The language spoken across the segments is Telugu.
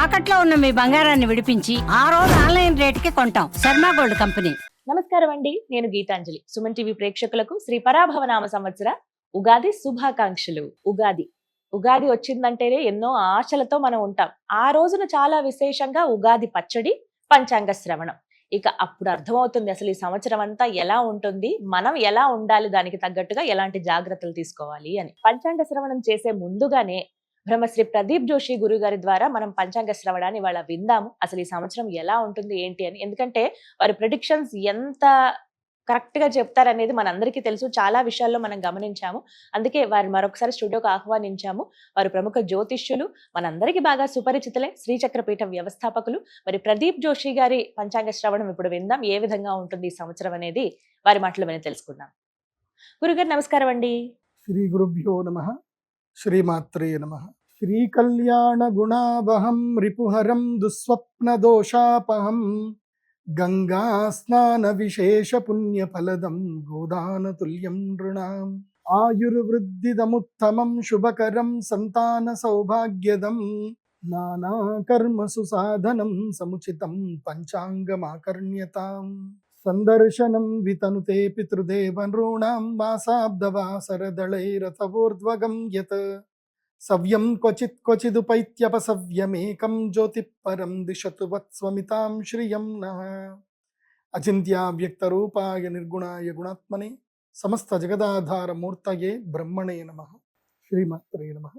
తాకట్లో ఉన్న మీ బంగారాన్ని విడిపించి ఆ రోజు ఆన్లైన్ రేటుకి కొంటాం. Sharma gold company. నమస్కారం అండి, నేను గీతాంజలి. సుమన్ టీవీ ప్రేక్షకులకు శ్రీ పరాభవనామ సంవత్సర ఉగాది శుభాకాంక్షలు. ఉగాది వచ్చిందంటేనే ఎన్నో ఆశలతో మనం ఉంటాం. ఆ రోజున చాలా విశేషంగా ఉగాది పచ్చడి, పంచాంగ శ్రవణం. ఇక అప్పుడు అర్థమవుతుంది అసలు ఈ సంవత్సరం అంతా ఎలా ఉంటుంది, మనం ఎలా ఉండాలి, దానికి తగ్గట్టుగా ఎలాంటి జాగ్రత్తలు తీసుకోవాలి అని. పంచాంగ శ్రవణం చేసే ముందుగానే బ్రహ్మశ్రీ ప్రదీప్ జోషి గురువు గారి ద్వారా మనం పంచాంగ శ్రవణాన్ని వాళ్ళ విందాము. అసలు ఈ సంవత్సరం ఎలా ఉంటుంది ఏంటి అని. ఎందుకంటే వారి ప్రిడిక్షన్స్ ఎంత కరెక్ట్ గా చెప్తారనేది మనందరికీ తెలుసు. చాలా విషయాల్లో మనం గమనించాము. అందుకే వారిని మరొకసారి స్టూడియోకి ఆహ్వానించాము. వారు ప్రముఖ జ్యోతిష్యులు, మనందరికీ బాగా సుపరిచితులే, శ్రీచక్రపీఠం వ్యవస్థాపకులు. మరి ప్రదీప్ జోషి గారి పంచాంగ శ్రవణం ఇప్పుడు విందాం. ఏ విధంగా ఉంటుంది ఈ సంవత్సరం అనేది వారి మాటలు విని తెలుసుకుందాం. గురుగారు నమస్కారం అండి. శ్రీ గురుభ్యో నమః. శ్రీమాత్రే నమః. శ్రీ కళ్యాణ గుణావహం రిపుహరం దుస్వప్న దోషాపహం గంగా స్నాన విశేష పుణ్య ఫలదం గోదాన తుల్యం నృణాం ఆయుర్వృద్ధిదముత్తమం శుభకరం సంతాన సౌభాగ్యదం నానా కర్మసు సాధనం సముచితం పంచాంగమాకర్ణ్యతాం సందర్శనం వితనుతే పితృదేవ నృణాం మాసాబ్దవాసరదళైరథవోర్ధ్వగం యత్ సవ్యం క్వచిదుపైత్యపసవ్యమేకం జ్యోతిపరం దిశతు వత్స్వమితాం శ్రియం నః. అచింత్యావ్యక్తరూపాయ నిర్గుణాయ గుణాత్మనే సమస్త జగదాధార మూర్తయే బ్రహ్మణే నమః. శ్రీమాత్రే నమః.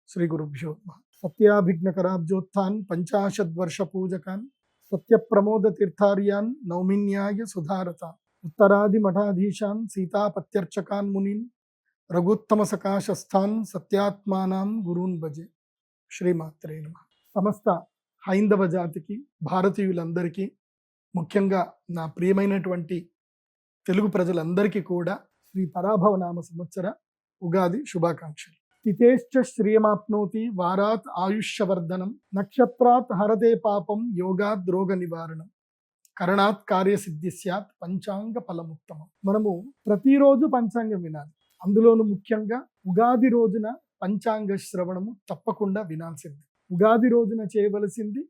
శ్రీ గురుభ్యో నమః. సత్యాభిఘ్నకరాబ్జోత్థాన్ పంచాశద్వర్ష పూజకాన్ సత్యప్రమోద తీర్థార్యాన్ నౌమిన్యాయ సుధారత ఉత్తరాది మఠాధీశాన్ సీతాపత్యర్చకాన్ మునీన్ రఘుత్తమ సకాశస్థాన్ సత్యాత్మానాం గురూన్ భజే. శ్రీమాత్రే నమః. సమస్త హైందవ జాతికి, భారతీయులందరికీ, ముఖ్యంగా నా ప్రియమైనటువంటి తెలుగు ప్రజలందరికీ కూడా శ్రీ పరాభవనామ సంవత్సర ఉగాది శుభాకాంక్షలు. తిథేశ్చ శ్రియమాప్నోతి వారాత్ ఆయుష్యవర్ధనం నక్షత్రాత్ హరతే పాపం యోగాద్ రోగ నివారణం కరణాత్ కార్యసిద్ధి స్యాత్ పంచాంగ ఫలముత్తమం. మనము ప్రతిరోజు పంచాంగం వినాలి. అందులోనూ ముఖ్యంగా ఉగాది రోజున పంచాంగ శ్రవణము తప్పకుండా వినాల్సింది. ఉగాది రోజున చేయవలసింది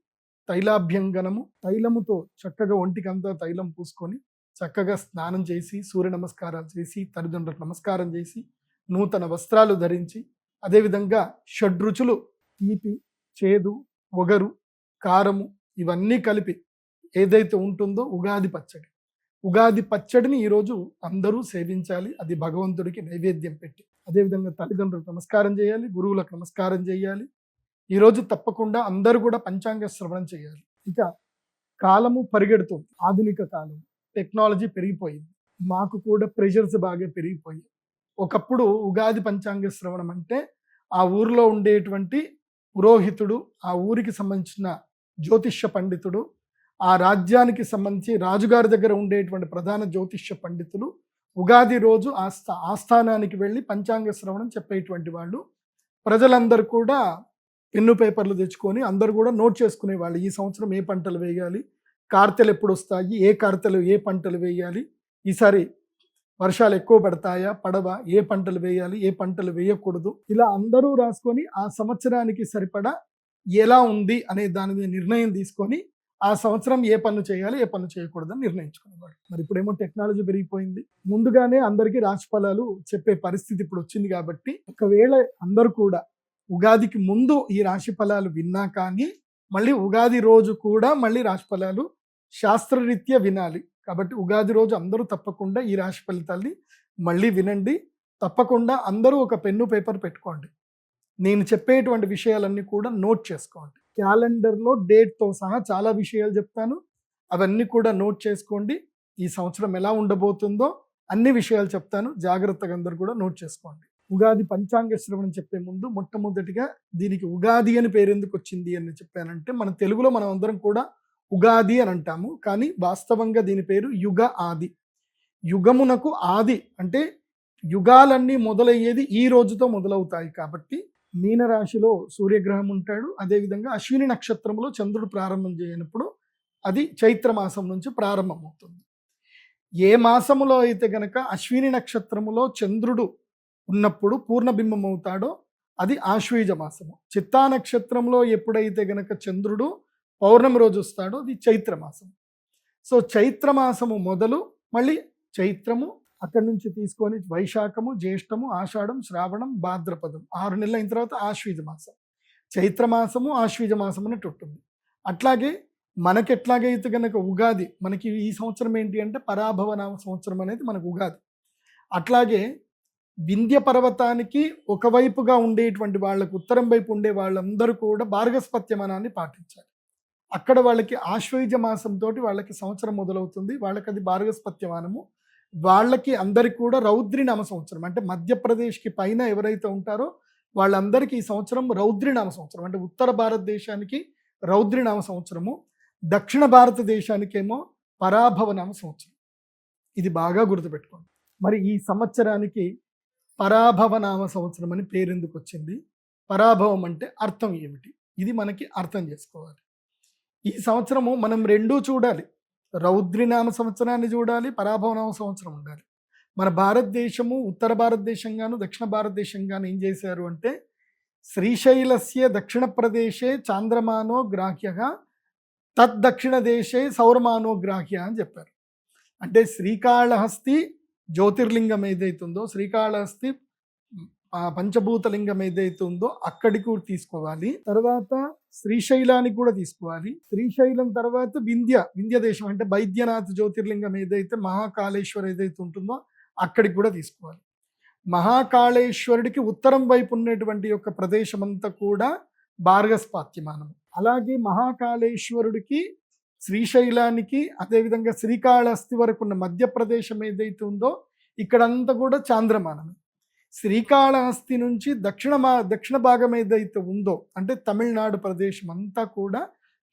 తైలాభ్యంగనము. తైలముతో చక్కగా ఒంటికంతా తైలం పూసుకొని చక్కగా స్నానం చేసి, సూర్య నమస్కారాలు చేసి, తల్లిదండ్రులకు నమస్కారం చేసి, నూతన వస్త్రాలు ధరించి, అదేవిధంగా షడ్రుచులు తీపి, చేదు, ఒగరు, కారము ఇవన్నీ కలిపి ఏదైతే ఉంటుందో ఉగాది పచ్చడి, ఉగాది పచ్చడిని ఈరోజు అందరూ సేవించాలి. అది భగవంతుడికి నైవేద్యం పెట్టి. అదేవిధంగా తల్లిదండ్రులకు నమస్కారం చేయాలి, గురువులకు నమస్కారం చేయాలి. ఈరోజు తప్పకుండా అందరూ కూడా పంచాంగ శ్రవణం చేయాలి. ఇక కాలము పరిగెడుతుంది, ఆధునిక కాలం, టెక్నాలజీ పెరిగిపోయింది. మాకు కూడా ప్రెషర్స్ బాగా పెరిగిపోయాయి. ఒకప్పుడు ఉగాది పంచాంగ శ్రవణం అంటే ఆ ఊరిలో ఉండేటువంటి పురోహితుడు, ఆ ఊరికి సంబంధించిన జ్యోతిష్య పండితుడు, ఆ రాజ్యానికి సంబంధించి రాజుగారి దగ్గర ఉండేటువంటి ప్రధాన జ్యోతిష్య పండితులు ఉగాది రోజు ఆస్థానానికి వెళ్ళి పంచాంగ శ్రవణం చెప్పేటువంటి వాళ్ళు. ప్రజలందరూ కూడా పెన్ను పేపర్లు తెచ్చుకొని అందరూ కూడా నోట్ చేసుకునేవాళ్ళు. ఈ సంవత్సరం ఏ పంటలు వేయాలి, కార్తెలు ఎప్పుడు వస్తాయి, ఏ కార్తెలు ఏ పంటలు వేయాలి, ఈసారి వర్షాలు ఎక్కువ పడతాయా పడవా, ఏ పంటలు వేయాలి ఏ పంటలు వేయకూడదు, ఇలా అందరూ రాసుకొని ఆ సంవత్సరానికి సరిపడా ఎలా ఉంది అనే దాని మీద నిర్ణయం తీసుకొని ఆ సంవత్సరం ఏ పనులు చేయాలి ఏ పనులు చేయకూడదని నిర్ణయించుకునేవాడు. మరి ఇప్పుడేమో టెక్నాలజీ పెరిగిపోయింది. ముందుగానే అందరికీ రాశి ఫలాలు చెప్పే పరిస్థితి ఇప్పుడు వచ్చింది. కాబట్టి ఒకవేళ అందరూ కూడా ఉగాదికి ముందు ఈ రాశి ఫలాలు విన్నా కానీ మళ్ళీ ఉగాది రోజు కూడా మళ్ళీ రాశి ఫలాలు శాస్త్రరీత్యా వినాలి. కాబట్టి ఉగాది రోజు అందరూ తప్పకుండా ఈ రాశి ఫలితాల్ని మళ్ళీ వినండి. తప్పకుండా అందరూ ఒక పెన్ను పేపర్ పెట్టుకోండి. నేను చెప్పేటువంటి విషయాలన్నీ కూడా నోట్ చేసుకోండి. క్యాలెండర్లో డేట్తో సహా చాలా విషయాలు చెప్తాను, అవన్నీ కూడా నోట్ చేసుకోండి. ఈ సంవత్సరం ఎలా ఉండబోతుందో అన్ని విషయాలు చెప్తాను, జాగ్రత్తగా అందరూ కూడా నోట్ చేసుకోండి. ఉగాది పంచాంగ శ్రవణం చెప్పే ముందు మొట్టమొదటిగా దీనికి ఉగాది అని పేరు ఎందుకు వచ్చింది అని చెప్పానంటే, మన తెలుగులో మనం అందరం కూడా ఉగాది అని అంటాము, కానీ వాస్తవంగా దీని పేరు యుగ ఆది. యుగమునకు ఆది అంటే యుగాలన్నీ మొదలయ్యేది ఈ రోజుతో మొదలవుతాయి. కాబట్టి మీనరాశిలో సూర్యగ్రహం ఉంటాడు, అదేవిధంగా అశ్విని నక్షత్రంలో చంద్రుడు ప్రారంభం చేయనప్పుడు అది చైత్రమాసం నుంచి ప్రారంభమవుతుంది. ఏ మాసములో అయితే గనక అశ్విని నక్షత్రములో చంద్రుడు ఉన్నప్పుడు పూర్ణబింబం అవుతాడో అది ఆశ్వీజ మాసము. చిత్తా నక్షత్రంలో ఎప్పుడైతే గనక చంద్రుడు పౌర్ణమి రోజు వస్తాడో అది చైత్ర మాసం. సో చైత్ర మాసము మొదలు మళ్ళీ చైత్రము, అక్కడి నుంచి తీసుకొని వైశాఖము, జ్యేష్టము, ఆషాఢం, శ్రావణం, భాద్రపదం 6 నెలలు అయిన తర్వాత ఆశ్వీజ మాసం. చైత్ర మాసము ఆశ్వీజ మాసం అన్నట్టు ఉంటుంది. అట్లాగే మనకి ఎట్లాగైతే గనక ఉగాది, మనకి ఈ సంవత్సరం ఏంటి అంటే పరాభవనామ సంవత్సరం అనేది మనకు ఉగాది. అట్లాగే వింధ్య పర్వతానికి ఒకవైపుగా ఉండేటువంటి వాళ్ళకు, ఉత్తరం వైపు ఉండే వాళ్ళందరూ కూడా భార్గస్పత్యమానాన్ని పాటించాలి. అక్కడ వాళ్ళకి ఆశ్వయుజ మాసంతో వాళ్ళకి సంవత్సరం మొదలవుతుంది. వాళ్ళకి అది భార్గస్పత్యమానము. వాళ్ళకి అందరికి కూడా రౌద్రినామ సంవత్సరం, అంటే మధ్యప్రదేశ్కి పైన ఎవరైతే ఉంటారో వాళ్ళందరికీ ఈ సంవత్సరం రౌద్రినామ సంవత్సరం. అంటే ఉత్తర భారతదేశానికి రౌద్రినామ సంవత్సరము, దక్షిణ భారతదేశానికేమో పరాభవనామ సంవత్సరం. ఇది బాగా గుర్తుపెట్టుకోండి. మరి ఈ సంవత్సరానికి పరాభవనామ సంవత్సరం అని పేరెందుకు వచ్చింది? పరాభవం అంటే అర్థం ఏమిటి? ఇది మనకి అర్థం చేసుకోవాలి. ఈ సంవత్సరము మనం రెండూ చూడాలి. రౌద్రినామ సంవత్సరాన్ని చూడాలి, పరాభవనామ సంవత్సరం ఉండాలి. మన భారతదేశము ఉత్తర భారతదేశంగాను దక్షిణ భారతదేశంగాను ఏం చేశారు అంటే, శ్రీశైలస్య దక్షిణ ప్రదేశే చాంద్రమానో గ్రాహ్య తద్దక్షిణ దేశే సౌరమానో గ్రాహ్య అని చెప్పారు. అంటే శ్రీకాళహస్తి జ్యోతిర్లింగం ఏదైతుందో, శ్రీకాళహస్తి పంచభూతలింగం ఏదైతే ఉందో అక్కడికి కూడా తీసుకోవాలి. తర్వాత శ్రీశైలానికి కూడా తీసుకోవాలి. శ్రీశైలం తర్వాత వింధ్య దేశం అంటే బైద్యనాథ్ జ్యోతిర్లింగం ఏదైతే మహాకాళేశ్వర్ ఏదైతే ఉంటుందో అక్కడికి కూడా తీసుకోవాలి. మహాకాళేశ్వరుడికి ఉత్తరం వైపు ఉన్నటువంటి యొక్క ప్రదేశం అంతా కూడా భార్గస్పత్యమానం. అలాగే మహాకాళేశ్వరుడికి, శ్రీశైలానికి, అదేవిధంగా శ్రీకాళహస్తి వరకు ఉన్న మధ్యప్రదేశం ఏదైతే ఉందో ఇక్కడంతా కూడా చాంద్రమానం. శ్రీకాళహస్తి నుంచి దక్షిణ భాగం ఏదైతే ఉందో అంటే తమిళనాడు ప్రదేశం అంతా కూడా,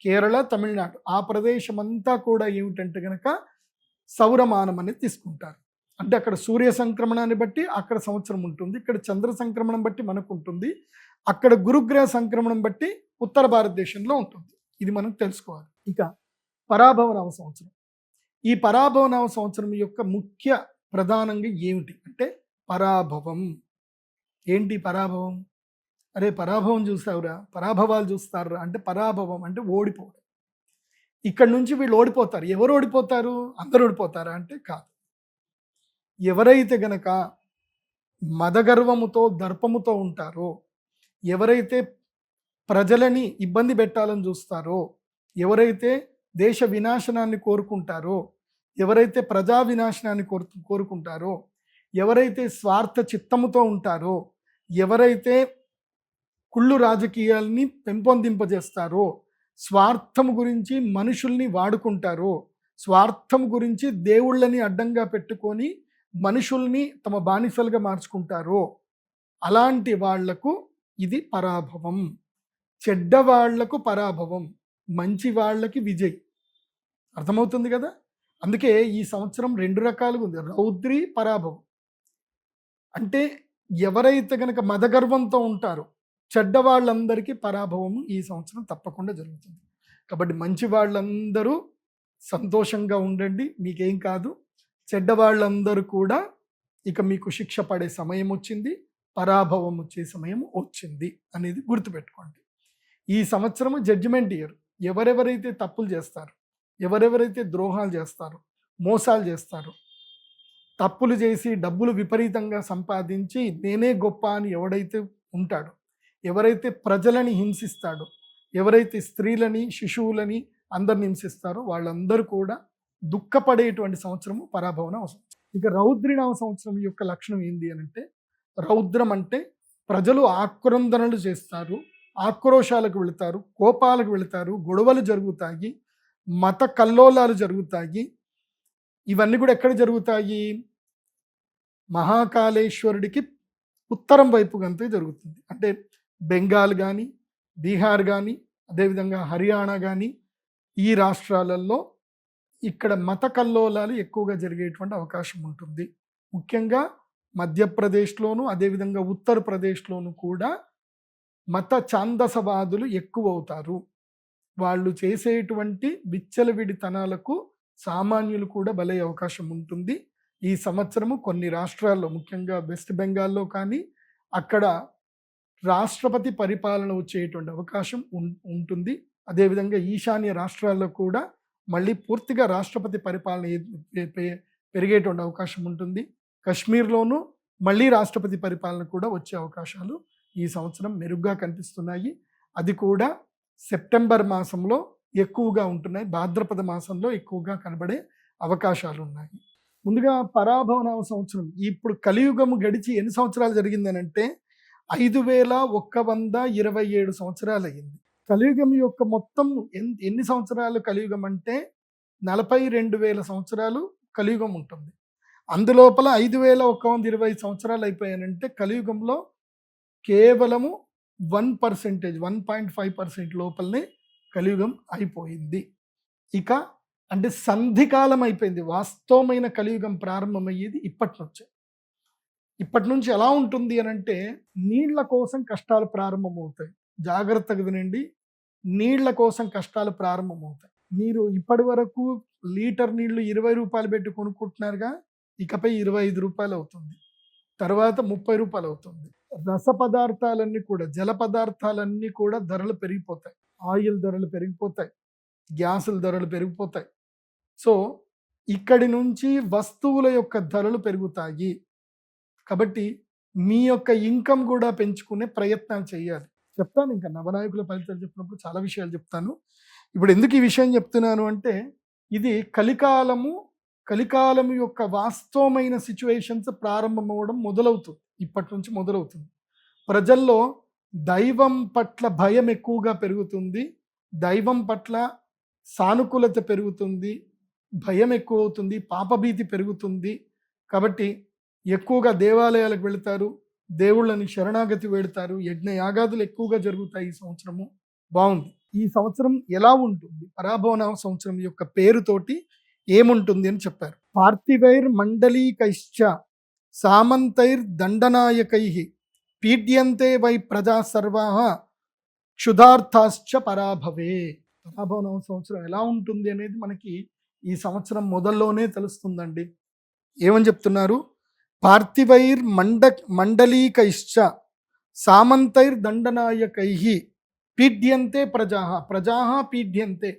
కేరళ, తమిళనాడు ఆ ప్రదేశం అంతా కూడా ఏమిటంటే గనక సౌరమానం అనేది తీసుకుంటారు. అంటే అక్కడ సూర్య సంక్రమణాన్ని బట్టి అక్కడ సంవత్సరం ఉంటుంది, ఇక్కడ చంద్ర సంక్రమణం బట్టి మనకు ఉంటుంది, అక్కడ గురుగ్రహ సంక్రమణం బట్టి ఉత్తర భారతదేశంలో ఉంటుంది. ఇది మనం తెలుసుకోవాలి. ఇక పరాభవనామ సంవత్సరం. ఈ పరాభవనామ సంవత్సరం యొక్క ముఖ్య ప్రధానంగా ఏమిటి అంటే పరాభవం. ఏంటి పరాభవం? అరే పరాభవం చూసావురా, పరాభవాలు చూస్తారా అంటే పరాభవం అంటే ఓడిపోవడం. ఇక్కడ నుంచి వీళ్ళు ఓడిపోతారు. ఎవరు ఓడిపోతారు? అందరూ ఓడిపోతారా అంటే కాదు. ఎవరైతే గనక మదగర్వముతో దర్పముతో ఉంటారో, ఎవరైతే ప్రజలని ఇబ్బంది పెట్టాలని చూస్తారో, ఎవరైతే దేశ వినాశనాన్ని కోరుకుంటారో, ఎవరైతే ప్రజా వినాశనాన్ని కోరుకుంటారో, ఎవరైతే స్వార్థ చిత్తముతో ఉంటారో, ఎవరైతే కుళ్ళు రాజకీయాల్ని పెంపొందింపజేస్తారో, స్వార్థం గురించి మనుషుల్ని వాడుకుంటారో, స్వార్థం గురించి దేవుళ్ళని అడ్డంగా పెట్టుకొని మనుషుల్ని తమ బానిసలుగా మార్చుకుంటారో, అలాంటి వాళ్లకు ఇది పరాభవం. చెడ్డవాళ్లకు పరాభవం, మంచి వాళ్ళకి విజయ్. అర్థమవుతుంది కదా? అందుకే ఈ సంవత్సరం 2 రకాలుగా ఉంది, రౌద్రి, పరాభవం. అంటే ఎవరైతే గనక మదగర్వంతో ఉంటారో చెడ్డవాళ్ళందరికీ పరాభవము ఈ సంవత్సరం తప్పకుండా జరుగుతుంది. కాబట్టి మంచి వాళ్ళందరూ సంతోషంగా ఉండండి, మీకేం కాదు. చెడ్డవాళ్ళందరూ కూడా ఇక మీకు శిక్ష పడే సమయం వచ్చింది, పరాభవం వచ్చే సమయం వచ్చింది అనేది గుర్తుపెట్టుకోండి. ఈ సంవత్సరము జడ్జిమెంట్ ఇయర్. ఎవరెవరైతే తప్పులు చేస్తారో, ఎవరెవరైతే ద్రోహాలు చేస్తారో, మోసాలు చేస్తారో, తప్పులు చేసి డబ్బులు విపరీతంగా సంపాదించి నేనే గొప్ప అని ఎవడైతే ఉంటాడో, ఎవరైతే ప్రజలని హింసిస్తాడో, ఎవరైతే స్త్రీలని, శిశువులని అందరిని హింసిస్తారో వాళ్ళందరూ కూడా దుఃఖపడేటువంటి సంవత్సరము పరాభవనామ సంవత్సరం. ఇక రౌద్రినామ సంవత్సరం యొక్క లక్షణం ఏంటి అని అంటే, రౌద్రం అంటే ప్రజలు ఆక్రందనలు చేస్తారు, ఆక్రోశాలకు వెళతారు, కోపాలకు వెళతారు, గొడవలు జరుగుతాయి, మత కల్లోలాలు జరుగుతాయి. ఇవన్నీ కూడా ఎక్కడ జరుగుతాయి? మహాకాళేశ్వరుడికి ఉత్తరం వైపు గంతే జరుగుతుంది. అంటే బెంగాల్ కానీ, బీహార్ కానీ, అదేవిధంగా హర్యానా కానీ, ఈ రాష్ట్రాలలో ఇక్కడ మత కల్లోలాలు ఎక్కువగా జరిగేటువంటి అవకాశం ఉంటుంది. ముఖ్యంగా మధ్యప్రదేశ్లోను, అదేవిధంగా ఉత్తరప్రదేశ్లోను కూడా మత ఛాందసవాదులు ఎక్కువ అవుతారు. వాళ్ళు చేసేటువంటి విచ్చలవిడితనాలకు సామాన్యులు కూడా బలయ్యే అవకాశం ఉంటుంది. ఈ సంవత్సరము కొన్ని రాష్ట్రాల్లో, ముఖ్యంగా వెస్ట్ బెంగాల్లో కానీ, అక్కడ రాష్ట్రపతి పరిపాలన వచ్చేటువంటి అవకాశం ఉంటుంది. అదేవిధంగా ఈశాన్య రాష్ట్రాల్లో కూడా మళ్ళీ పూర్తిగా రాష్ట్రపతి పరిపాలన పెరిగేటువంటి అవకాశం ఉంటుంది. కశ్మీర్లోనూ మళ్ళీ రాష్ట్రపతి పరిపాలన కూడా వచ్చే అవకాశాలు ఈ సంవత్సరం మెరుగ్గా కనిపిస్తున్నాయి. అది కూడా సెప్టెంబర్ మాసంలో ఎక్కువగా ఉంటున్నాయి, భాద్రపద మాసంలో ఎక్కువగా కనబడే అవకాశాలు ఉన్నాయి. ముందుగా పరాభవనామ సంవత్సరం, ఇప్పుడు కలియుగము గడిచి ఎన్ని సంవత్సరాలు జరిగిందనంటే 5127 సంవత్సరాలు అయ్యింది. కలియుగం యొక్క మొత్తం ఎన్ని సంవత్సరాలు కలియుగం అంటే 42,000 సంవత్సరాలు కలియుగం ఉంటుంది. అందులోపల 5120 సంవత్సరాలు అయిపోయానంటే కలియుగంలో కేవలము 1.5% లోపలనే కలియుగం అయిపోయింది. ఇక అంటే సంధికాలం అయిపోయింది. వాస్తవమైన కలియుగం ప్రారంభమయ్యేది ఇప్పటి నుంచి ఎలా ఉంటుంది అని అంటే నీళ్ల కోసం కష్టాలు ప్రారంభమవుతాయి. జాగ్రత్తగా వినండి, నీళ్ల కోసం కష్టాలు ప్రారంభమవుతాయి. మీరు ఇప్పటి వరకు లీటర్ నీళ్లు 20 రూపాయలు పెట్టి కొనుక్కుంటున్నారుగా, ఇకపై 25 రూపాయలు అవుతుంది, తర్వాత 30 రూపాయలు అవుతుంది. రస పదార్థాలన్నీ కూడా, జల పదార్థాలన్నీ కూడా ధరలు పెరిగిపోతాయి. ఆయిల్ ధరలు పెరిగిపోతాయి, గ్యాసుల ధరలు పెరిగిపోతాయి. సో ఇక్కడి నుంచి వస్తువుల యొక్క ధరలు పెరుగుతాయి. కాబట్టి మీ యొక్క ఇన్కమ్ కూడా పెంచుకునే ప్రయత్నాలు చేయాలి. చెప్తాను, ఇంకా నవనాయకుల ఫలితాలు చెప్పినప్పుడు చాలా విషయాలు చెప్తాను. ఇప్పుడు ఎందుకు ఈ విషయం చెప్తున్నాను అంటే ఇది కలికాలము యొక్క వాస్తవమైన సిచ్యువేషన్స్ ప్రారంభమవడం మొదలవుతుంది. ఇప్పటి నుంచి మొదలవుతుంది. ప్రజల్లో దైవం పట్ల భయం ఎక్కువగా పెరుగుతుంది, దైవం పట్ల సానుకూలత పెరుగుతుంది, భయం ఎక్కువ అవుతుంది, పాపభీతి పెరుగుతుంది. కాబట్టి ఎక్కువగా దేవాలయాలకు వెళతారు, దేవుళ్ళని శరణాగతి వెళతారు, యజ్ఞ యాగాదులు ఎక్కువగా జరుగుతాయి. ఈ సంవత్సరము బాగుంది. ఈ సంవత్సరం ఎలా ఉంటుంది? పరాభవనామ సంవత్సరం యొక్క పేరుతోటి ఏముంటుంది అని చెప్పారు. పార్థివైర్ మండలీకైశ్చ సామంతైర్ దండనాయకై పీడ్యంతే వై ప్రజా సర్వాః క్షుధార్థాశ్చ పరాభవే. పరాభవనామ సంవత్సరం ఎలా ఉంటుంది అనేది మనకి ఈ సంవత్సరం మొదల్లోనే తెలుస్తుందండి. ఏమని చెప్తున్నారు? పార్థివైర్ మండలీకైశ్చ సామంతైర్ దండనాయకై పీడ్యంతే ప్రజా పీడ్యంతే,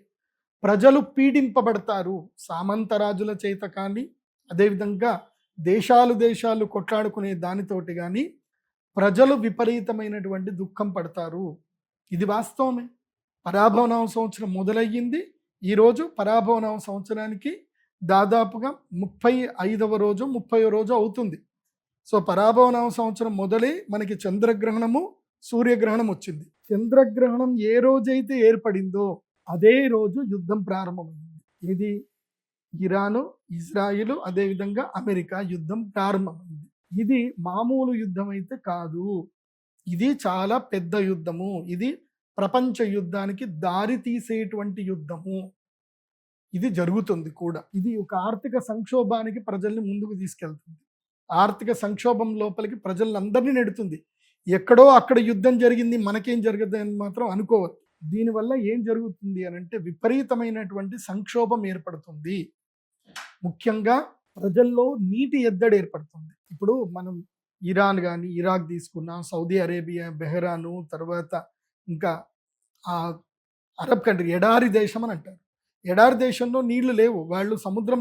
ప్రజలు పీడింపబడతారు. సామంతరాజుల చేత కానీ, అదేవిధంగా దేశాలు కొట్లాడుకునే దానితోటి కానీ ప్రజలు విపరీతమైనటువంటి దుఃఖం పడతారు. ఇది వాస్తవమే. పరాభవనామ సంవత్సరం మొదలయ్యింది. ఈరోజు పరాభవనామ సంవత్సరానికి దాదాపుగా 35వ రోజు 30వ రోజు అవుతుంది. సో పరాభవనామ సంవత్సరం మొదలై మనకి చంద్రగ్రహణము సూర్యగ్రహణం వచ్చింది. చంద్రగ్రహణం ఏ రోజైతే ఏర్పడిందో అదే రోజు యుద్ధం ప్రారంభమైంది. ఇది ఇరాను, ఇజ్రాయిల్, అదేవిధంగా అమెరికా యుద్ధం ప్రారంభమైంది. ఇది మామూలు యుద్ధం అయితే కాదు, ఇది చాలా పెద్ద యుద్ధము. ఇది ప్రపంచ యుద్ధానికి దారి తీసేటువంటి యుద్ధము. ఇది జరుగుతుంది కూడా. ఇది ఒక ఆర్థిక సంక్షోభానికి ప్రజల్ని ముందుకు తీసుకెళ్తుంది. ఆర్థిక సంక్షోభం లోపలికి ప్రజలందరినీ నెడుతుంది. ఎక్కడో అక్కడ యుద్ధం జరిగింది, మనకేం జరగదు అని మాత్రం అనుకోవద్దు. దీనివల్ల ఏం జరుగుతుంది అని అంటే విపరీతమైనటువంటి సంక్షోభం ఏర్పడుతుంది. ముఖ్యంగా ప్రజల్లో నీటి ఎద్దడి ఏర్పడుతుంది. ఇప్పుడు మనం ఇరాన్ కానీ ఇరాక్ తీసుకున్నా, సౌదీ అరేబియా, బెహ్రాను, తర్వాత ఇంకా అరబ్ కంట్రీ ఎడారి దేశం అని అంటారు. ఎడారి దేశంలో నీళ్లు లేవు. వాళ్ళు సముద్రం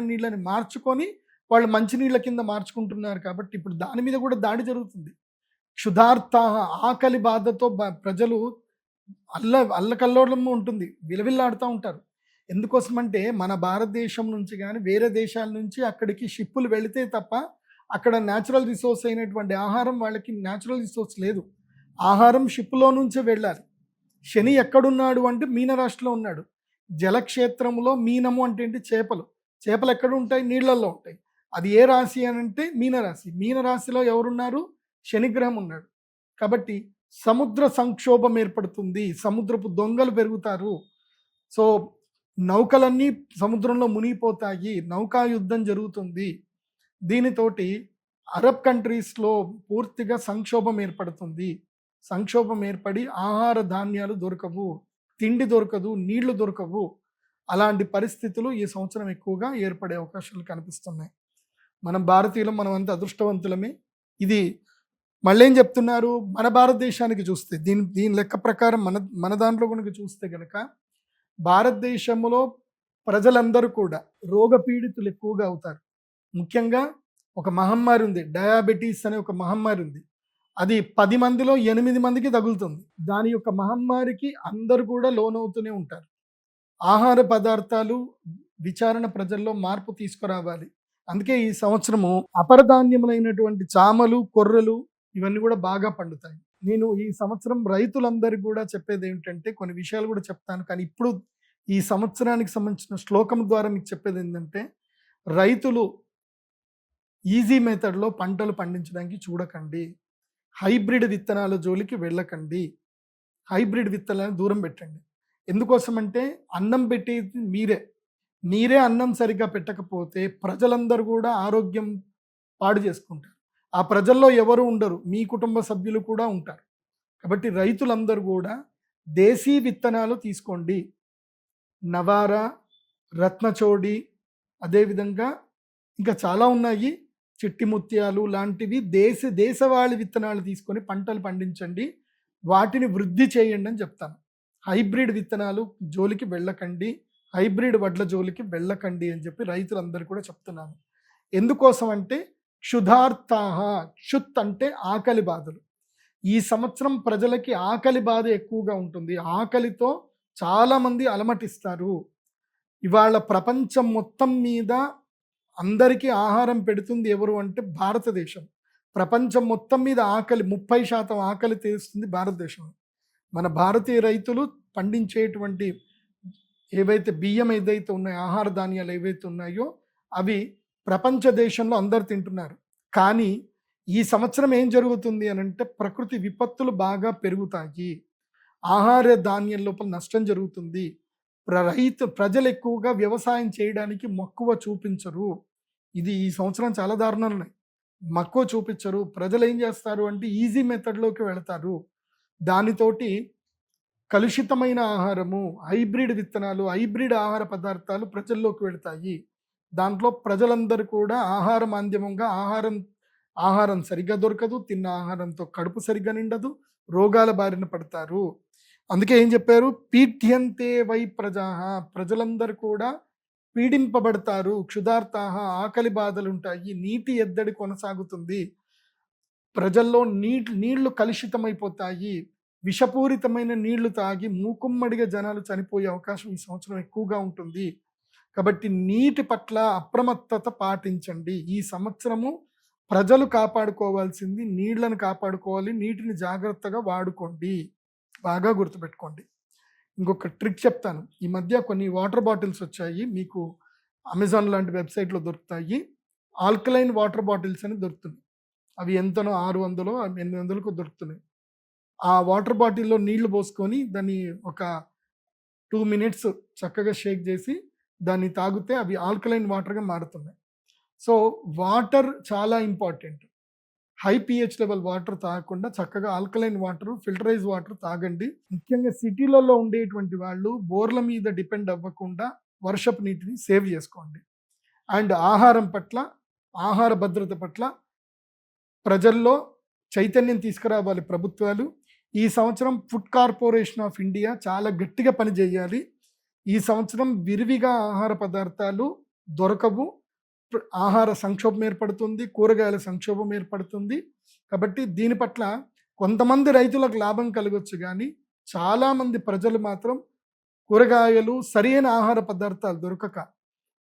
నీళ్ళని మార్చుకొని వాళ్ళు మంచినీళ్ళ కింద మార్చుకుంటున్నారు. కాబట్టి ఇప్పుడు దాని మీద కూడా దాడి జరుగుతుంది. క్షుధార్థ, ఆకలి బాధతో ప్రజలు అల్లకల్లోలం ఉంటుంది, విలవిల్లాడుతూ ఉంటారు. ఎందుకోసమంటే మన భారతదేశం నుంచి కానీ వేరే దేశాల నుంచి అక్కడికి షిప్పులు వెళితే తప్ప అక్కడ న్యాచురల్ రిసోర్స్ అయినటువంటి ఆహారం, వాళ్ళకి న్యాచురల్ రిసోర్స్ లేదు. ఆహారం షిప్పులో నుంచే వెళ్ళాలి. శని ఎక్కడున్నాడు అంటే మీనరాశిలో ఉన్నాడు. జలక్షేత్రంలో మీనము అంటే ఏంటి? చేపలు. చేపలు ఎక్కడ ఉంటాయి? నీళ్లలో ఉంటాయి. అది ఏ రాశి అని అంటే మీనరాశి. మీనరాశిలో ఎవరున్నారు? శనిగ్రహం ఉన్నాడు. కాబట్టి సముద్ర సంక్షోభం ఏర్పడుతుంది, సముద్రపు దొంగలు పెరుగుతారు. సో నౌకలన్నీ సముద్రంలో మునిగిపోతాయి, నౌకా యుద్ధం జరుగుతుంది. దీనితోటి అరబ్ కంట్రీస్లో పూర్తిగా సంక్షోభం ఏర్పడుతుంది. సంక్షోభం ఏర్పడి ఆహార ధాన్యాలు దొరకవు, తిండి దొరకదు, నీళ్లు దొరకవు. అలాంటి పరిస్థితులు ఈ సంవత్సరం ఎక్కువగా ఏర్పడే అవకాశాలు కనిపిస్తున్నాయి. మనం భారతీయులం, మనం అంత అదృష్టవంతులమే. ఇది మళ్ళీ ఏం చెప్తున్నారు, మన భారతదేశానికి చూస్తే దీని లెక్క ప్రకారం మన దాంట్లో కనుక చూస్తే కనుక భారతదేశంలో ప్రజలందరూ కూడా రోగపీడితులు ఎక్కువగా అవుతారు. ముఖ్యంగా ఒక మహమ్మారి ఉంది, డయాబెటీస్ అనే ఒక మహమ్మారి ఉంది. అది 10 మందిలో 8 మందికి తగులుతుంది. దాని యొక్క మహమ్మారికి అందరూ కూడా లోనవుతూనే ఉంటారు. ఆహార పదార్థాలు విచారణ ప్రజల్లో మార్పు తీసుకురావాలి. అందుకే ఈ సంవత్సరము అపరధాన్యములైనటువంటి చామలు, కొర్రలు ఇవన్నీ కూడా బాగా పండుతాయి. నేను ఈ సంవత్సరం రైతులందరికీ కూడా చెప్పేది ఏమిటంటే, కొన్ని విషయాలు కూడా చెప్తాను, కానీ ఇప్పుడు ఈ సంవత్సరానికి సంబంధించిన శ్లోకం ద్వారా మీకు చెప్పేది ఏంటంటే, రైతులు ఈజీ మెథడ్లో పంటలు పండించడానికి చూడకండి. హైబ్రిడ్ విత్తనాల జోలికి వెళ్ళకండి. హైబ్రిడ్ విత్తనాలను దూరం పెట్టండి. ఎందుకోసం అంటే, అన్నం పెట్టేది మీరే అన్నం సరిగ్గా పెట్టకపోతే ప్రజలందరూ కూడా ఆరోగ్యం పాడు చేసుకుంటారు. ఆ ప్రజల్లో ఎవరు ఉండరు, మీ కుటుంబ సభ్యులు కూడా ఉంటారు. కాబట్టి రైతులందరూ కూడా దేశీ విత్తనాలు తీసుకోండి. నవారా, రత్నచోడి, అదేవిధంగా ఇంకా చాలా ఉన్నాయి, చిట్టి ముత్యాలు లాంటివి దేశవాళీ విత్తనాలు తీసుకొని పంటలు పండించండి. వాటిని వృద్ధి చేయండి అని చెప్తాను. హైబ్రిడ్ విత్తనాలు జోలికి వెళ్ళకండి, హైబ్రిడ్ వడ్ల జోలికి వెళ్ళకండి అని చెప్పి రైతులందరూ కూడా చెప్తున్నాను. ఎందుకోసం అంటే, క్షుధార్తాహ, క్షుత్ అంటే ఆకలి బాధలు. ఈ సంవత్సరం ప్రజలకి ఆకలి బాధ ఎక్కువగా ఉంటుంది. ఆకలితో చాలామంది అలమటిస్తారు. ఇవాళ ప్రపంచం మొత్తం మీద అందరికీ ఆహారం పెడుతుంది ఎవరు అంటే భారతదేశం. ప్రపంచం మొత్తం మీద ఆకలి 30% ఆకలి తీరుస్తుంది భారతదేశం. మన భారతీయ రైతులు పండించేటువంటి ఏవైతే బియ్యం ఏదైతే ఉన్నాయో, ఆహార ధాన్యాలు ఏవైతే ఉన్నాయో అవి ప్రపంచ దేశంలో అందరు తింటున్నారు. కానీ ఈ సంవత్సరం ఏం జరుగుతుంది అని అంటే, ప్రకృతి విపత్తులు బాగా పెరుగుతాయి, ఆహార ధాన్యం లోపల నష్టం జరుగుతుంది. ప్రజలు ఎక్కువగా వ్యవసాయం చేయడానికి మక్కువ చూపించరు. ఇది ఈ సంవత్సరం చాలా దారుణాలు ఉన్నాయి. మక్కువ చూపించరు. ప్రజలు ఏం చేస్తారు అంటే ఈజీ మెథడ్లోకి వెళతారు. దానితోటి కలుషితమైన ఆహారము, హైబ్రిడ్ విత్తనాలు, హైబ్రిడ్ ఆహార పదార్థాలు ప్రజల్లోకి వెళతాయి. దాంట్లో ప్రజలందరూ కూడా ఆహార మాధ్యమంగా ఆహారం సరిగ్గా దొరకదు, తిన్న ఆహారంతో కడుపు సరిగ్గా నిండదు, రోగాల బారిన పడతారు. అందుకే ఏం చెప్పారు, పీఠ్యంతే వై ప్రజాహ, ప్రజలందరూ కూడా పీడింపబడతారు. క్షుధార్తాహ, ఆకలి బాధలు ఉంటాయి, నీటి ఎద్దడి కొనసాగుతుంది, ప్రజల్లో నీళ్లు కలుషితమైపోతాయి, విషపూరితమైన నీళ్లు తాగి మూకుమ్మడిగా జనాలు చనిపోయే అవకాశం ఈ సంవత్సరం ఎక్కువగా ఉంటుంది. కాబట్టి నీటి పట్ల అప్రమత్తత పాటించండి. ఈ సంవత్సరము ప్రజలు కాపాడుకోవాల్సింది నీళ్లను కాపాడుకోవాలి, నీటిని జాగ్రత్తగా వాడుకోండి. బాగా గుర్తుపెట్టుకోండి. ఇంకొక ట్రిక్ చెప్తాను. ఈ మధ్య కొన్ని వాటర్ బాటిల్స్ వచ్చాయి, మీకు అమెజాన్ లాంటి వెబ్సైట్లో దొరుకుతాయి. ఆల్కలైన్ వాటర్ బాటిల్స్ అని దొరుకుతున్నాయి. అవి ఎంతనో 600 800కు దొరుకుతున్నాయి. ఆ వాటర్ బాటిల్లో నీళ్లు పోసుకొని దాన్ని ఒక 2 minutes చక్కగా షేక్ చేసి దాన్ని తాగితే అవి ఆల్కలైన్ వాటర్గా మారుతున్నాయి. సో వాటర్ చాలా important. High pH level water తాగకుండా చక్కగా ఆల్కలైన్ వాటర్, ఫిల్టరైజ్ వాటర్ తాగండి. ముఖ్యంగా సిటీలలో ఉండేటువంటి వాళ్ళు బోర్ల మీద డిపెండ్ అవ్వకుండా వర్షపు నీటిని సేవ్ చేసుకోండి. అండ్ ఆహారం పట్ల, ఆహార భద్రత పట్ల ప్రజల్లో చైతన్యం తీసుకురావాలి ప్రభుత్వాలు. ఈ సంవత్సరం ఫుడ్ కార్పొరేషన్ ఆఫ్ ఇండియా చాలా గట్టిగా పనిచేయాలి. ఈ సంవత్సరం విరివిగా ఆహార పదార్థాలు దొరకవు, ఆహార సంక్షోభం ఏర్పడుతుంది, కూరగాయల సంక్షోభం ఏర్పడుతుంది. కాబట్టి దీని పట్ల కొంతమంది రైతులకు లాభం కలగొచ్చు, కానీ చాలామంది ప్రజలు మాత్రం కూరగాయలు, సరైన ఆహార పదార్థాలు దొరకక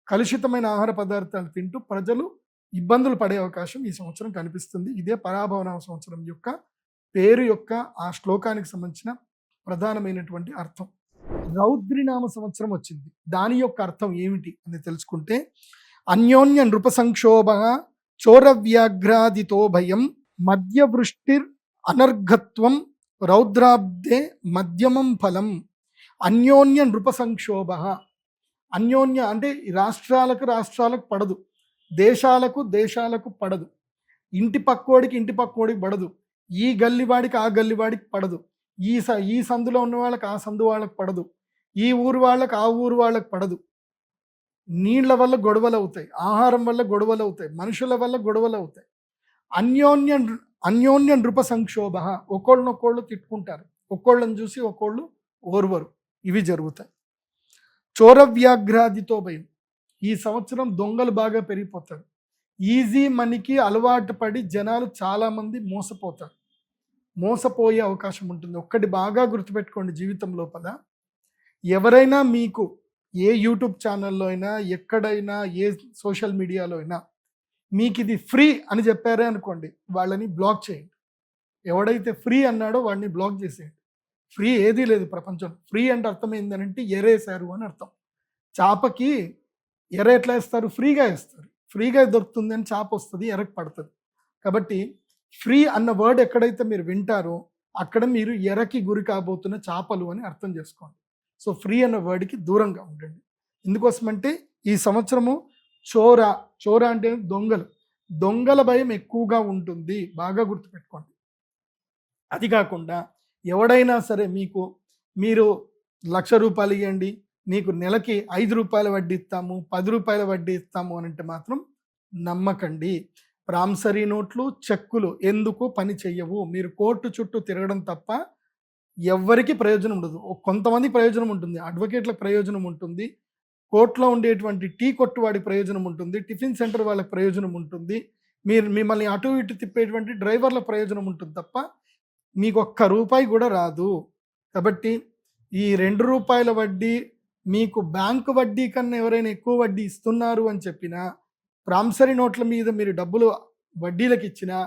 కలుషితమైన ఆహార పదార్థాలు తింటూ ప్రజలు ఇబ్బందులు పడే అవకాశం ఈ సంవత్సరం కనిపిస్తుంది. ఇదే పరాభవనామ సంవత్సరం యొక్క పేరు యొక్క ఆ శ్లోకానికి సంబంధించిన ప్రధానమైనటువంటి అర్థం. రౌద్రినామ సంవత్సరం వచ్చింది, దాని యొక్క అర్థం ఏమిటి అని తెలుసుకుంటే, అన్యోన్య నృప సంక్షోభ చోరవ్యాఘ్రాదితో భయం మధ్యవృష్టిర్ అనర్ఘత్వం రౌద్రాబ్దే మధ్యమం ఫలం. అన్యోన్య నృప సంక్షోభ, అన్యోన్య అంటే రాష్ట్రాలకు పడదు, దేశాలకు పడదు, ఇంటి పక్కోడికి పడదు, ఈ గల్లివాడికి ఆ గల్లివాడికి పడదు, ఈ సందులో ఉన్న వాళ్ళకి ఆ సందు వాళ్ళకి పడదు, ఈ ఊరు వాళ్ళకి ఆ ఊరు వాళ్ళకి పడదు. నీళ్ల వల్ల గొడవలు అవుతాయి, ఆహారం వల్ల గొడవలు అవుతాయి, మనుషుల వల్ల గొడవలు అవుతాయి. అన్యోన్య నృప సంక్షోభ, ఒకళ్ళనొకళ్ళు తిట్టుకుంటారు, ఒకళ్ళని చూసి ఒకళ్ళు ఓర్వరు, ఇవి జరుగుతాయి. చోరవ్యాఘ్రాదితో భయం, ఈ సంవత్సరం దొంగలు బాగా పెరిగిపోతారు. ఈజీ మనీకి అలవాటు పడి జనాలు చాలామంది మోసపోతారు, మోసపోయే అవకాశం ఉంటుంది. ఒక్కటి బాగా గుర్తుపెట్టుకోండి జీవితం లోపల, ఎవరైనా మీకు ఏ యూట్యూబ్ ఛానల్లో అయినా, ఎక్కడైనా, ఏ సోషల్ మీడియాలో అయినా మీకు ఇది ఫ్రీ అని చెప్పారే అనుకోండి, వాళ్ళని బ్లాక్ చేయండి. ఎవడైతే ఫ్రీ అన్నాడో వాడిని బ్లాక్ చేసేయండి. ఫ్రీ ఏదీ లేదు ప్రపంచంలో. ఫ్రీ అంటే అర్థం ఏంటంటే ఎరేసారు అని అర్థం. చేపకి ఎర ఎట్లా వేస్తారు? ఫ్రీగా వేస్తారు. ఫ్రీగా దొరుకుతుంది అని చేప వస్తుంది, ఎరకు పడుతుంది. కాబట్టి ఫ్రీ అన్న వర్డ్ ఎక్కడైతే మీరు వింటారో అక్కడ మీరు ఎరకి గురి కాబోతున్న చేపలు అని అర్థం చేసుకోండి. సో ఫ్రీ అన్న వర్డ్కి దూరంగా ఉండండి. ఎందుకోసమంటే ఈ సంవత్సరము చోర అంటే దొంగల భయం ఎక్కువగా ఉంటుంది, బాగా గుర్తుపెట్టుకోండి. అది కాకుండా ఎవడైనా సరే మీరు 1,00,000 రూపాయలు ఇవ్వండి, మీకు నెలకి 5 రూపాయల వడ్డీ ఇస్తాము, 10 రూపాయల వడ్డీ ఇస్తాము అని అంటే మాత్రం నమ్మకండి. ప్రామిసరీ నోట్లు, చెక్కులు ఎందుకు పని చెయ్యవు. మీరు కోర్టు చుట్టూ తిరగడం తప్ప ఎవ్వరికి ప్రయోజనం ఉండదు. కొంతమంది ప్రయోజనం ఉంటుంది, అడ్వకేట్లకు ప్రయోజనం ఉంటుంది, కోర్టులో ఉండేటువంటి టీ కొట్టు వాడికి ప్రయోజనం ఉంటుంది, టిఫిన్ సెంటర్ వాళ్ళకి ప్రయోజనం ఉంటుంది, మిమ్మల్ని అటు ఇటు తిప్పేటువంటి డ్రైవర్ల ప్రయోజనం ఉంటుంది తప్ప మీకు ₹1 కూడా రాదు. కాబట్టి ఈ 2 రూపాయల వడ్డీ మీకు బ్యాంకు వడ్డీ కన్నా ఎవరైనా ఎక్కువ వడ్డీ ఇస్తున్నారు అని చెప్పినా, ప్రామిసరీ నోట్ల మీద మీరు డబ్బులు వడ్డీలకు ఇచ్చినా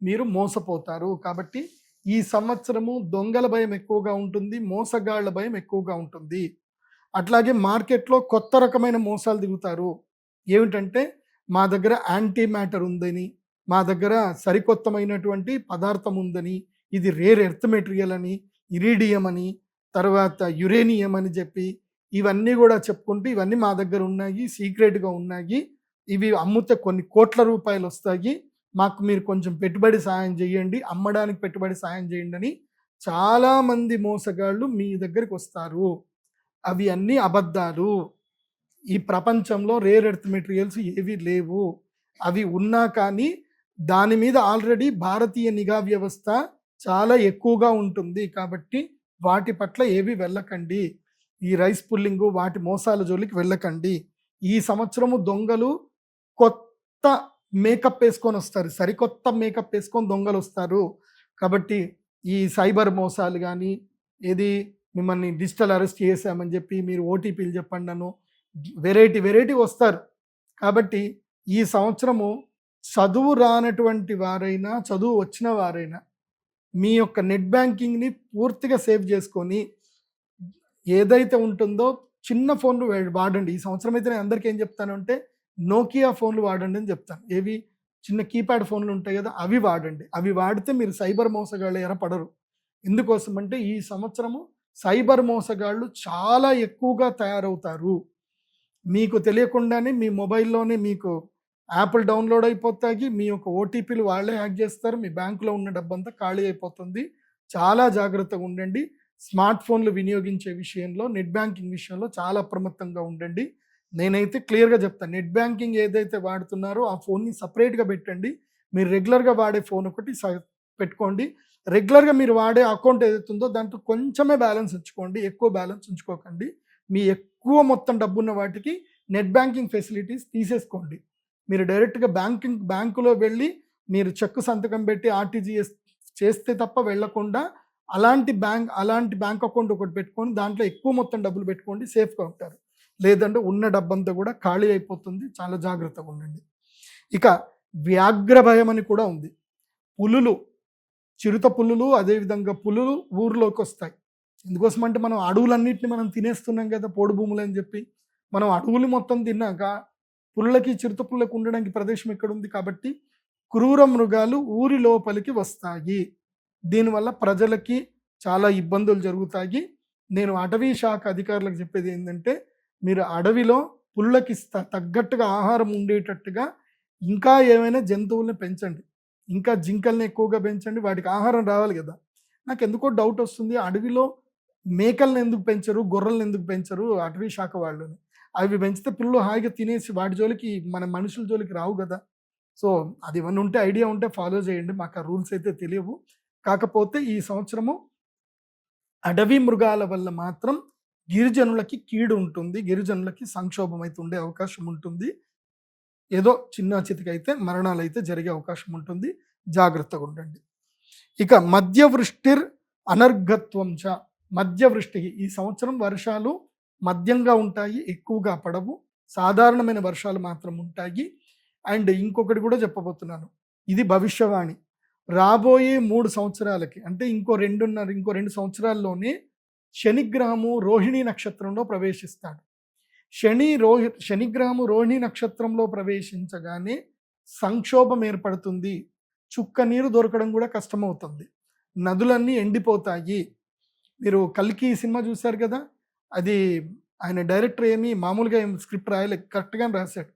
మీరు మోసపోతారు. కాబట్టి ఈ సంవత్సరము దొంగల భయం ఎక్కువగా ఉంటుంది, మోసగాళ్ల భయం ఎక్కువగా ఉంటుంది. అట్లాగే మార్కెట్లో కొత్త రకమైన మోసాలు దిగుతారు. ఏమిటంటే మా దగ్గర యాంటీ మ్యాటర్ ఉందని, మా దగ్గర సరికొత్తమైనటువంటి పదార్థం ఉందని, ఇది రేర్ ఎర్త్ మెటీరియల్ అని, ఇరీడియం అని, తర్వాత యురేనియం అని చెప్పి ఇవన్నీ కూడా చెప్పుకుంటూ ఇవన్నీ మా దగ్గర ఉన్నాయి, సీక్రెట్గా ఉన్నాయి, ఇవి అమ్ముతే కొన్ని కోట్ల రూపాయలు వస్తాయి, మాకు మీరు కొంచెం పెట్టుబడి సాయం చేయండి, అమ్మడానికి పెట్టుబడి సాయం చేయండి అని చాలామంది మోసగాళ్ళు మీ దగ్గరికి వస్తారు. అవి అన్నీ అబద్ధాలు. ఈ ప్రపంచంలో రేర్ ఎర్త్ మెటీరియల్స్ ఏవి లేవు. అవి ఉన్నా కానీ దాని మీద ఆల్రెడీ భారతీయ నిఘా వ్యవస్థ చాలా ఎక్కువగా ఉంటుంది. కాబట్టి వాటి పట్ల ఏవి వెళ్ళకండి. ఈ రైస్ పుల్లింగు వాటి మోసాల జోలికి వెళ్ళకండి. ఈ సంవత్సరము దొంగలు కొత్త మేకప్ వేసుకొని వస్తారు, సరికొత్త మేకప్ వేసుకొని దొంగలు వస్తారు. కాబట్టి ఈ సైబర్ మోసాలు కానీ, ఏది మిమ్మల్ని డిజిటల్ అరెస్ట్ చేసామని చెప్పి మీరు ఓటీపీలు చెప్పండి అను వెరైటీ వస్తారు. కాబట్టి ఈ సంవత్సరము చదువు రానటువంటి వారైనా, చదువు వచ్చిన వారైనా మీ యొక్క నెట్ బ్యాంకింగ్ని పూర్తిగా సేవ్ చేసుకొని ఏదైతే ఉంటుందో చిన్న ఫోన్లు వాడండి. ఈ సంవత్సరం అయితే నేను అందరికీ ఏం చెప్తాను అంటే నోకియా ఫోన్లు వాడండి అని చెప్తాను. ఏవి చిన్న కీప్యాడ్ ఫోన్లు ఉంటాయి కదా, అవి వాడండి. అవి వాడితే మీరు సైబర్ మోసగాళ్ళు ఎరపడరు. ఎందుకోసం అంటే ఈ సంవత్సరము సైబర్ మోసగాళ్ళు చాలా ఎక్కువగా తయారవుతారు. మీకు తెలియకుండానే మీ మొబైల్లోనే మీకు యాప్లు డౌన్లోడ్ అయిపోతాయి, మీ యొక్క ఓటీపీలు వాళ్ళే హ్యాక్ చేస్తారు, మీ బ్యాంకులో ఉన్న డబ్బంతా ఖాళీ అయిపోతుంది. చాలా జాగ్రత్తగా ఉండండి. స్మార్ట్ ఫోన్లు వినియోగించే విషయంలో, నెట్ బ్యాంకింగ్ విషయంలో చాలా అప్రమత్తంగా ఉండండి. నేనైతే క్లియర్గా చెప్తాను, నెట్ బ్యాంకింగ్ ఏదైతే వాడుతున్నారో ఆ ఫోన్ని సపరేట్గా పెట్టండి. మీరు రెగ్యులర్గా వాడే ఫోన్ ఒకటి పెట్టుకోండి. రెగ్యులర్గా మీరు వాడే అకౌంట్ ఏదైతే ఉందో దాంట్లో కొంచెమే బ్యాలెన్స్ ఉంచుకోండి, ఎక్కువ బ్యాలెన్స్ ఉంచుకోకండి. మీ ఎక్కువ మొత్తం డబ్బున్న వాటికి నెట్ బ్యాంకింగ్ ఫెసిలిటీస్ తీసేసుకోండి. మీరు డైరెక్ట్గా బ్యాంకులో వెళ్ళి మీరు చెక్కు సంతకం పెట్టి ఆర్టీజీఎస్ చేస్తే తప్ప వెళ్లకుండా అలాంటి బ్యాంక్ అకౌంట్ ఒకటి పెట్టుకొని దాంట్లో ఎక్కువ మొత్తం డబ్బులు పెట్టుకోండి, సేఫ్గా ఉంటారు. లేదంటే ఉన్న డబ్బంతా కూడా ఖాళీ అయిపోతుంది. చాలా జాగ్రత్తగా ఉండండి. ఇక వ్యాఘ్ర భయం అని కూడా ఉంది. చిరుత పులులు, అదేవిధంగా పులులు ఊర్లోకి వస్తాయి. ఎందుకోసం అంటే మనం అడవులన్నింటినీ మనం తినేస్తున్నాం కదా, పోడు భూములు అని చెప్పి. మనం అడవులు మొత్తం తిన్నాక పులులకి, చిరుత పులులకు ఉండడానికి ప్రదేశం ఎక్కడ ఉంది? కాబట్టి క్రూర మృగాలు ఊరి లోపలికి వస్తాయి. దీనివల్ల ప్రజలకి చాలా ఇబ్బందులు జరుగుతాయి. నేను అటవీ శాఖ అధికారులకు చెప్పేది ఏంటంటే, మీరు అడవిలో పులులకి తగ్గట్టుగా ఆహారం ఉండేటట్టుగా ఇంకా ఏమైనా జంతువుల్ని పెంచండి. ఇంకా జింకల్ని ఎక్కువగా పెంచండి, వాటికి ఆహారం రావాలి కదా. నాకు ఎందుకో డౌట్ వస్తుంది, అడవిలో మేకల్ని ఎందుకు పెంచరు, గొర్రెలను ఎందుకు పెంచరు అటవీ శాఖ వాళ్ళని? అవి పెంచితే పులులు హాయిగా తినేసి వాటి జోలికి మన మనుషుల జోలికి రావు కదా. సో అది ఏమన్నా ఉంటే ఐడియా ఉంటే ఫాలో చేయండి, మాకు ఆ రూల్స్ అయితే తెలియవు. కాకపోతే ఈ సంవత్సరము అడవి మృగాల వల్ల మాత్రం గిరిజనులకి కీడు ఉంటుంది, గిరిజనులకి సంక్షోభం అయితే ఉండే అవకాశం ఉంటుంది. ఏదో చిన్న చితికైతే మరణాలు అయితే జరిగే అవకాశం ఉంటుంది, జాగ్రత్తగా ఉండండి. ఇక మధ్యవృష్టిర్ అనర్ఘత్వం చ, మధ్యవృష్టి, ఈ సంవత్సరం వర్షాలు మధ్యంగా ఉంటాయి, ఎక్కువగా పడవు, సాధారణమైన వర్షాలు మాత్రం ఉంటాయి. అండ్ ఇంకొకటి కూడా చెప్పబోతున్నాను, ఇది భవిష్యవాణి. రాబోయే 3 సంవత్సరాలకి, అంటే ఇంకో 2 సంవత్సరాల్లోనే శనిగ్రహము రోహిణి నక్షత్రంలో ప్రవేశిస్తాడు. శనిగ్రహము రోహిణి నక్షత్రంలో ప్రవేశించగానే సంక్షోభం ఏర్పడుతుంది, చుక్క నీరు దొరకడం కూడా కష్టమవుతుంది, నదులన్నీ ఎండిపోతాయి. మీరు కల్కి సినిమా చూశారు కదా, అది ఆయన డైరెక్టర్ ఏమి మామూలుగా ఏం స్క్రిప్ట్ రాయలేదు, కరెక్ట్గా రాశాడు.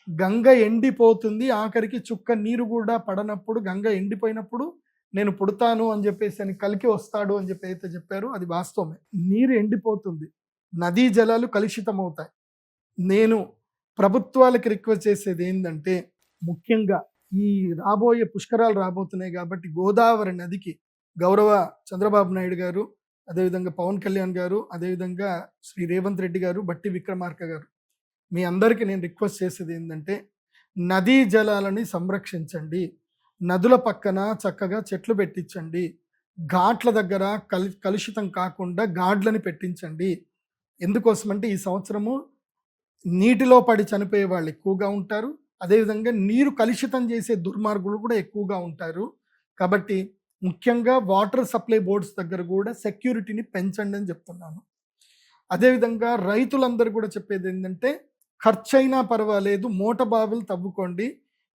గంగ ఎండిపోతుంది, ఆఖరికి చుక్క నీరు కూడా పడనప్పుడు, గంగ ఎండిపోయినప్పుడు నేను పుడతాను అని చెప్పేసి అని కల్కి వస్తాడు అని చెప్పి అయితే చెప్పారు, అది వాస్తవమే. నీరు ఎండిపోతుంది, నదీ జలాలు కలుషితం అవుతాయి. నేను ప్రభుత్వాలకి రిక్వెస్ట్ చేసేది ఏంటంటే, ముఖ్యంగా ఈ రాబోయే పుష్కరాలు రాబోతున్నాయి కాబట్టి గోదావరి నదికి గౌరవ చంద్రబాబు నాయుడు గారు, అదేవిధంగా పవన్ కళ్యాణ్ గారు, అదేవిధంగా శ్రీ రేవంత్ రెడ్డి గారు, బట్టి విక్రమార్క గారు, మీ అందరికీ నేను రిక్వెస్ట్ చేసేది ఏంటంటే, నదీ జలాలని సంరక్షించండి, నదుల పక్కన చక్కగా చెట్లు పెట్టించండి, ఘాట్ల దగ్గర కలుషితం కాకుండా గాడ్లని పెట్టించండి. ఎందుకోసమంటే ఈ సంవత్సరము నీటిలో పడి చనిపోయే వాళ్ళు ఎక్కువగా ఉంటారు, అదేవిధంగా నీరు కలుషితం చేసే దుర్మార్గులు కూడా ఎక్కువగా ఉంటారు. కాబట్టి ముఖ్యంగా వాటర్ సప్లై బోర్డ్స్ దగ్గర కూడా సెక్యూరిటీని పెంచండి అని చెప్తున్నాను. అదేవిధంగా రైతులందరూ కూడా చెప్పేది ఏంటంటే, ఖర్చైనా పర్వాలేదు మోట బావులు తవ్వుకోండి,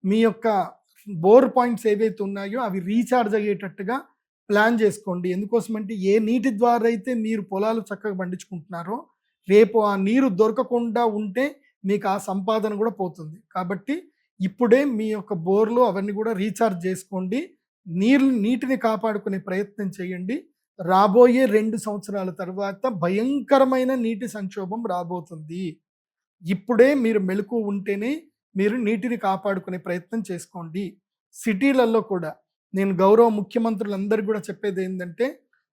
మీ యొక్క బోర్ పాయింట్స్ ఏవైతే ఉన్నాయో అవి రీఛార్జ్ అయ్యేటట్టుగా ప్లాన్ చేసుకోండి. ఎందుకోసమంటే ఏ నీటి ద్వారా అయితే మీరు పొలాలు చక్కగా పండించుకుంటున్నారో, రేపు ఆ నీరు దొరకకుండా ఉంటే మీకు ఆ సంపాదన కూడా పోతుంది. కాబట్టి ఇప్పుడే మీ యొక్క బోర్లు అవన్నీ కూడా రీఛార్జ్ చేసుకోండి, నీటిని కాపాడుకునే ప్రయత్నం చేయండి. రాబోయే 2 సంవత్సరాల తర్వాత భయంకరమైన నీటి సంక్షోభం రాబోతుంది. ఇప్పుడే మీరు మెలకు ఉంటేనే మీరు నీటిని కాపాడుకునే ప్రయత్నం చేసుకోండి. సిటీలలో కూడా నేను గౌరవ ముఖ్యమంత్రులందరికీ కూడా చెప్పేది ఏంటంటే,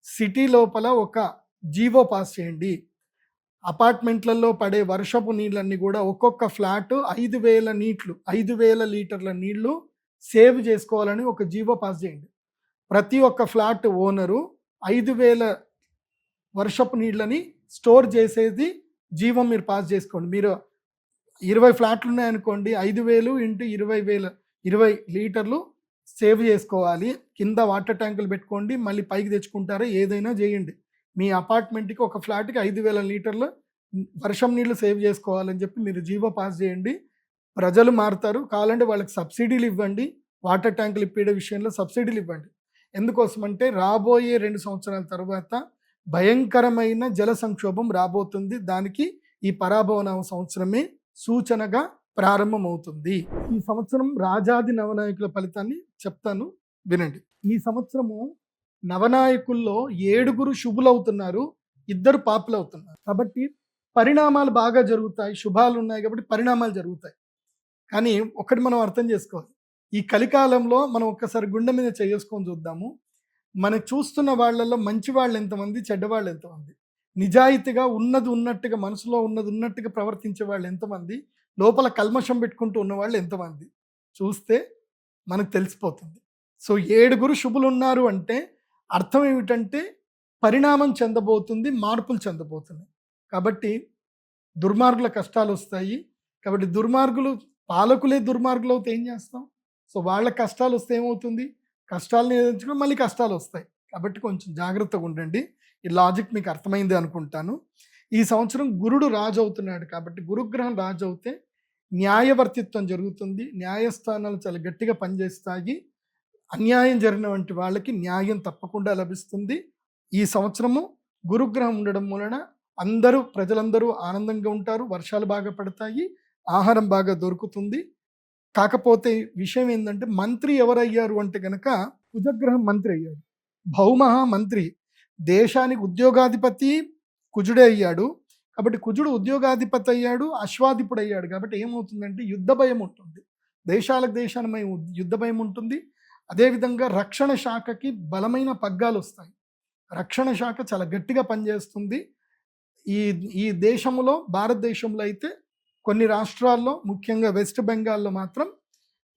సిటీ లోపల ఒక జీవో పాస్ చేయండి. అపార్ట్మెంట్లలో పడే వర్షపు నీళ్ళన్నీ కూడా ఒక్కొక్క ఫ్లాట్ 5,000 లీటర్ల నీళ్లు సేవ్ చేసుకోవాలని ఒక జీవో పాస్ చేయండి. ప్రతి ఒక్క ఫ్లాట్ ఓనరు 5,000 వర్షపు నీళ్ళని స్టోర్ చేసేది జీవం మీరు పాస్ చేసుకోండి. మీరు 20 ఫ్లాట్లు ఉన్నాయనుకోండి, 5,000 ఇంటూ 20 లీటర్లు సేవ్ చేసుకోవాలి. కింద వాటర్ ట్యాంకులు పెట్టుకోండి, మళ్ళీ పైకి తెచ్చుకుంటారా ఏదైనా చేయండి. మీ అపార్ట్మెంట్కి ఒక ఫ్లాట్కి 5,000 లీటర్లు వర్షం నీళ్లు సేవ్ చేసుకోవాలని చెప్పి మీరు జీవో పాస్ చేయండి. ప్రజలు మారుతారు. కావాలంటే వాళ్ళకి సబ్సిడీలు ఇవ్వండి, వాటర్ ట్యాంకులు ఇప్పే విషయంలో సబ్సిడీలు ఇవ్వండి. ఎందుకోసమంటే రాబోయే 2 సంవత్సరాల తర్వాత భయంకరమైన జల సంక్షోభం రాబోతుంది. దానికి ఈ పరాభవనామ సంవత్సరమే సూచనగా ప్రారంభమవుతుంది. ఈ సంవత్సరం రాజాది నవనాయకుల ఫలితాన్ని చెప్తాను, వినండి. ఈ సంవత్సరము నవనాయకుల్లో 7 శుభులవుతున్నారు, 2 పాపులు అవుతున్నారు. కాబట్టి పరిణామాలు బాగా జరుగుతాయి, శుభాలు ఉన్నాయి కాబట్టి పరిణామాలు జరుగుతాయి. కానీ ఒకటి మనం అర్థం చేసుకోవాలి, ఈ కలికాలంలో మనం ఒక్కసారి గుండె మీద చేసుకొని చూద్దాము. మనకు చూస్తున్న వాళ్ళల్లో మంచి వాళ్ళు ఎంతమంది, చెడ్డవాళ్ళు ఎంతమంది, నిజాయితీగా ఉన్నది ఉన్నట్టుగా మనసులో ఉన్నది ఉన్నట్టుగా ప్రవర్తించే వాళ్ళు ఎంతమంది, లోపల కల్మషం పెట్టుకుంటూ ఉన్నవాళ్ళు ఎంతమంది చూస్తే మనకు తెలిసిపోతుంది. సో 7 శుభులు ఉన్నారు అంటే అర్థం ఏమిటంటే పరిణామం చెందబోతుంది, మార్పులు చెందబోతున్నాయి. కాబట్టి దుర్మార్గుల కష్టాలు వస్తాయి. కాబట్టి పాలకులే దుర్మార్గులు అవుతే ఏం చేస్తాం? సో వాళ్ళ కష్టాలు వస్తే ఏమవుతుంది? కష్టాలను ఎదుర్చుకుని మళ్ళీ కష్టాలు వస్తాయి. కాబట్టి కొంచెం జాగ్రత్తగా ఉండండి. ఈ లాజిక్ మీకు అర్థమైంది అనుకుంటాను. ఈ సంవత్సరం గురుడు రాజు అవుతున్నాడు కాబట్టి గురుగ్రహం రాజు అవుతే న్యాయవర్తిత్వం జరుగుతుంది, న్యాయస్థానాలు చాలా గట్టిగా పనిచేస్తాయి, అన్యాయం జరిగిన వంటి వాళ్ళకి న్యాయం తప్పకుండా లభిస్తుంది. ఈ సంవత్సరము గురుగ్రహం ఉండడం వలన ప్రజలందరూ ఆనందంగా ఉంటారు, వర్షాలు బాగా పడతాయి, ఆహారం బాగా దొరుకుతుంది. కాకపోతే విషయం ఏంటంటే మంత్రి ఎవరయ్యారు అంటే కనుక కుజగ్రహం మంత్రి అయ్యాడు, భౌమహ మంత్రి, దేశానికి ఉద్యోగాధిపతి కుజుడే అయ్యాడు. కాబట్టి కుజుడు ఉద్యోగాధిపతి అయ్యాడు, అశ్వాధిపుడు అయ్యాడు. కాబట్టి ఏమవుతుందంటే యుద్ధ భయం ఉంటుంది. దేశాలకు దేశాలమై యుద్ధ భయం ఉంటుంది. అదేవిధంగా రక్షణ శాఖకి బలమైన పగ్గాలు వస్తాయి. రక్షణ శాఖ చాలా గట్టిగా పనిచేస్తుంది. ఈ ఈ దేశంలో, భారతదేశంలో అయితే కొన్ని రాష్ట్రాల్లో, ముఖ్యంగా వెస్ట్ బెంగాల్లో మాత్రం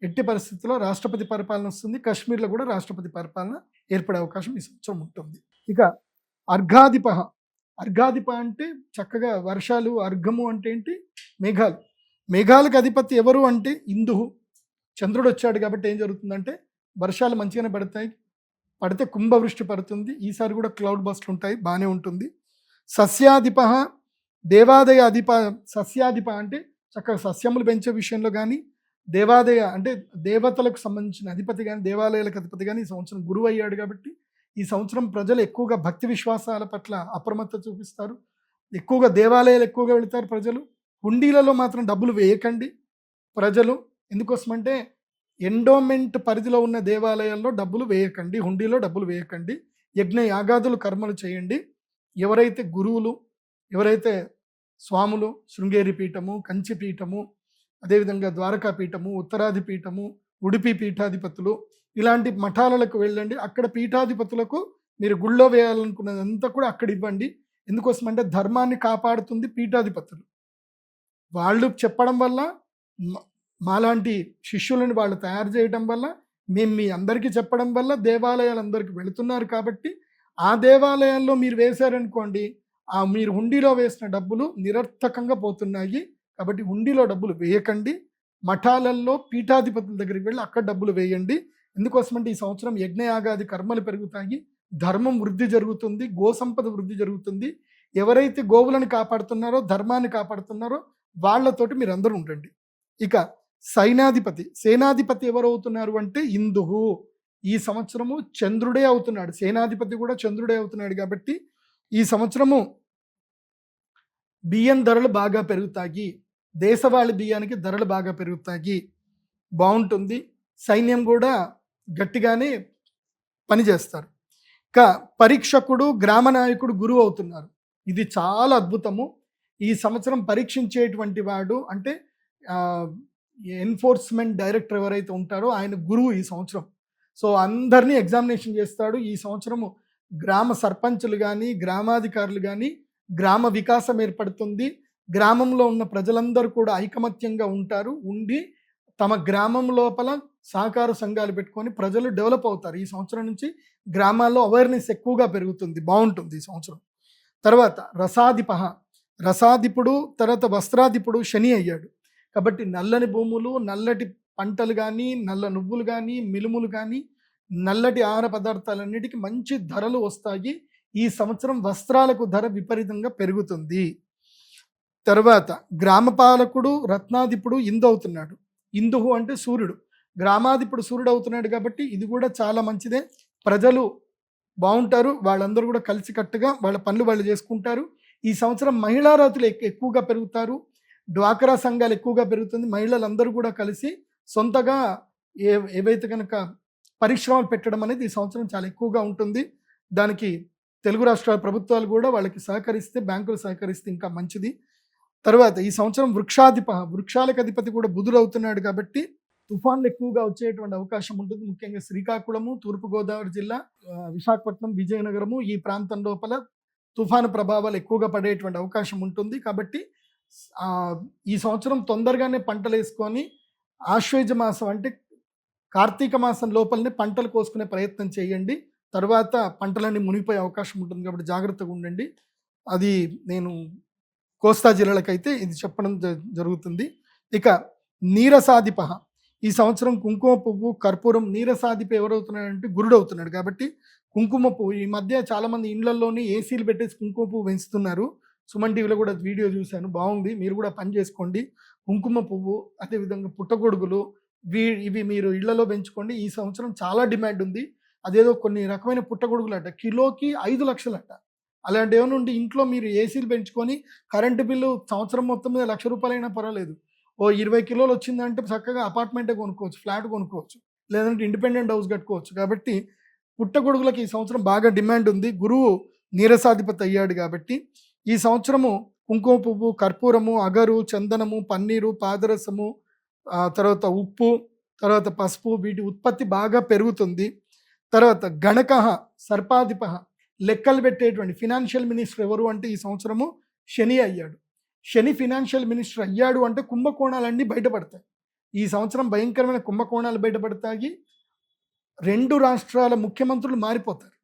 ఎట్టి పరిస్థితుల్లో రాష్ట్రపతి పరిపాలన వస్తుంది. కాశ్మీర్లో కూడా రాష్ట్రపతి పరిపాలన ఏర్పడే అవకాశం ఈ సంవత్సరం ఉంటుంది. ఇక అర్ఘాధిప. అర్ఘాధిప అంటే చక్కగా వర్షాలు, అర్ఘము అంటే ఏంటి? మేఘాలు. మేఘాలకు అధిపతి ఎవరు అంటే ఇందుహు. చంద్రుడు వచ్చాడు కాబట్టి ఏం జరుగుతుందంటే వర్షాలు మంచిగానే పడతాయి. పడితే కుంభవృష్టి పడుతుంది. ఈసారి కూడా క్లౌడ్ బస్ట్లు ఉంటాయి, బాగానే ఉంటుంది. సస్యాధిప, దేవాదయ అధిప. సస్యాధిప అంటే చక్కగా సస్యములు పెంచే విషయంలో కానీ, దేవాదయ అంటే దేవతలకు సంబంధించిన అధిపతి కానీ, దేవాలయాలకు అధిపతి కానీ ఈ సంవత్సరం గురువు అయ్యాడు కాబట్టి ఈ సంవత్సరం ప్రజలు ఎక్కువగా భక్తి విశ్వాసాల పట్ల అప్రమత్తత చూపిస్తారు. ఎక్కువగా దేవాలయాలు ఎక్కువగా వెళతారు ప్రజలు. హుండీలలో మాత్రం డబ్బులు వేయకండి ప్రజలు. ఎందుకోసమంటే ఎండోమెంట్ పరిధిలో ఉన్న దేవాలయాల్లో డబ్బులు వేయకండి, హుండీలో డబ్బులు వేయకండి. యజ్ఞ యాగాదులు కర్మలు చేయండి. ఎవరైతే గురువులు, ఎవరైతే స్వాములు, శృంగేరి పీఠము, కంచి పీఠము, అదేవిధంగా ద్వారకా పీఠము, ఉత్తరాది పీఠము, ఉడిపి పీఠాధిపతులు, ఇలాంటి మఠాలకు వెళ్ళండి. అక్కడ పీఠాధిపతులకు మీరు గుళ్ళో వేయాలనుకున్నదంతా కూడా అక్కడ ఇవ్వండి. ఎందుకోసమంటే ధర్మాన్ని కాపాడుతుంది పీఠాధిపతులు. వాళ్ళు చెప్పడం వల్ల, మాలాంటి శిష్యులను వాళ్ళు తయారు చేయడం వల్ల, మేము మీ అందరికీ చెప్పడం వల్ల దేవాలయాలు అందరికీ వెళుతున్నారు. కాబట్టి ఆ దేవాలయాల్లో మీరు వేశారనుకోండి, ఆ మీరు హుండీలో వేసిన డబ్బులు నిరర్థకంగా పోతున్నాయి. కాబట్టి హుండీలో డబ్బులు వేయకండి. మఠాలలో పీఠాధిపతుల దగ్గరికి వెళ్ళి అక్కడ డబ్బులు వేయండి. ఎందుకోసమంటే ఈ సంవత్సరం యజ్ఞయాగాది కర్మలు పెరుగుతాయి, ధర్మం వృద్ధి జరుగుతుంది, గోసంపద వృద్ధి జరుగుతుంది. ఎవరైతే గోవులను కాపాడుతున్నారో, ధర్మాన్ని కాపాడుతున్నారో వాళ్ళతోటి మీరు అందరూ ఉండండి. ఇక సైనాధిపతి, సేనాధిపతి ఎవరు అవుతున్నారు అంటే ఇందుహు. ఈ సంవత్సరము చంద్రుడే అవుతున్నాడు. సేనాధిపతి కూడా చంద్రుడే అవుతున్నాడు. కాబట్టి ఈ సంవత్సరము బియ్యం ధరలు బాగా పెరుగుతాయి. దేశవాళీ బియ్యానికి ధరలు బాగా పెరుగుతాయి, బాగుంటుంది. సైన్యం కూడా గట్టిగానే పనిచేస్తారు. ఇక పరీక్షకుడు, గ్రామ నాయకుడు గురువు అవుతున్నారు. ఇది చాలా అద్భుతము. ఈ సంవత్సరం పరీక్షించేటువంటి వాడు అంటే ఎన్ఫోర్స్మెంట్ డైరెక్టర్ ఎవరైతే ఉంటారో ఆయన గురువు ఈ సంవత్సరం. సో అందరినీ ఎగ్జామినేషన్ చేస్తాడు. ఈ సంవత్సరము గ్రామ సర్పంచులు కానీ, గ్రామాధికారులు కానీ, గ్రామ వికాసం ఏర్పడుతుంది. గ్రామంలో ఉన్న ప్రజలందరూ కూడా ఐకమత్యంగా ఉంటారు. ఉండి తమ గ్రామం లోపల సహకార సంఘాలు పెట్టుకొని ప్రజలు డెవలప్ అవుతారు. ఈ సంవత్సరం నుంచి గ్రామాల్లో అవేర్నెస్ ఎక్కువగా పెరుగుతుంది, బాగుంటుంది ఈ సంవత్సరం. తర్వాత రసాధిప. రసాధిపుడు, తర్వాత వస్త్రాధిపుడు శని అయ్యాడు. కాబట్టి నల్లని భూములు, నల్లటి పంటలు కానీ, నల్ల నువ్వులు కానీ, మినుములు కానీ, నల్లటి ఆహార పదార్థాలన్నిటికీ మంచి ధరలు వస్తాయి. ఈ సంవత్సరం వస్త్రాలకు ధర విపరీతంగా పెరుగుతుంది. తర్వాత గ్రామపాలకుడు, రత్నాధిపుడు ఇందు అవుతున్నాడు. ఇందుహు అంటే సూర్యుడు. గ్రామాధిపుడు సూర్యుడు అవుతున్నాడు కాబట్టి ఇది కూడా చాలా మంచిదే. ప్రజలు బాగుంటారు, వాళ్ళందరూ కూడా కలిసికట్టుగా వాళ్ళ పనులు వాళ్ళు చేసుకుంటారు. ఈ సంవత్సరం మహిళా రాతులు ఎక్కువగా పెరుగుతారు. డ్వాక్రా సంఘాలు ఎక్కువగా పెరుగుతుంది. మహిళలందరూ కూడా కలిసి సొంతగా ఏవైతే కనుక పరిశ్రమలు పెట్టడం అనేది ఈ సంవత్సరం చాలా ఎక్కువగా ఉంటుంది. దానికి తెలుగు రాష్ట్రాల ప్రభుత్వాలు కూడా వాళ్ళకి సహకరిస్తే, బ్యాంకులు సహకరిస్తే ఇంకా మంచిది. తర్వాత ఈ సంవత్సరం వృక్షాలకు అధిపతి కూడా బుధుడు అవుతున్నాడు కాబట్టి తుఫాన్లు ఎక్కువగా వచ్చేటువంటి అవకాశం ఉంటుంది. ముఖ్యంగా శ్రీకాకుళము, తూర్పుగోదావరి జిల్లా, విశాఖపట్నం, విజయనగరము ఈ ప్రాంతం లోపల తుఫాను ప్రభావాలు ఎక్కువగా పడేటువంటి అవకాశం ఉంటుంది. కాబట్టి ఈ సంవత్సరం తొందరగానే పంటలు వేసుకొని ఆశ్వేజ మాసం అంటే కార్తీక మాసం లోపలనే పంటలు కోసుకునే ప్రయత్నం చేయండి. తర్వాత పంటలన్నీ మునిగిపోయే అవకాశం ఉంటుంది కాబట్టి జాగ్రత్తగా ఉండండి. అది నేను కోస్తా జిల్లాలకైతే ఇది చెప్పడం జరుగుతుంది. ఇక నీరసాధిప. ఈ సంవత్సరం కుంకుమ పువ్వు, కర్పూరం. నీరసాధిప ఎవరవుతున్నాడంటే గురుడు అవుతున్నాడు. కాబట్టి కుంకుమ పువ్వు ఈ మధ్య చాలామంది ఇళ్లలోని ఏసీలు పెట్టేసి కుంకుమ పువ్వు పెంచుతున్నారు. సుమన్ టీవీలో కూడా వీడియో చూశాను, బాగుంది. మీరు కూడా పని చేసుకోండి. కుంకుమ పువ్వు, అదేవిధంగా పుట్టగొడుగులు, ఇవి మీరు ఇళ్లలో పెంచుకోండి. ఈ సంవత్సరం చాలా డిమాండ్ ఉంది. అదేదో కొన్ని రకమైన పుట్టగొడుగులు అట కిలోకి 5 లక్షలు అట. అలాంటి ఏమైనా ఉండి ఇంట్లో మీరు ఏసీలు పెంచుకొని కరెంటు బిల్లు సంవత్సరం మొత్తం మీద ₹1,00,000 అయినా పర్వాలేదు. ఓ 20 కిలోలు వచ్చిందంటే చక్కగా అపార్ట్మెంటే కొనుక్కోవచ్చు, ఫ్లాట్ కొనుక్కోవచ్చు, లేదంటే ఇండిపెండెంట్ హౌస్ కట్టుకోవచ్చు. కాబట్టి పుట్టగొడుగులకి ఈ సంవత్సరం బాగా డిమాండ్ ఉంది. గురువు నీరసాధిపతి అయ్యాడు కాబట్టి ఈ సంవత్సరము కుంకుమ పువ్వు, కర్పూరము, అగరు, చందనము, పన్నీరు, పాదరసము, తర్వాత ఉప్పు, తర్వాత పసుపు, వీటి ఉత్పత్తి బాగా పెరుగుతుంది. తర్వాత గణకః సర్పాధిపః, లెక్కలు పెట్టేటువంటి ఫినాన్షియల్ మినిస్టర్ ఎవరు అంటే ఈ సంవత్సరము శని అయ్యాడు. శని ఫినాన్షియల్ మినిస్టర్ అయ్యాడు అంటే కుంభకోణాలన్నీ బయటపడతాయి. ఈ సంవత్సరం భయంకరమైన కుంభకోణాలు బయటపడతాయి. 2 రాష్ట్రాల ముఖ్యమంత్రులు మారిపోతారు.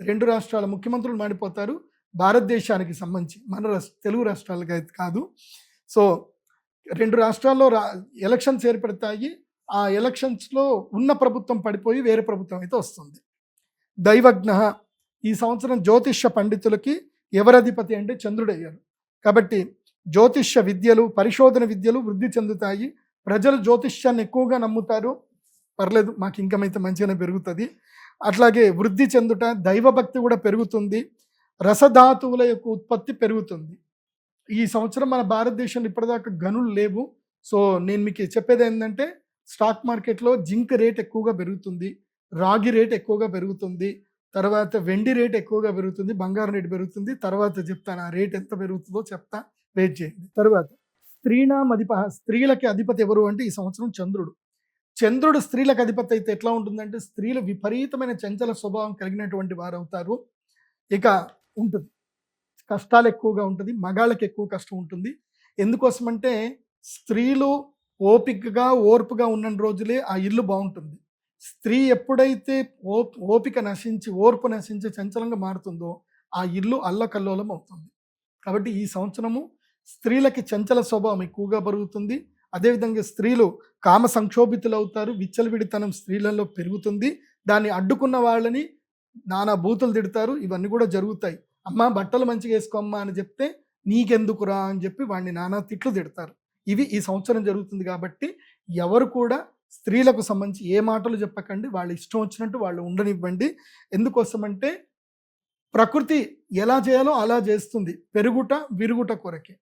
2 రాష్ట్రాల ముఖ్యమంత్రులు మారిపోతారు భారతదేశానికి సంబంధించి, మన తెలుగు రాష్ట్రాలకి అయితే కాదు. సో 2 రాష్ట్రాల్లో ఎలక్షన్స్ ఏర్పడతాయి. ఆ ఎలక్షన్స్లో ఉన్న ప్రభుత్వం పడిపోయి వేరే ప్రభుత్వం అయితే వస్తుంది. దైవజ్ఞ, ఈ సంవత్సరం జ్యోతిష్య పండితులకి ఎవరధిపతి అంటే చంద్రుడు అయ్యారు. కాబట్టి జ్యోతిష్య విద్యలు, పరిశోధన విద్యలు వృద్ధి చెందుతాయి. ప్రజలు జ్యోతిష్యాన్ని ఎక్కువగా నమ్ముతారు. పర్లేదు, మాకు ఇన్కమ్ అయితే మంచిగానే పెరుగుతుంది. అట్లాగే వృద్ధి చెందుట, దైవభక్తి కూడా పెరుగుతుంది. రసధాతువుల యొక్క ఉత్పత్తి పెరుగుతుంది. ఈ సంవత్సరం మన భారతదేశంలో ఇప్పటిదాకా గనులు లేవు. సో నేను మీకు చెప్పేది ఏంటంటే, స్టాక్ మార్కెట్లో జింక్ రేట్ ఎక్కువగా పెరుగుతుంది, రాగి రేట్ ఎక్కువగా పెరుగుతుంది, తర్వాత వెండి రేట్ ఎక్కువగా పెరుగుతుంది, బంగారం రేట్ పెరుగుతుంది. తర్వాత చెప్తాను ఆ రేట్ ఎంత పెరుగుతుందో చెప్తా, వెయిట్ చేయండి. తర్వాత స్త్రీణాం అధిపః, స్త్రీలకి అధిపతి ఎవరు అంటే ఈ సంవత్సరం చంద్రుడు. చంద్రుడు స్త్రీలకు అధిపతి అయితే ఎట్లా ఉంటుందంటే, స్త్రీలు విపరీతమైన చంచల స్వభావం కలిగినటువంటి వారు అవుతారు. ఇక ఉంటుంది, కష్టాలు ఎక్కువగా ఉంటుంది, మగాళ్ళకి ఎక్కువ కష్టం ఉంటుంది. ఎందుకోసమంటే స్త్రీలు ఓపికగా ఓర్పుగా ఉన్న రోజులే ఆ ఇల్లు బాగుంటుంది. స్త్రీ ఎప్పుడైతే ఓపిక నశించి, ఓర్పు నశించి చంచలంగా మారుతుందో ఆ ఇల్లు అల్లకల్లోలం అవుతుంది. కాబట్టి ఈ సంవత్సరము స్త్రీలకి చంచల స్వభావం ఎక్కువగా పెరుగుతుంది. అదేవిధంగా స్త్రీలు కామ సంక్షోభితులు అవుతారు. విచ్చలవిడితనం స్త్రీలలో పెరుగుతుంది. దాన్ని అడ్డుకున్న వాళ్ళని నానా బూతులు తిడతారు. ఇవన్నీ కూడా జరుగుతాయి. అమ్మ బట్టలు మంచిగా వేసుకోమ్మా అని చెప్తే నీకెందుకురా అని చెప్పి వాడిని నానా తిట్లు తిడతారు. ఇవి ఈ సంవత్సరం జరుగుతుంది. కాబట్టి ఎవరు కూడా స్త్రీలకు సంబంధించి ఏ మాటలు చెప్పకండి, వాళ్ళ ఇష్టం వచ్చినట్టు వాళ్ళు ఉండనివ్వండి. ఎందుకోసమంటే ప్రకృతి ఎలా చేయాలో అలా చేస్తుంది, పెరుగుట విరుగుట కొరకే.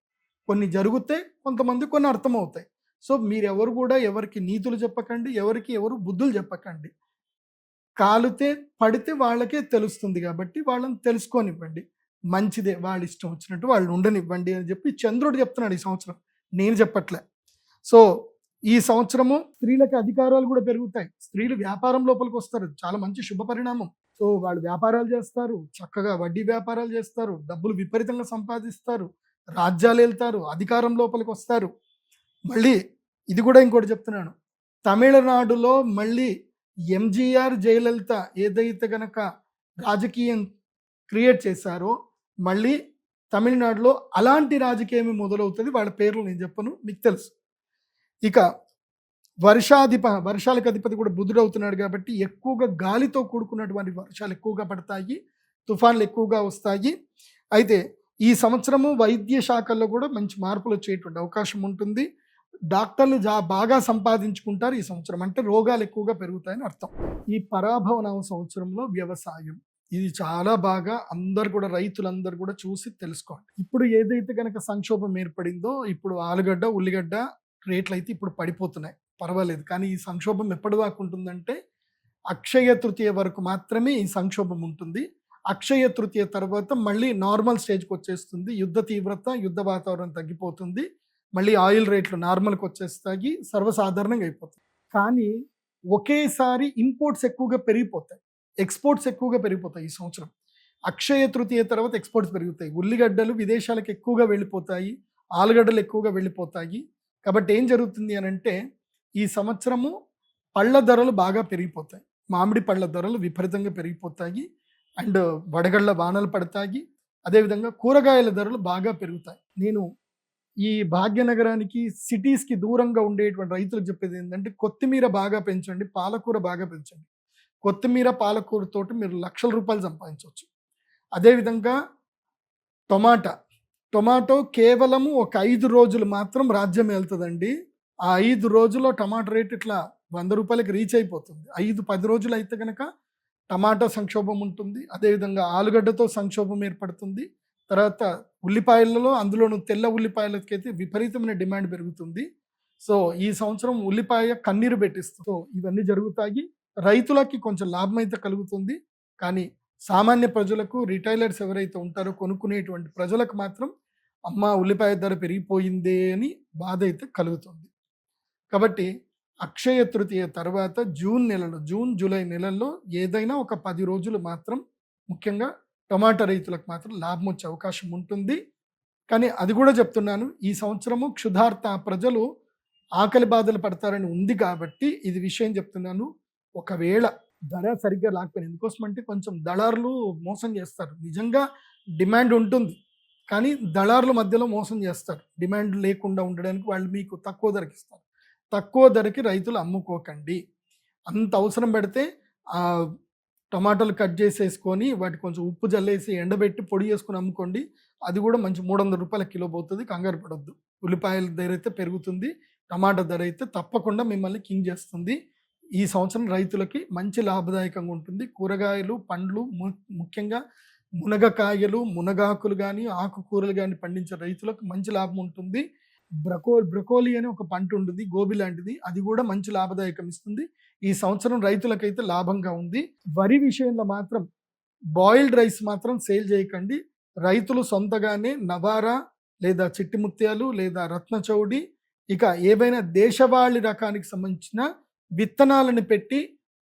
కొన్ని జరిగితే కొంతమంది కొన్ని అర్థమవుతాయి. సో మీరెవరు కూడా ఎవరికి నీతులు చెప్పకండి, ఎవరు బుద్ధులు చెప్పకండి. కాలితే పడితే వాళ్ళకే తెలుస్తుంది కాబట్టి వాళ్ళని తెలుసుకోనివ్వండి. మంచిదే, వాళ్ళ ఇష్టం వచ్చినట్టు వాళ్ళు ఉండనివ్వండి అని చెప్పి చంద్రుడు చెప్తున్నాడు ఈ సంవత్సరం, నేను చెప్పట్లే. సో ఈ సంవత్సరము స్త్రీలకి అధికారాలు కూడా పెరుగుతాయి. స్త్రీలు వ్యాపారం లోపలికి వస్తారు, చాలా మంచి శుభ పరిణామం. సో వాళ్ళు వ్యాపారాలు చేస్తారు, చక్కగా వడ్డీ వ్యాపారాలు చేస్తారు, డబ్బులు విపరీతంగా సంపాదిస్తారు, రాజ్యాలు వెళ్తారు, అధికారం లోపలికి వస్తారు. మళ్ళీ ఇది కూడా ఇంకోటి చెప్తున్నాను, తమిళనాడులో మళ్ళీ ఎంజీఆర్ జయలలిత ఏదైతే గనక రాజకీయం క్రియేట్ చేశారో మళ్ళీ తమిళనాడులో అలాంటి రాజకీయం మొదలవుతుంది. వాళ్ళ పేర్లు నేను చెప్పను, మీకు తెలుసు. ఇక వర్షాలకు అధిపతి కూడా బుధుడు అవుతున్నాడు కాబట్టి ఎక్కువగా గాలితో కూడుకున్నటువంటి వర్షాలు ఎక్కువగా పడతాయి, తుఫాన్లు ఎక్కువగా వస్తాయి. అయితే ఈ సంవత్సరము వైద్య శాఖల్లో కూడా మంచి మార్పులు వచ్చేటువంటి అవకాశం ఉంటుంది. డాక్టర్లు బాగా సంపాదించుకుంటారు ఈ సంవత్సరం, అంటే రోగాలు ఎక్కువగా పెరుగుతాయని అర్థం. ఈ పరాభవనామ సంవత్సరంలో వ్యవసాయం ఇది చాలా బాగా అందరు కూడా, రైతులందరూ కూడా చూసి తెలుసుకోండి. ఇప్పుడు ఏదైతే కనుక సంక్షోభం ఏర్పడిందో, ఇప్పుడు ఆలుగడ్డ ఉల్లిగడ్డ రేట్లు అయితే ఇప్పుడు పడిపోతున్నాయి, పర్వాలేదు. కానీ ఈ సంక్షోభం ఎప్పటి దాకా ఉంటుందంటే అక్షయ తృతీయ వరకు మాత్రమే ఈ సంక్షోభం ఉంటుంది. అక్షయ తృతీయ తర్వాత మళ్ళీ నార్మల్ స్టేజ్కి వచ్చేస్తుంది. యుద్ధ తీవ్రత, యుద్ధ వాతావరణం తగ్గిపోతుంది. మళ్ళీ ఆయిల్ రేట్లు నార్మల్కి వచ్చేస్తాయి, సర్వసాధారణంగా అయిపోతుంది. కానీ ఒకేసారి ఇంపోర్ట్స్ ఎక్కువగా పెరిగిపోతాయి, ఎక్స్పోర్ట్స్ ఎక్కువగా పెరిగిపోతాయి. ఈ సంవత్సరం అక్షయ తృతీయ తర్వాత ఎక్స్పోర్ట్స్ పెరుగుతాయి. ఉల్లిగడ్డలు విదేశాలకు ఎక్కువగా వెళ్ళిపోతాయి, ఆలుగడ్డలు ఎక్కువగా వెళ్ళిపోతాయి. కాబట్టి ఏం జరుగుతుంది అని అంటే ఈ సంవత్సరము పళ్ళ ధరలు బాగా పెరిగిపోతాయి. మామిడి పళ్ళ ధరలు విపరీతంగా పెరిగిపోతాయి. అండ్ వడగళ్ళ వానలు పడతాయి. అదేవిధంగా కూరగాయల ధరలు బాగా పెరుగుతాయి. నేను ఈ భాగ్యనగరానికి సిటీస్కి దూరంగా ఉండేటువంటి రైతులకు చెప్పేది ఏంటంటే, కొత్తిమీర బాగా పెంచండి, పాలకూర బాగా పెంచండి. కొత్తిమీర పాలకూరతోటి మీరు లక్షల రూపాయలు సంపాదించవచ్చు. అదేవిధంగా టొమాటో కేవలము ఒక 5 రోజులు మాత్రం రాజ్యం వెళ్తుందండి. ఆ 5 రోజుల్లో టమాటో రేట్ ఇట్లా 100 రూపాయలకి రీచ్ అయిపోతుంది. 5-10 రోజులు అయితే కనుక టమాటో సంక్షోభం ఉంటుంది. అదేవిధంగా ఆలుగడ్డతో సంక్షోభం ఏర్పడుతుంది. తర్వాత ఉల్లిపాయలలో, అందులోనూ తెల్ల ఉల్లిపాయలకైతే విపరీతమైన డిమాండ్ పెరుగుతుంది. సో ఈ సంవత్సరం ఉల్లిపాయ కన్నీరు పెట్టిస్తుంది. సో ఇవన్నీ జరుగుతాయి. రైతులకి కొంచెం లాభం అయితే కలుగుతుంది. కానీ సామాన్య ప్రజలకు, రిటైలర్స్ ఎవరైతే ఉంటారో కొనుక్కునేటువంటి ప్రజలకు మాత్రం అమ్మ ఉల్లిపాయ ధర పెరిగిపోయిందే అని బాధ అయితే కలుగుతుంది. కాబట్టి అక్షయ తృతీయ తర్వాత జూన్ నెలలో, జూన్ జూలై నెలల్లో ఏదైనా ఒక 10 రోజులు మాత్రం ముఖ్యంగా టమాటా రైతులకు మాత్రం లాభం వచ్చే అవకాశం ఉంటుంది. కానీ అది కూడా చెప్తున్నాను, ఈ సంవత్సరము క్షుధార్త ప్రజలు ఆకలి బాధలు పడతారని ఉంది కాబట్టి ఇది విషయం చెప్తున్నాను. ఒకవేళ ధర సరిగ్గా లేకపోయినా, ఎందుకోసం అంటే కొంచెం దళారులు మోసం చేస్తారు. నిజంగా డిమాండ్ ఉంటుంది కానీ దళారుల మధ్యలో మోసం చేస్తారు. డిమాండ్ లేకుండా ఉండడానికి వాళ్ళు మీకు తక్కువ ధరకి ఇస్తారు. తక్కువ ధరకి రైతులు అమ్ముకోకండి. అంత అవసరం పెడితే ఆ టమాటాలు కట్ చేసేసుకొని వాటి కొంచెం ఉప్పు జల్లేసి ఎండబెట్టి పొడి చేసుకొని అమ్ముకోండి. అది కూడా మంచి 300 రూపాయల కిలో పోతుంది. కంగారు పడొద్దు. ఉల్లిపాయల ధర అయితే పెరుగుతుంది, టమాటా ధర అయితే తప్పకుండా మిమ్మల్ని కింగ్ చేస్తుంది. ఈ సంవత్సరం రైతులకి మంచి లాభదాయకంగా ఉంటుంది. కూరగాయలు, పండ్లు, ముఖ్యంగా మునగకాయలు, మునగాకులు కానీ ఆకుకూరలు కానీ పండించే రైతులకు మంచి లాభం ఉంటుంది. బ్రకోలీ అని ఒక పంట ఉంటుంది, గోబీ లాంటిది, అది కూడా మంచి లాభదాయకం ఇస్తుంది. ఈ సంవత్సరం రైతులకైతే లాభంగా ఉంది. వరి విషయంలో మాత్రం బాయిల్డ్ రైస్ మాత్రం సేల్ చేయకండి. రైతులు సొంతగానే నవారా లేదా చిట్టి ముత్యాలు లేదా రత్నచౌడి, ఇక ఏవైనా దేశవాళీ రకానికి సంబంధించిన విత్తనాలను పెట్టి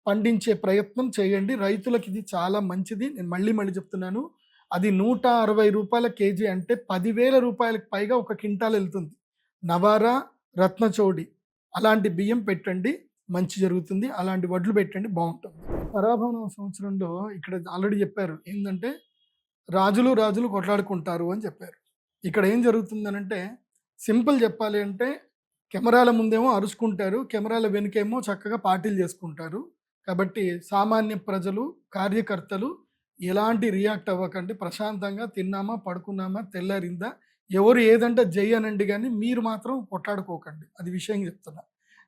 పండించే ప్రయత్నం చేయండి. రైతులకు ఇది చాలా మంచిది. నేను మళ్ళీ చెప్తున్నాను, అది 160 రూపాయల కేజీ అంటే 10,000 రూపాయలకు పైగా ఒక క్వింటాల్ వెళ్తుంది. నవారా, రత్నచౌడి అలాంటి బియ్యం పెట్టండి, మంచి జరుగుతుంది. అలాంటి వడ్లు పెట్టండి, బాగుంటుంది. పరాభవన సంవత్సరంలో ఇక్కడ ఆల్రెడీ చెప్పారు ఏంటంటే రాజులు కొట్లాడుకుంటారు అని చెప్పారు. ఇక్కడ ఏం జరుగుతుందనంటే సింపుల్ చెప్పాలి అంటే కెమెరాల ముందేమో అరుచుకుంటారు, కెమెరాల వెనుకేమో చక్కగా పార్టీలు చేసుకుంటారు. కాబట్టి సామాన్య ప్రజలు, కార్యకర్తలు ఎలాంటి రియాక్ట్ అవ్వకండి. ప్రశాంతంగా తిన్నామా, పడుకున్నామా, తెల్లారిందా, ఎవరు ఏదంటే జై అనండి, కానీ మీరు మాత్రం కొట్లాడుకోకండి. అది విషయం చెప్తున్నా.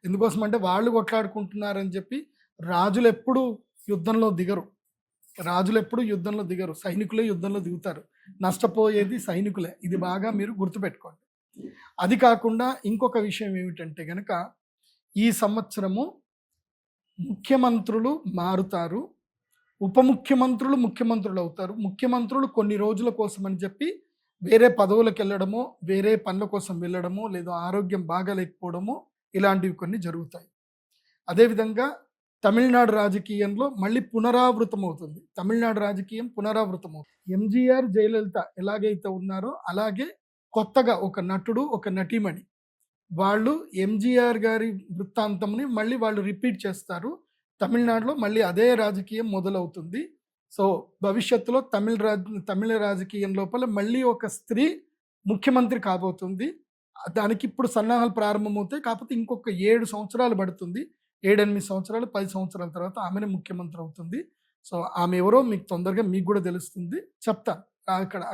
ఎందుకోసం అంటే వాళ్ళు కొట్లాడుకుంటున్నారని చెప్పి రాజులు ఎప్పుడు యుద్ధంలో దిగరు. సైనికులే యుద్ధంలో దిగుతారు. నష్టపోయేది సైనికులే. ఇది బాగా మీరు గుర్తుపెట్టుకోండి. అది కాకుండా ఇంకొక విషయం ఏమిటంటే గనక ఈ సంవత్సరము ముఖ్యమంత్రులు మారుతారు, ఉప ముఖ్యమంత్రులు ముఖ్యమంత్రులు అవుతారు. ముఖ్యమంత్రులు కొన్ని రోజుల కోసం అని చెప్పి వేరే పదవులకు వెళ్ళడమో, వేరే పనుల కోసం వెళ్ళడమో, లేదా ఆరోగ్యం బాగాలేకపోవడమో, ఇలాంటివి కొన్ని జరుగుతాయి. అదేవిధంగా తమిళనాడు రాజకీయంలో మళ్ళీ పునరావృతం అవుతుంది. తమిళనాడు రాజకీయం పునరావృతం అవుతుంది. ఎంజీఆర్, జయలలిత ఎలాగైతే ఉన్నారో అలాగే కొత్తగా ఒక నటుడు, ఒక నటీమణి, వాళ్ళు ఎంజీఆర్ గారి వృత్తాంతంని మళ్ళీ వాళ్ళు రిపీట్ చేస్తారు. తమిళనాడులో మళ్ళీ అదే రాజకీయం మొదలవుతుంది. సో భవిష్యత్తులో తమిళ రాజకీయం లోపల మళ్ళీ ఒక స్త్రీ ముఖ్యమంత్రి కాబోతుంది. దానికి ఇప్పుడు సన్నాహాలు ప్రారంభమవుతాయి. కాకపోతే ఇంకొక 7 సంవత్సరాలు పడుతుంది. 7-8 సంవత్సరాలు, 10 సంవత్సరాల తర్వాత ఆమెనే ముఖ్యమంత్రి అవుతుంది. సో ఆమె ఎవరో మీకు తొందరగా మీకు కూడా తెలుస్తుంది. చెప్తాను,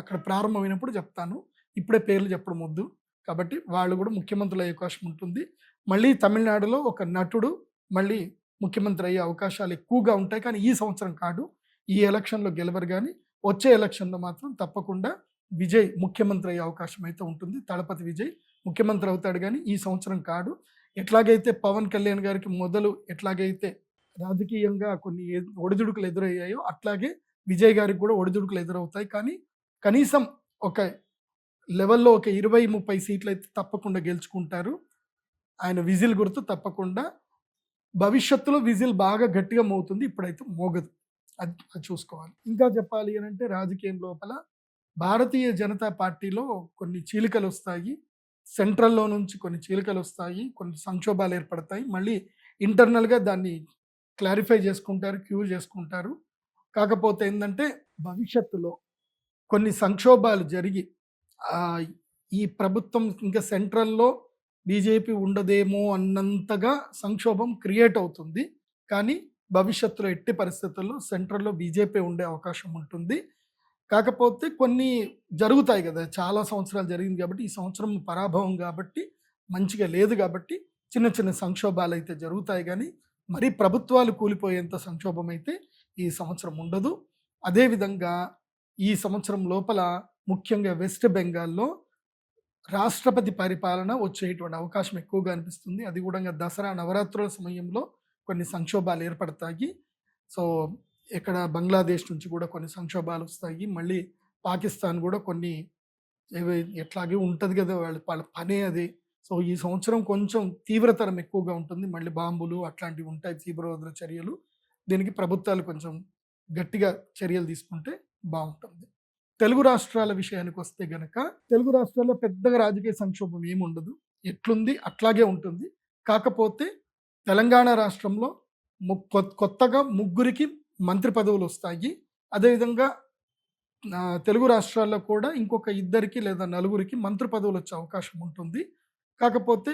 అక్కడ ప్రారంభమైనప్పుడు చెప్తాను. ఇప్పుడే పేర్లు చెప్పడం వద్దు. కాబట్టి వాళ్ళు కూడా ముఖ్యమంత్రులు అయ్యే అవకాశం ఉంటుంది. మళ్ళీ తమిళనాడులో ఒక నటుడు మళ్ళీ ముఖ్యమంత్రి అయ్యే అవకాశాలు ఎక్కువగా ఉంటాయి. కానీ ఈ సంవత్సరం కాదు, ఈ ఎలక్షన్లో గెలవరు. కానీ వచ్చే ఎలక్షన్లో మాత్రం తప్పకుండా విజయ్ ముఖ్యమంత్రి అయ్యే అవకాశం అయితే ఉంటుంది. తలపతి విజయ్ ముఖ్యమంత్రి అవుతాడు, కానీ ఈ సంవత్సరం కాదు. ఎట్లాగైతే పవన్ కళ్యాణ్ గారికి ఎట్లాగైతే రాజకీయంగా కొన్ని ఒడిదుడుకులు ఎదురయ్యాయో అట్లాగే విజయ్ గారికి కూడా ఒడిదుడుకులు ఎదురవుతాయి. కానీ కనీసం ఒక లెవెల్లో ఒక 20-30 సీట్లు అయితే తప్పకుండా గెలుచుకుంటారు. ఆయన విజిల్ గుర్తు తప్పకుండా. భవిష్యత్తులో విజిల్ బాగా గట్టిగా మోగుతుంది, ఇప్పుడైతే మోగదు. అది చూసుకోవాలి. ఇంకా చెప్పాలి అని అంటే రాజకీయం లోపల భారతీయ జనతా పార్టీలో కొన్ని చీలికలు వస్తాయి, సెంట్రల్లో నుంచి కొన్ని చీలికలు వస్తాయి, కొన్ని సంక్షోభాలు ఏర్పడతాయి. మళ్ళీ ఇంటర్నల్గా దాన్ని క్లారిఫై చేసుకుంటారు, క్యూర్ చేసుకుంటారు. కాకపోతే ఏంటంటే భవిష్యత్తులో కొన్ని సంక్షోభాలు జరిగి ఈ ప్రభుత్వం ఇంకా సెంట్రల్లో బీజేపీ ఉండదేమో అన్నంతగా సంక్షోభం క్రియేట్ అవుతుంది. కానీ భవిష్యత్తులో ఎట్టి పరిస్థితుల్లో సెంట్రల్లో బీజేపీ ఉండే అవకాశం ఉంటుంది. కాకపోతే కొన్ని జరుగుతాయి కదా, చాలా సంవత్సరాలు జరిగింది కాబట్టి, ఈ సంవత్సరం పరాభవం కాబట్టి, మంచిగా లేదు కాబట్టి చిన్న చిన్న సంక్షోభాలు అయితే జరుగుతాయి. కానీ మరి ప్రభుత్వాలు కూలిపోయేంత సంక్షోభం అయితే ఈ సంవత్సరం ఉండదు. అదేవిధంగా ఈ సంవత్సరం లోపల ముఖ్యంగా వెస్ట్ బెంగాల్లో రాష్ట్రపతి పరిపాలన వచ్చేటువంటి అవకాశం ఎక్కువగా అనిపిస్తుంది. అది కూడా దసరా నవరాత్రుల సమయంలో కొన్ని సంక్షోభాలు ఏర్పడతాయి. సో ఇక్కడ బంగ్లాదేశ్ నుంచి కూడా కొన్ని సంక్షోభాలు వస్తాయి. మళ్ళీ పాకిస్తాన్ కూడా కొన్ని ఎట్లాగే ఉంటుంది కదా, వాళ్ళ పనే అది. సో ఈ సంవత్సరం కొంచెం తీవ్రతరం ఎక్కువగా ఉంటుంది. మళ్ళీ బాంబులు అట్లాంటివి ఉంటాయి, తీవ్రవాదుల చర్యలు. దీనికి ప్రభుత్వాలు కొంచెం గట్టిగా చర్యలు తీసుకుంటే బాగుంటుంది. తెలుగు రాష్ట్రాల విషయానికి వస్తే గనక తెలుగు రాష్ట్రాల్లో పెద్దగా రాజకీయ సంక్షోభం ఏముండదు, ఎట్లుంది అట్లాగే ఉంటుంది. కాకపోతే తెలంగాణ రాష్ట్రంలో కొత్తగా 3 మంత్రి పదవులు వస్తాయి. అదేవిధంగా తెలుగు రాష్ట్రాల్లో కూడా ఇంకొక 2 లేదా 4 మంత్రి పదవులు వచ్చే అవకాశం ఉంటుంది. కాకపోతే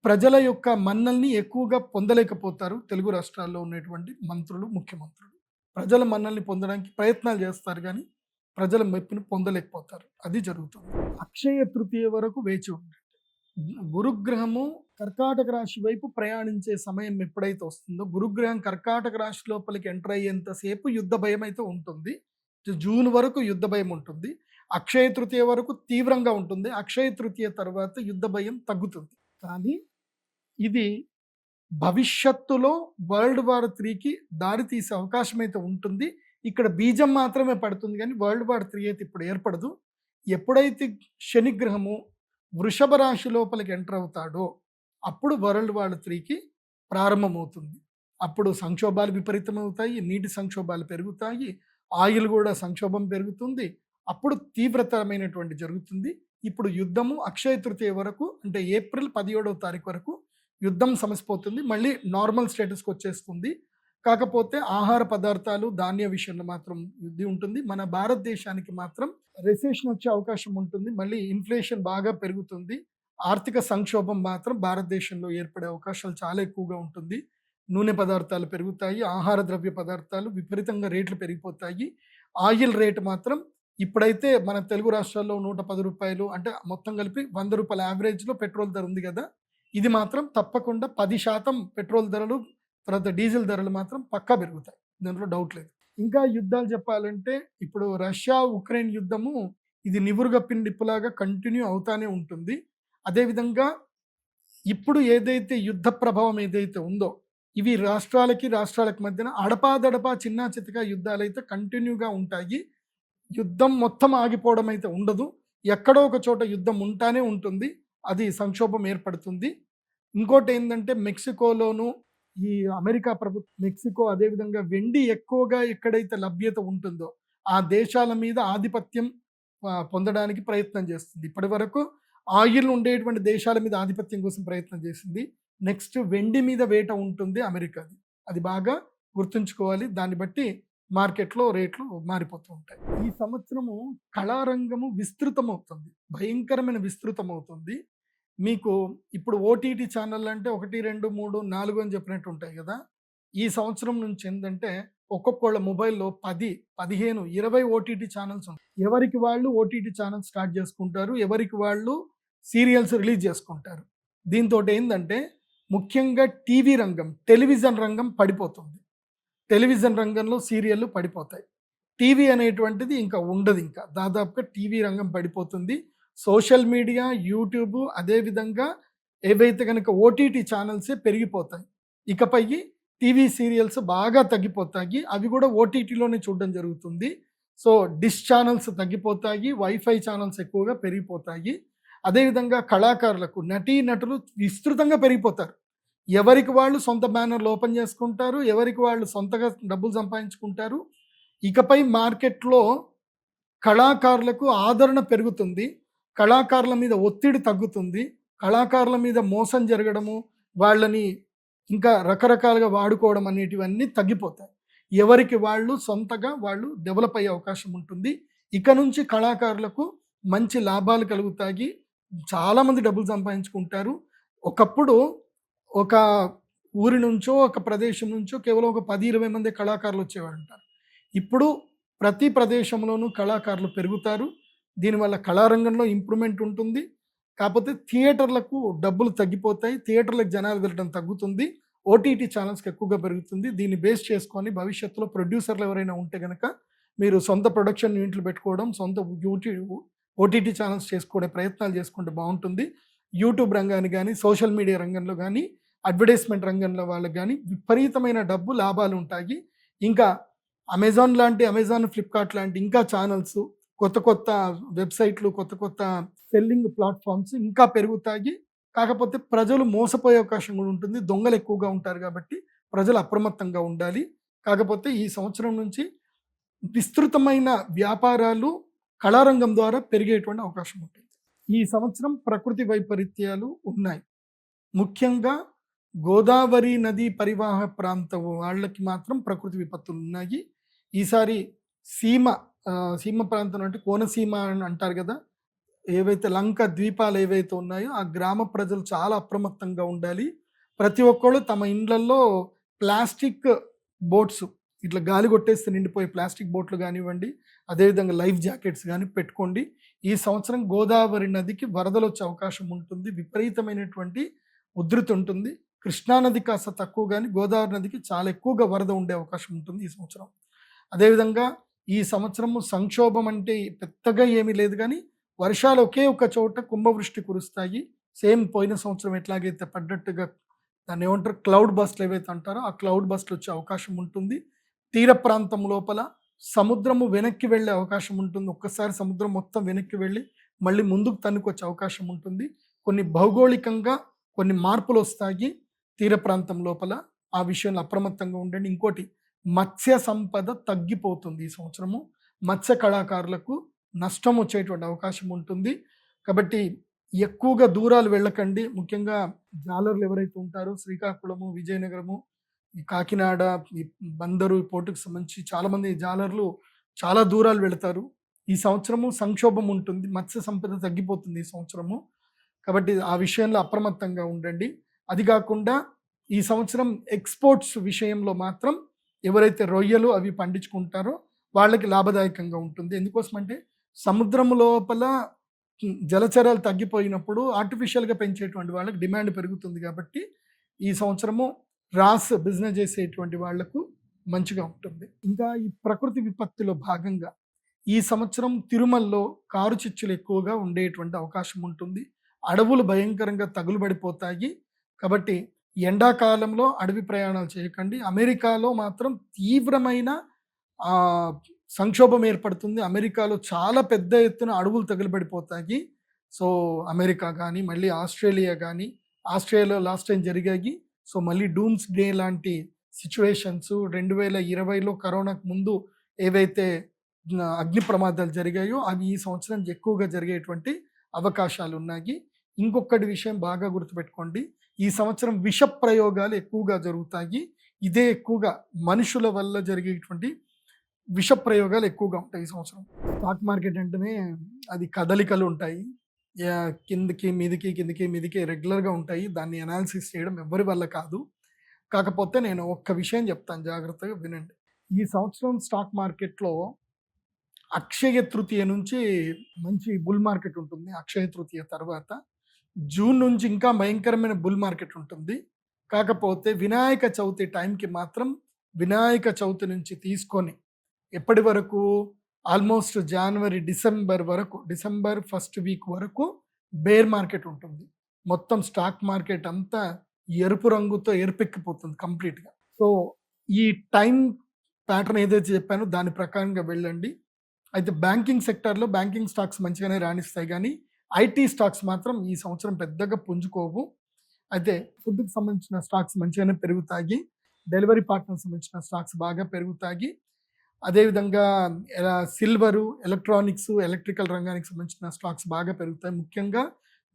ప్రజల యొక్క మన్నల్ని ఎక్కువగా పొందలేకపోతారు తెలుగు రాష్ట్రాల్లో ఉన్నటువంటి మంత్రులు, ముఖ్యమంత్రులు. ప్రజల మన్నల్ని పొందడానికి ప్రయత్నాలు చేస్తారు కానీ ప్రజల మెప్పుని పొందలేకపోతారు. అది జరుగుతుంది. అక్షయ తృతీయ వరకు వేచి ఉండండి. గురుగ్రహము కర్కాటక రాశి వైపు ప్రయాణించే సమయం ఎప్పుడైతే వస్తుందో, గురుగ్రహం కర్కాటక రాశి లోపలికి ఎంటర్ అయ్యేంతసేపు యుద్ధ భయం అయితే ఉంటుంది. జూన్ వరకు యుద్ధ భయం ఉంటుంది. అక్షయ తృతీయ వరకు తీవ్రంగా ఉంటుంది. అక్షయ తృతీయ తర్వాత యుద్ధ భయం తగ్గుతుంది. కానీ ఇది భవిష్యత్తులో World War IIIకి దారి తీసే అవకాశం అయితే ఉంటుంది. ఇక్కడ బీజం మాత్రమే పడుతుంది కానీ World War III అయితే ఇప్పుడు ఏర్పడదు. ఎప్పుడైతే శనిగ్రహము వృషభ రాశి లోపలికి ఎంటర్ అవుతాడో అప్పుడు World War IIIకి ప్రారంభమవుతుంది. అప్పుడు సంక్షోభాలు విపరీతమవుతాయి, నీటి సంక్షోభాలు పెరుగుతాయి, ఆయిల్ కూడా సంక్షోభం పెరుగుతుంది. అప్పుడు తీవ్రతరమైనటువంటి జరుగుతుంది. ఇప్పుడు యుద్ధము అక్షయ తృతీయ వరకు, అంటే ఏప్రిల్ 17వ తారీఖు వరకు యుద్ధం సమసిపోతుంది. మళ్ళీ నార్మల్ స్టేటస్కి వచ్చేస్తుంది. కాకపోతే ఆహార పదార్థాలు, ధాన్య విషయంలో మాత్రం ఇది ఉంటుంది. మన భారతదేశానికి మాత్రం రెసెషన్ వచ్చే అవకాశం ఉంటుంది. మళ్ళీ ఇన్ఫ్లేషన్ బాగా పెరుగుతుంది. ఆర్థిక సంక్షోభం మాత్రం భారతదేశంలో ఏర్పడే అవకాశాలు చాలా ఎక్కువగా ఉంటుంది. నూనె పదార్థాలు పెరుగుతాయి, ఆహార ద్రవ్య పదార్థాలు విపరీతంగా రేట్లు పెరిగిపోతాయి. ఆయిల్ రేటు మాత్రం ఇప్పుడైతే మన తెలుగు రాష్ట్రాల్లో 110 రూపాయలు, అంటే మొత్తం కలిపి 100 రూపాయల యావరేజ్లో పెట్రోల్ ధర ఉంది కదా, ఇది మాత్రం తప్పకుండా 10% పెట్రోల్ ధరలు, తర్వాత డీజిల్ ధరలు మాత్రం పక్కా పెరుగుతాయి, దాంట్లో డౌట్ లేదు. ఇంకా యుద్ధాలు చెప్పాలంటే ఇప్పుడు రష్యా ఉక్రెయిన్ యుద్ధము ఇది నివురుగప్పిన నిప్పులాగా కంటిన్యూ అవుతానే ఉంటుంది. అదేవిధంగా ఇప్పుడు ఏదైతే యుద్ధ ప్రభావం ఏదైతే ఉందో, ఇవి రాష్ట్రాలకి మధ్యన అడపాదడపా చిన్నా చితకా యుద్ధాలు అయితే కంటిన్యూగా ఉంటాయి. యుద్ధం మొత్తం ఆగిపోవడం అయితే ఉండదు. ఎక్కడో ఒక చోట యుద్ధం ఉంటానే ఉంటుంది. అది సంక్షోభం ఏర్పడుతుంది. ఇంకోటి ఏంటంటే మెక్సికోలోను ఈ అమెరికా ప్రభుత్వం, మెక్సికో అదేవిధంగా వెండి ఎక్కువగా ఎక్కడైతే లభ్యత ఉంటుందో ఆ దేశాల మీద ఆధిపత్యం పొందడానికి ప్రయత్నం చేస్తుంది. ఇప్పటి వరకు ఆయిల్ ఉండేటువంటి దేశాల మీద ఆధిపత్యం కోసం ప్రయత్నం చేసింది. నెక్స్ట్ వెండి మీద వేట ఉంటుంది అమెరికాది. అది బాగా గుర్తుంచుకోవాలి. దాన్ని బట్టి మార్కెట్లో రేట్లు మారిపోతూ ఉంటాయి. ఈ సంవత్సరము కళారంగము విస్తృతమవుతుంది, భయంకరమైన విస్తృతమవుతుంది. మీకు ఇప్పుడు ఓటీటీ ఛానల్ అంటే 1, 2, 3, 4 అని చెప్పినట్టు ఉంటాయి కదా. ఈ సంవత్సరం నుంచి ఏంటంటే ఒక్కొక్కళ్ళ మొబైల్లో 10, 15, 20 ఓటీటీ ఛానల్స్ ఉంటాయి. ఎవరికి వాళ్ళు ఓటీటీ ఛానల్ స్టార్ట్ చేసుకుంటారు, ఎవరికి వాళ్ళు సీరియల్స్ రిలీజ్ చేసుకుంటారు. దీంతో ఏంటంటే ముఖ్యంగా టీవీ రంగం, టెలివిజన్ రంగం పడిపోతుంది. టెలివిజన్ రంగంలో సీరియళ్ళు పడిపోతాయి. టీవీ అనేటువంటిది ఇంకా ఉండదు. ఇంకా దాదాపుగా టీవీ రంగం పడిపోతుంది. సోషల్ మీడియా, యూట్యూబ్, అదేవిధంగా ఏవైతే కనుక ఓటీటీ ఛానల్సే పెరిగిపోతాయి. ఇకపై టీవీ సీరియల్స్ బాగా తగ్గిపోతాయి. అవి కూడా ఓటీటీలోనే చూడడం జరుగుతుంది. సో డిష్ ఛానల్స్ తగ్గిపోతాయి, వైఫై ఛానల్స్ ఎక్కువగా పెరిగిపోతాయి. అదేవిధంగా కళాకారులకు, నటీనటులు విస్తృతంగా పెరిగిపోతారు. ఎవరికి వాళ్ళు సొంత బ్యానర్లు ఓపెన్ చేసుకుంటారు, ఎవరికి వాళ్ళు సొంతగా డబ్బులు సంపాదించుకుంటారు. ఇకపై మార్కెట్లో కళాకారులకు ఆదరణ పెరుగుతుంది, కళాకారుల మీద ఒత్తిడి తగ్గుతుంది, కళాకారుల మీద మోసం జరగడము, వాళ్ళని ఇంకా రకరకాలుగా వాడుకోవడం అనేటివన్నీ తగ్గిపోతాయి. ఎవరికి వాళ్ళు సొంతగా వాళ్ళు డెవలప్ అయ్యే అవకాశం ఉంటుంది. ఇక నుంచి కళాకారులకు మంచి లాభాలు కలుగుతాయి, చాలామంది డబ్బులు సంపాదించుకుంటారు. ఒకప్పుడు ఒక ఊరి నుంచో ఒక ప్రదేశం నుంచో కేవలం ఒక 10-20 మంది కళాకారులు వచ్చేవాడు అంటారు. ఇప్పుడు ప్రతి ప్రదేశంలోనూ కళాకారులు పెరుగుతారు. దీనివల్ల కళారంగంలో ఇంప్రూవ్మెంట్ ఉంటుంది. కాకపోతే థియేటర్లకు డబ్బులు తగ్గిపోతాయి, థియేటర్లకు జనాలు వెళ్ళడం తగ్గుతుంది, ఓటీటీ ఛానల్స్కి ఎక్కువగా పెరుగుతుంది. దీన్ని బేస్ చేసుకొని భవిష్యత్తులో ప్రొడ్యూసర్లు ఎవరైనా ఉంటే కనుక మీరు సొంత ప్రొడక్షన్ యూనిట్లు పెట్టుకోవడం, సొంత ఓటీటీ ఛానల్స్ చేసుకునే ప్రయత్నాలు చేసుకుంటే బాగుంటుంది. యూట్యూబ్ రంగాన్ని కానీ, సోషల్ మీడియా రంగంలో కానీ, అడ్వర్టైజ్మెంట్ రంగంలో వాళ్ళకి కానీ విపరీతమైన డబ్బు లాభాలు ఉంటాయి. ఇంకా అమెజాన్, ఫ్లిప్కార్ట్ లాంటి ఇంకా ఛానల్స్, కొత్త వెబ్సైట్లు, కొత్త సెల్లింగ్ ప్లాట్ఫామ్స్ ఇంకా పెరుగుతాయి. కాకపోతే ప్రజలు మోసపోయే అవకాశం కూడా ఉంటుంది. దొంగలు ఎక్కువగా ఉంటారు కాబట్టి ప్రజలు అప్రమత్తంగా ఉండాలి. కాకపోతే ఈ సంవత్సరం నుంచి విస్తృతమైన వ్యాపారాలు కళారంగం ద్వారా పెరిగేటువంటి అవకాశం ఉంటుంది. ఈ సంవత్సరం ప్రకృతి వైపరీత్యాలు ఉన్నాయి. ముఖ్యంగా గోదావరి నది పరివాహ ప్రాంతం వాళ్ళకి మాత్రం ప్రకృతి విపత్తులు ఉన్నాయి. ఈసారి సీమ సీమ ప్రాంతం అంటే కోనసీమ అని అంటారు కదా, ఏవైతే లంక ద్వీపాలు ఏవైతే ఉన్నాయో ఆ గ్రామ ప్రజలు చాలా అప్రమత్తంగా ఉండాలి. ప్రతి ఒక్కళ్ళు తమ ఇండ్లల్లో ప్లాస్టిక్ బోట్స్, ఇట్లా గాలి కొట్టేస్తే నిండిపోయే ప్లాస్టిక్ బోట్లు కానివ్వండి, అదేవిధంగా లైఫ్ జాకెట్స్ కానీ పెట్టుకోండి. ఈ సంవత్సరం గోదావరి నదికి వరదలు వచ్చే అవకాశం ఉంటుంది. విపరీతమైనటువంటి ఉధృతి ఉంటుంది. కృష్ణానది కాస్త తక్కువ కానీ గోదావరి నదికి చాలా ఎక్కువగా వరద ఉండే అవకాశం ఉంటుంది ఈ సంవత్సరం. అదేవిధంగా ఈ సంవత్సరము సంక్షోభం అంటే పెద్దగా ఏమీ లేదు, కానీ వర్షాలు ఒకే ఒక చోట కుంభవృష్టి కురుస్తాయి. సేమ్ పోయిన సంవత్సరం ఎట్లాగైతే పడ్డట్టుగా దాన్ని ఏమంటారు క్లౌడ్ బస్ట్లు ఏవైతే అంటారో ఆ క్లౌడ్ బస్ట్లు వచ్చే అవకాశం ఉంటుంది. తీర ప్రాంతం లోపల సముద్రము వెనక్కి వెళ్ళే అవకాశం ఉంటుంది. ఒక్కసారి సముద్రం మొత్తం వెనక్కి వెళ్ళి మళ్ళీ ముందుకు తన్నుకొచ్చే అవకాశం ఉంటుంది. కొన్ని భౌగోళికంగా కొన్ని మార్పులు వస్తాయి తీర ప్రాంతం లోపల. ఆ విషయంలో అప్రమత్తంగా ఉండండి. ఇంకోటి, మత్స్య సంపద తగ్గిపోతుంది ఈ సంవత్సరము. మత్స్య కళాకారులకు నష్టం వచ్చేటువంటి అవకాశం ఉంటుంది. కాబట్టి ఎక్కువగా దూరాలు వెళ్ళకండి. ముఖ్యంగా జాలర్లు ఎవరైతే ఉంటారో శ్రీకాకుళము, విజయనగరము, ఈ కాకినాడ, ఈ బందరు, ఈ పోర్టుకు సంబంధించి చాలామంది జాలర్లు చాలా దూరాలు వెళతారు. ఈ సంవత్సరము సంక్షోభం ఉంటుంది. మత్స్య సంపద తగ్గిపోతుంది ఈ సంవత్సరము. కాబట్టి ఆ విషయంలో అప్రమత్తంగా ఉండండి. అది కాకుండా ఈ సంవత్సరం ఎక్స్పోర్ట్స్ విషయంలో మాత్రం ఎవరైతే రొయ్యలు అవి పండించుకుంటారో వాళ్ళకి లాభదాయకంగా ఉంటుంది. ఎందుకోసమంటే సముద్రం లోపల జలచరాలు తగ్గిపోయినప్పుడు ఆర్టిఫిషియల్గా పెంచేటువంటి వాళ్ళకి డిమాండ్ పెరుగుతుంది. కాబట్టి ఈ సంవత్సరము రాస్ బిజినెస్ చేసేటువంటి వాళ్లకు మంచిగా ఉంటుంది. ఇంకా ఈ ప్రకృతి విపత్తులో భాగంగా ఈ సంవత్సరం తిరుమలలో కారు చిచ్చులు ఎక్కువగా ఉండేటువంటి అవకాశం ఉంటుంది. అడవులు భయంకరంగా తగులుబడిపోతాయి. కాబట్టి ఎండాకాలంలో అడవి ప్రయాణాలు చేయకండి. అమెరికాలో మాత్రం తీవ్రమైన సంక్షోభం ఏర్పడుతుంది. అమెరికాలో చాలా పెద్ద ఎత్తున అడవులు తగులుబడిపోతాయి. సో అమెరికా కానీ మళ్ళీ ఆస్ట్రేలియా కానీ, ఆస్ట్రేలియాలో లాస్ట్ టైం జరిగాయి. సో మళ్ళీ డూమ్స్ డే లాంటి సిచ్యువేషన్స్ 2020లో కరోనాకు ముందు ఏవైతే అగ్ని ప్రమాదాలు జరిగాయో అవి ఈ సంవత్సరం ఎక్కువగా జరిగేటువంటి అవకాశాలు ఉన్నాయి. ఇంకొకటి విషయం బాగా గుర్తుపెట్టుకోండి, ఈ సంవత్సరం విష ప్రయోగాలు ఎక్కువగా జరుగుతాయి. ఇదే ఎక్కువగా మనుషుల వల్ల జరిగేటువంటి విష ప్రయోగాలు ఎక్కువగా ఉంటాయి ఈ సంవత్సరం. స్టాక్ మార్కెట్ అంటేనే అది కదలికలు ఉంటాయి, కిందికి మీదికి కిందికి మీదికి రెగ్యులర్గా ఉంటాయి. దాన్ని అనాలిసిస్ చేయడం ఎవరి వల్ల కాదు. కాకపోతే నేను ఒక్క విషయం చెప్తాను, జాగ్రత్తగా వినండి. ఈ సంవత్సరం స్టాక్ మార్కెట్లో అక్షయ తృతీయ నుంచి మంచి బుల్ మార్కెట్ ఉంటుంది. అక్షయ తృతీయ తర్వాత జూన్ నుంచి ఇంకా భయంకరమైన బుల్ మార్కెట్ ఉంటుంది. కాకపోతే వినాయక చవితి టైంకి మాత్రం వినాయక చవితి నుంచి తీసుకొని ఎప్పటి వరకు ఆల్మోస్ట్ జనవరి డిసెంబర్ వరకు, డిసెంబర్ ఫస్ట్ వీక్ వరకు బేర్ మార్కెట్ ఉంటుంది. మొత్తం స్టాక్ మార్కెట్ అంతా ఎరుపు రంగుతో ఎరుపెక్కిపోతుంది కంప్లీట్గా. సో ఈ టైం ప్యాటర్న్ ఏదైతే చెప్పానో దాని ప్రకారంగా వెళ్ళండి. అయితే బ్యాంకింగ్ సెక్టర్లో బ్యాంకింగ్ స్టాక్స్ మంచిగానే రాణిస్తాయి, కానీ ఐటీ స్టాక్స్ మాత్రం ఈ సంవత్సరం పెద్దగా పుంజుకోవు. అయితే ఫుడ్కి సంబంధించిన స్టాక్స్ మంచిగానే పెరుగుతాయి. డెలివరీ పార్ట్నర్కి సంబంధించిన స్టాక్స్ బాగా పెరుగుతాయి. అదేవిధంగా సిల్వరు, ఎలక్ట్రానిక్స్, ఎలక్ట్రికల్ రంగానికి సంబంధించిన స్టాక్స్ బాగా పెరుగుతాయి. ముఖ్యంగా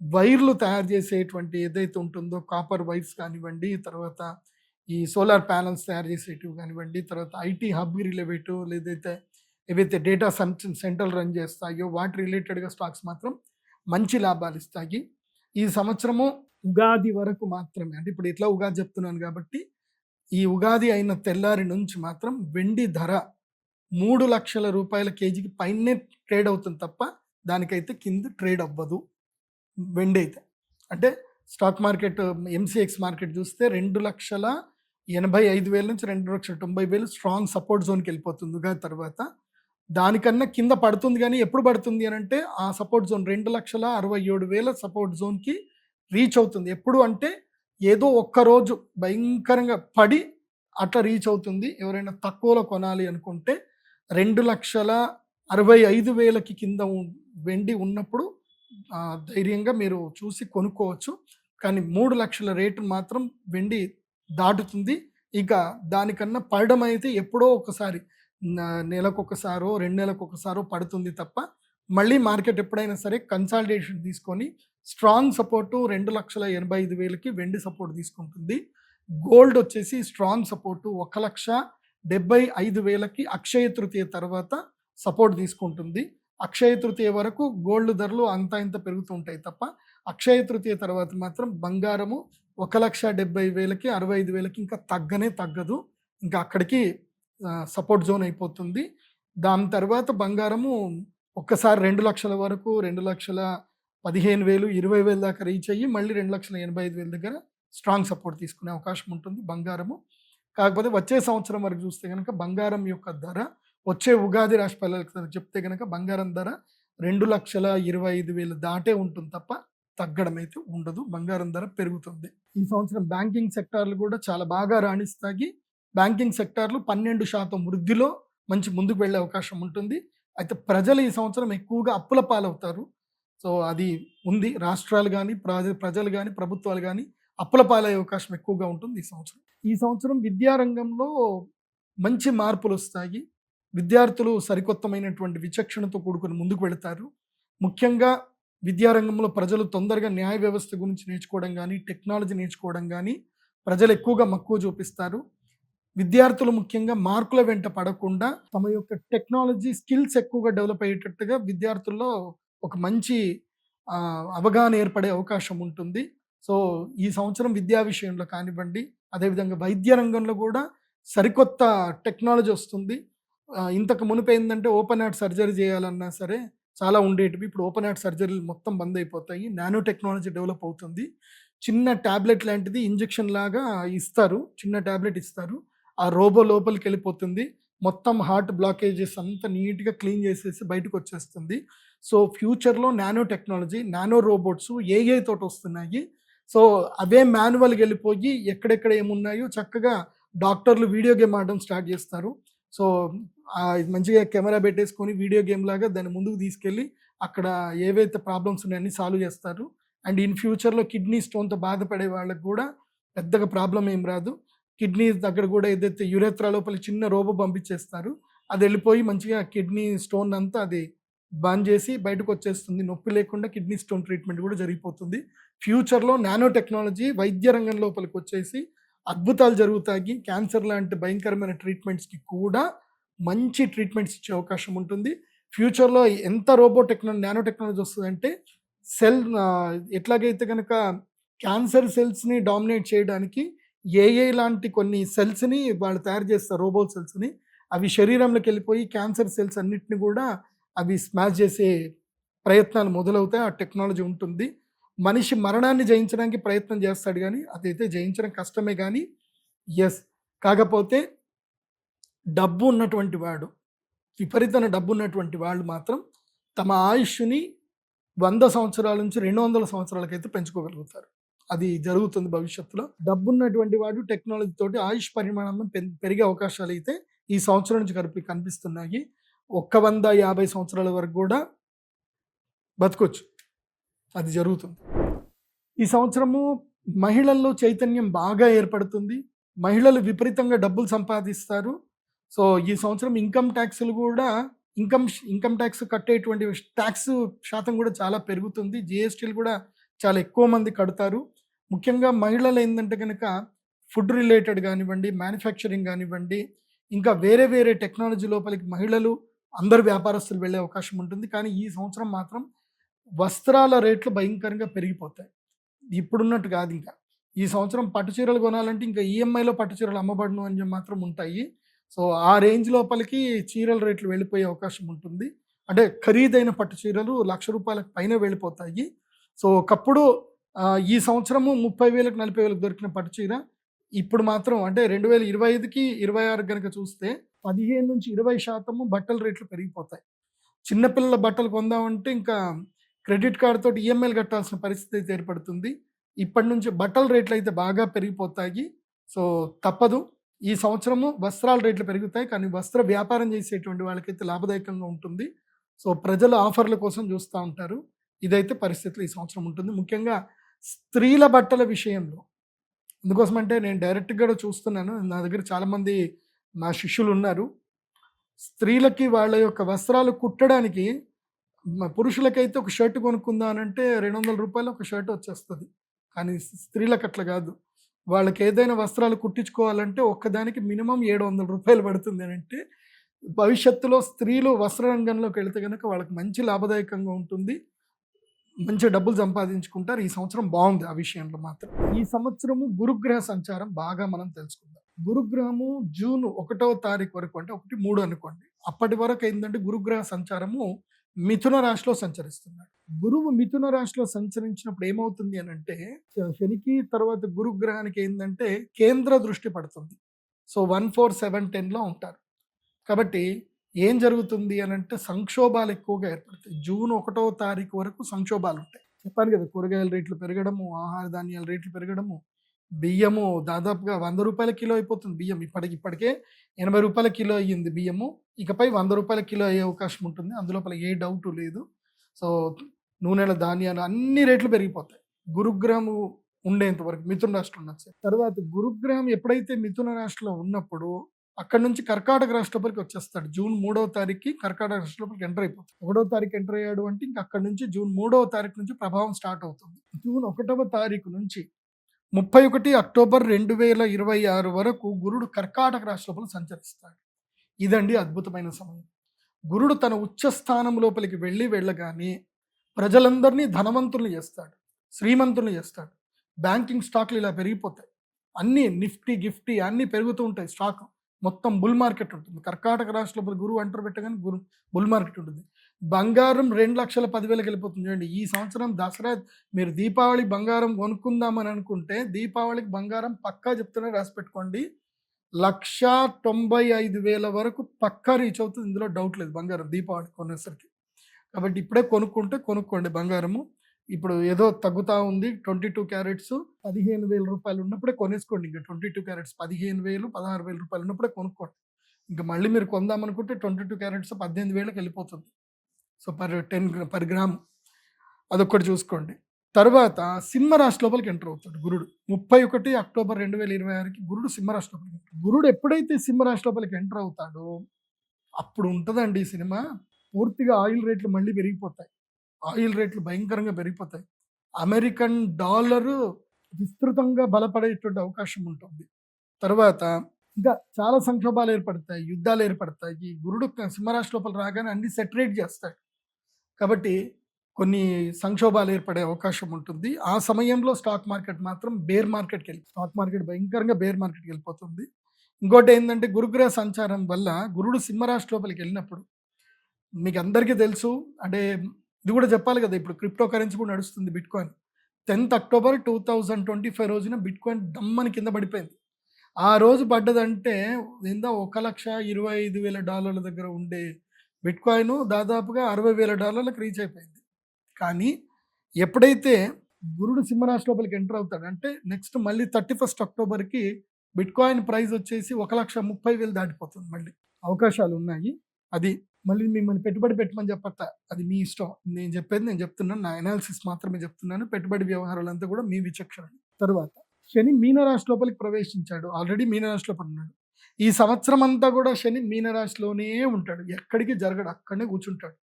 వైర్లు తయారు చేసేటువంటి ఏదైతే ఉంటుందో కాపర్ వైర్స్ కానివ్వండి, తర్వాత ఈ సోలార్ ప్యానల్స్ తయారు చేసేటివి కానివ్వండి, తర్వాత ఐటీ హబ్ రిలేటెడ్ లేదైతే ఏవైతే డేటా సెంటర్లు రన్ చేస్తాయో వాటి రిలేటెడ్గా స్టాక్స్ మాత్రం మంచి లాభాలు ఇస్తాయి. ఈ సంవత్సరము ఉగాది వరకు మాత్రమే, అంటే ఇప్పుడు ఇట్లా ఉగాది చెప్తున్నాను కాబట్టి ఈ ఉగాది అయిన తెల్లారి నుంచి మాత్రం వెండి ధర 3 లక్షల రూపాయల కేజీకి పైనే ట్రేడ్ అవుతుంది తప్ప దానికైతే కింద ట్రేడ్ అవ్వదు వెండి అయితే. అంటే స్టాక్ మార్కెట్ ఎంసీఎక్స్ మార్కెట్ చూస్తే 2,85,000 నుంచి 2,90,000 స్ట్రాంగ్ సపోర్ట్ జోన్కి వెళ్ళిపోతుంది ఉగాది తర్వాత. దానికన్నా కింద పడుతుంది, కానీ ఎప్పుడు పడుతుంది అని అంటే ఆ సపోర్ట్ జోన్ 2,67,000 సపోర్ట్ జోన్కి రీచ్ అవుతుంది. ఎప్పుడు అంటే ఏదో ఒక్కరోజు భయంకరంగా పడి అట్లా రీచ్ అవుతుంది. ఎవరైనా తక్కువలో కొనాలి అనుకుంటే 2,65,000కి కింద వెండి ఉన్నప్పుడు ధైర్యంగా మీరు చూసి కొనుక్కోవచ్చు. కానీ 3 లక్షల రేటు మాత్రం వెండి దాటుతుంది. ఇక దానికన్నా పడడం అయితే ఎప్పుడో ఒకసారి నెలకొకసారో 2 నెలలకొకసారో పడుతుంది తప్ప మళ్ళీ మార్కెట్ ఎప్పుడైనా సరే కన్సాలిడేషన్ తీసుకొని స్ట్రాంగ్ సపోర్టు 2,85,000కి వెండి సపోర్ట్ తీసుకుంటుంది. గోల్డ్ వచ్చేసి స్ట్రాంగ్ సపోర్టు 1,75,000కి అక్షయ తృతీయ తర్వాత సపోర్ట్ తీసుకుంటుంది. అక్షయ తృతీయ వరకు గోల్డ్ ధరలు అంతా ఇంత పెరుగుతూ ఉంటాయి తప్ప అక్షయ తృతీయ తర్వాత మాత్రం బంగారము 1,70,000కి 65,000కి ఇంకా తగ్గదు. ఇంకా అక్కడికి సపోర్ట్ జోన్ అయిపోతుంది. దాని తర్వాత బంగారము ఒక్కసారి 2 లక్షల వరకు 2,15,000 20,000 దాకా రీచ్ అయ్యి మళ్ళీ 2,85,000 దగ్గర స్ట్రాంగ్ సపోర్ట్ తీసుకునే అవకాశం ఉంటుంది బంగారము. కాకపోతే వచ్చే సంవత్సరం వరకు చూస్తే కనుక బంగారం యొక్క ధర వచ్చే ఉగాది రాశి ఫలాలకు చెప్తే కనుక బంగారం ధర 2,25,000 దాటే ఉంటుంది తప్ప తగ్గడం అయితే ఉండదు. బంగారం ధర పెరుగుతుంది. ఈ సంవత్సరం బ్యాంకింగ్ సెక్టార్లు కూడా చాలా బాగా రాణిస్తాయి. బ్యాంకింగ్ సెక్టార్లు 12% వృద్ధిలో మంచి ముందుకు వెళ్ళే అవకాశం ఉంటుంది. అయితే ప్రజలు ఈ సంవత్సరం ఎక్కువగా అప్పుల పాలవుతారు. సో అది ఉంది. రాష్ట్రాలు కానీ ప్రజలు కానీ ప్రభుత్వాలు కానీ అప్పుల పాలయ్యే అవకాశం ఎక్కువగా ఉంటుంది ఈ సంవత్సరం విద్యారంగంలో మంచి మార్పులు వస్తాయి. విద్యార్థులు సరికొత్తమైనటువంటి విచక్షణతో కూడుకొని ముందుకు వెళతారు. ముఖ్యంగా విద్యారంగంలో ప్రజలు తొందరగా న్యాయ వ్యవస్థ గురించి నేర్చుకోవడం కానీ టెక్నాలజీ నేర్చుకోవడం కానీ ప్రజలు ఎక్కువగా మక్కువ చూపిస్తారు. విద్యార్థులు ముఖ్యంగా మార్కుల వెంట పడకుండా తమ యొక్క టెక్నాలజీ స్కిల్స్ ఎక్కువగా డెవలప్ అయ్యేటట్టుగా విద్యార్థుల్లో ఒక మంచి అవగాహన ఏర్పడే అవకాశం ఉంటుంది. సో ఈ సంవత్సరం విద్యా విషయంలో కానివ్వండి, అదేవిధంగా వైద్య రంగంలో కూడా సరికొత్త టెక్నాలజీ వస్తుంది. ఇంతకు మునుపు ఏంటంటే ఓపెన్ హార్ట్ సర్జరీ చేయాలన్నా సరే చాలా ఉండేటివి. ఇప్పుడు ఓపెన్ హార్ట్ సర్జరీలు మొత్తం బంద్ అయిపోతాయి. నానో టెక్నాలజీ డెవలప్ అవుతుంది. చిన్న ట్యాబ్లెట్ లాంటిది ఇంజెక్షన్ లాగా ఇస్తారు. చిన్న ట్యాబ్లెట్ ఇస్తారు. ఆ రోబో లోపలికి వెళ్ళిపోతుంది. మొత్తం హార్ట్ బ్లాకేజెస్ అంతా నీట్గా క్లీన్ చేసేసి బయటకు వచ్చేస్తుంది. సో ఫ్యూచర్లో nano technology, nano robots AI తోటి వస్తున్నాయి. సో అవే మాన్యువల్గా వెళ్ళిపోయి ఎక్కడెక్కడ ఏమున్నాయో చక్కగా డాక్టర్లు వీడియో గేమ్ ఆడడం స్టార్ట్ చేస్తారు. సో మంచిగా కెమెరా పెట్టేసుకొని వీడియో గేమ్ లాగా దాన్ని ముందుకు తీసుకెళ్ళి అక్కడ ఏవైతే ప్రాబ్లమ్స్ ఉన్నాయని సాల్వ్ చేస్తారు. అండ్ ఇన్ ఫ్యూచర్లో కిడ్నీ స్టోన్తో బాధపడే వాళ్ళకి కూడా పెద్దగా ప్రాబ్లం ఏం రాదు. కిడ్నీ దగ్గర కూడా ఏదైతే యురేత్రా లోపల చిన్న రోబో పంపించేస్తారు. అది వెళ్ళిపోయి మంచిగా కిడ్నీ స్టోన్ అంతా అది బంద్ చేసి బయటకు వచ్చేస్తుంది. నొప్పి లేకుండా కిడ్నీ స్టోన్ ట్రీట్మెంట్ కూడా జరిగిపోతుంది. ఫ్యూచర్లో నానో టెక్నాలజీ వైద్య రంగం లోపలికి వచ్చేసి అద్భుతాలు జరుగుతాయి. క్యాన్సర్ లాంటి భయంకరమైన ట్రీట్మెంట్స్కి కూడా మంచి ట్రీట్మెంట్స్ ఇచ్చే అవకాశం ఉంటుంది. ఫ్యూచర్లో ఎంత రోబో టెక్నాలజీ నానో టెక్నాలజీ వస్తుందంటే ఎట్లాగైతే కనుక క్యాన్సర్ సెల్స్ని డామినేట్ చేయడానికి ఏఐ లాంటి కొన్ని సెల్స్ని వాళ్ళు తయారు చేస్తారు, రోబో సెల్స్ని. అవి శరీరంలోకి వెళ్ళిపోయి క్యాన్సర్ సెల్స్ అన్నిటిని కూడా అవి స్మాష్ చేసే ప్రయత్నాలు మొదలవుతాయి. ఆ టెక్నాలజీ ఉంటుంది. మనిషి మరణాన్ని జయించడానికి ప్రయత్నం చేస్తాడు కానీ అదైతే జయించడం కష్టమే. కానీ కాకపోతే డబ్బు ఉన్నటువంటి వాడు, విపరీతమైన డబ్బు ఉన్నటువంటి వాళ్ళు మాత్రం తమ ఆయుష్ని 100 సంవత్సరాల నుంచి 200 సంవత్సరాలకైతే పెంచుకోగలుగుతారు. అది జరుగుతుంది భవిష్యత్తులో. డబ్బు ఉన్నటువంటి వాడు టెక్నాలజీ తోటి ఆయుష్ పరిమాణం పెరిగే అవకాశాలు అయితే ఈ సంవత్సరం నుంచి కనిపిస్తున్నాయి. 150 సంవత్సరాల వరకు కూడా బతకొచ్చు. అది జరుగుతుంది. ఈ సంవత్సరము మహిళల్లో చైతన్యం బాగా ఏర్పడుతుంది. మహిళలు విపరీతంగా డబ్బులు సంపాదిస్తారు. సో ఈ సంవత్సరం ఇన్కమ్ ట్యాక్స్లు కూడా ఇన్కమ్ ట్యాక్స్ కట్టేటువంటి ట్యాక్స్ శాతం కూడా చాలా పెరుగుతుంది. జిఎస్టీలు కూడా చాలా ఎక్కువ మంది కడతారు. ముఖ్యంగా మహిళలు ఏంటంటే కనుక ఫుడ్ రిలేటెడ్ కానివ్వండి, మ్యానుఫ్యాక్చరింగ్ కానివ్వండి, ఇంకా వేరే వేరే టెక్నాలజీ లోపలికి మహిళలు అందరు వ్యాపారస్తులు వెళ్ళే అవకాశం ఉంటుంది. కానీ ఈ సంవత్సరం మాత్రం వస్త్రాల రేట్లు భయంకరంగా పెరిగిపోతాయి. ఇప్పుడున్నట్టు కాదు. ఇంకా ఈ సంవత్సరం పట్టు చీరలు కొనాలంటే ఇంకా ఈఎంఐలో పట్టు చీరలు అమ్మబడును అని మాత్రం ఉంటాయి. సో ఆ రేంజ్ లోపలికి చీరల రేట్లు వెళ్ళిపోయే అవకాశం ఉంటుంది. అంటే ఖరీదైన పట్టు చీరలు ₹1,00,000 పైన వెళ్ళిపోతాయి. సో ఒకప్పుడు ఈ సంవత్సరము 30,000కి 40,000కి దొరికిన పట్టు చీర ఇప్పుడు మాత్రం అంటే 2025కి 26 కనుక చూస్తే 15-20% బట్టల రేట్లు పెరిగిపోతాయి. చిన్నపిల్లల బట్టలు కొందామంటే ఇంకా క్రెడిట్ కార్డ్ తోటి ఈఎంఐలు కట్టాల్సిన పరిస్థితి అయితే ఏర్పడుతుంది. ఇప్పటి నుంచి బట్టల రేట్లు అయితే బాగా పెరిగిపోతాయి. సో తప్పదు. ఈ సంవత్సరము వస్త్రాల రేట్లు పెరుగుతాయి. కానీ వస్త్ర వ్యాపారం చేసేటువంటి వాళ్ళకైతే లాభదాయకంగా ఉంటుంది. సో ప్రజలు ఆఫర్ల కోసం చూస్తూ ఉంటారు. ఇదైతే పరిస్థితులు ఈ సంవత్సరం ఉంటుంది. ముఖ్యంగా స్త్రీల బట్టల విషయంలో ఎందుకోసమంటే నేను డైరెక్ట్గా కూడా చూస్తున్నాను. నా దగ్గర చాలామంది నా శిష్యులు ఉన్నారు. స్త్రీలకి వాళ్ళ యొక్క వస్త్రాలు కుట్టడానికి పురుషులకైతే ఒక షర్ట్ కొనుక్కుందానంటే 200 రూపాయలు ఒక షర్ట్ వచ్చేస్తుంది. కానీ స్త్రీలకు అట్లా కాదు. వాళ్ళకి ఏదైనా వస్త్రాలు కుట్టించుకోవాలంటే ఒక్కదానికి మినిమం 700 రూపాయలు పడుతుంది అని అంటే భవిష్యత్తులో స్త్రీలు వస్త్ర రంగంలోకి వెళితే కనుక వాళ్ళకి మంచి లాభదాయకంగా ఉంటుంది. మంచి డబ్బులు సంపాదించుకుంటారు. ఈ సంవత్సరం బాగుంది ఆ విషయంలో మాత్రం. ఈ సంవత్సరము గురుగ్రహ సంచారం బాగా మనం తెలుసుకుందాం. గురుగ్రహము జూన్ 1వ తారీఖు వరకు, అంటే 1, 3 అనుకోండి. అప్పటి వరకు ఏంటంటే గురుగ్రహ సంచారము మిథున రాశిలో సంచరిస్తున్నాడు. గురువు మిథున రాశిలో సంచరించినప్పుడు ఏమవుతుంది అని అంటే శనికి తర్వాత గురుగ్రహానికి ఏంటంటే కేంద్ర దృష్టి పడుతుంది. సో 1, 4, 7, 10లో ఉంటారు. కాబట్టి ఏం జరుగుతుంది అని అంటే సంక్షోభాలు ఎక్కువగా ఏర్పడతాయి. జూన్ 1వ తారీఖు వరకు సంక్షోభాలు ఉంటాయి. చెప్పాను కదా, కూరగాయల రేట్లు పెరగడము, ఆహార ధాన్యాల రేట్లు పెరగడము, బియ్యము దాదాపుగా 100 రూపాయల కిలో అయిపోతుంది. బియ్యం ఇప్పటికే 80 రూపాయల కిలో అయ్యింది బియ్యము. ఇకపై 100 రూపాయల కిలో అయ్యే అవకాశం ఉంటుంది. అందులోపల ఏ డౌట్ లేదు. సో నూనెల ధాన్యాలు అన్ని రేట్లు పెరిగిపోతాయి గురుగ్రహము ఉండేంత వరకు, మిథున రాశిలో ఉన్నది. తర్వాత గురుగ్రహం ఎప్పుడైతే మిథున రాశిలో ఉన్నప్పుడు అక్కడ నుంచి కర్కాటక రాశి లోపలికి వచ్చేస్తాడు. జూన్ 3వ తారీఖుకి కర్కాటక రాశి లోపలికి ఎంటర్ అయిపోతుంది. 1వ తారీఖు ఎంటర్ అయ్యాడు అంటే ఇంకా అక్కడ నుంచి జూన్ 3వ తారీఖు నుంచి ప్రభావం స్టార్ట్ అవుతుంది. జూన్ 1వ తారీఖు నుంచి 31 అక్టోబర్ 2026 వరకు గురుడు కర్కాటక రాశి లోపల సంచరిస్తాడు. ఇదండి అద్భుతమైన సమయం. గురుడు తన ఉచ్చ స్థానం లోపలికి వెళ్ళగానే ప్రజలందరినీ ధనవంతుల్ని చేస్తాడు, శ్రీమంతుల్ని చేస్తాడు. బ్యాంకింగ్ స్టాక్లు ఇలా పెరిగిపోతాయి. అన్నీ నిఫ్టీ గిఫ్టీ అన్నీ పెరుగుతూ ఉంటాయి. స్టాక్ మొత్తం బుల్ మార్కెట్ ఉంటుంది. కర్కాటక రాశి లోపల గురువు అంటర్ పెట్టగానే బుల్ మార్కెట్ ఉంటుంది. బంగారం 2,10,000కి వెళ్ళిపోతుంది. చూడండి, ఈ సంవత్సరం దసరా మీరు దీపావళి బంగారం కొనుక్కుందామని అనుకుంటే దీపావళికి బంగారం పక్కా చెప్తున్నా, రాసి పెట్టుకోండి, 1,95,000 వరకు పక్కా రీచ్ అవుతుంది. ఇందులో డౌట్ లేదు. బంగారం దీపావళి కొనేసరికి. కాబట్టి ఇప్పుడే కొనుక్కోండి బంగారము. ఇప్పుడు ఏదో తగ్గుతూ ఉంది. 22 క్యారెట్స్ 15,000 రూపాయలు ఉన్నప్పుడే కొనేసుకోండి. ఇంకా 22 క్యారెట్స్ 15,000, 16,000 రూపాయలు ఉన్నప్పుడే కొనుక్కోండి. ఇంకా మళ్ళీ మీరు కొందామనుకుంటే 22 క్యారెట్స్ 18,000కి వెళ్ళిపోతుంది. సో పర్ గ్రామ్ అదొక్కటి చూసుకోండి. తర్వాత సింహరాశి లోపలికి ఎంటర్ అవుతాడు గురుడు. 31 అక్టోబర్ 2026కి గురుడు సింహరాశి లోపలికి ఎంటర్. గురుడు ఎప్పుడైతే సింహరాశి లోపలికి ఎంటర్ అవుతాడో అప్పుడు ఉంటుందండి ఈ సినిమా. పూర్తిగా ఆయిల్ రేట్లు మళ్ళీ పెరిగిపోతాయి. ఆయిల్ రేట్లు భయంకరంగా పెరిగిపోతాయి. అమెరికన్ డాలరు విస్తృతంగా బలపడేటువంటి అవకాశం ఉంటుంది. తర్వాత ఇంకా చాలా సంక్షోభాలు ఏర్పడతాయి, యుద్ధాలు ఏర్పడతాయి. గురుడు సింహరాశి లోపల రాగానే అన్ని సెటరేట్ చేస్తాడు. కాబట్టి కొన్ని సంక్షోభాలు ఏర్పడే అవకాశం ఉంటుంది. ఆ సమయంలో స్టాక్ మార్కెట్ మాత్రం స్టాక్ మార్కెట్ భయంకరంగా బేర్ మార్కెట్కి వెళ్ళిపోతుంది. ఇంకోటి ఏంటంటే గురుగ్రహ సంచారం వల్ల గురుడు సింహరాశి లోపలికి వెళ్ళినప్పుడు మీకు అందరికీ తెలుసు, అంటే ఇది కూడా చెప్పాలి కదా, ఇప్పుడు క్రిప్టో కరెన్సీ కూడా నడుస్తుంది, బిట్కాయిన్. 10th అక్టోబర్ 2025 రోజున బిట్కాయిన్ దమ్మని కింద పడిపోయింది. ఆ రోజు పడ్డదంటే $1,25,000 దగ్గర ఉండే బిట్కాయిన్ దాదాపుగా $60,000 రీచ్ అయిపోయింది. కానీ ఎప్పుడైతే గురుడు సింహరాశి లోపలికి ఎంటర్ అవుతాడు అంటే నెక్స్ట్ మళ్ళీ 31st అక్టోబర్కి బిట్కాయిన్ ప్రైస్ వచ్చేసి 1,30,000 దాటిపోతుంది. మళ్ళీ అవకాశాలు ఉన్నాయి. అది మళ్ళీ మిమ్మల్ని పెట్టుబడి పెట్టమని చెప్పట్ల, అది మీ ఇష్టం. నేను చెప్పేది నేను చెప్తున్నాను, నా అనాలిసిస్ మాత్రమే చెప్తున్నాను. పెట్టుబడి వ్యవహారాలంతా కూడా మీ విచక్షణ. తర్వాత శని మీనరాశి లోపలికి ప్రవేశించాడు. ఆల్రెడీ మీనరాశిలో ఉన్నాడు. ఈ సంవత్సరం అంతా కూడా శని మీనరాశిలోనే ఉంటాడు, ఎక్కడికి జరగడు, అక్కడనే కూర్చుంటాడు.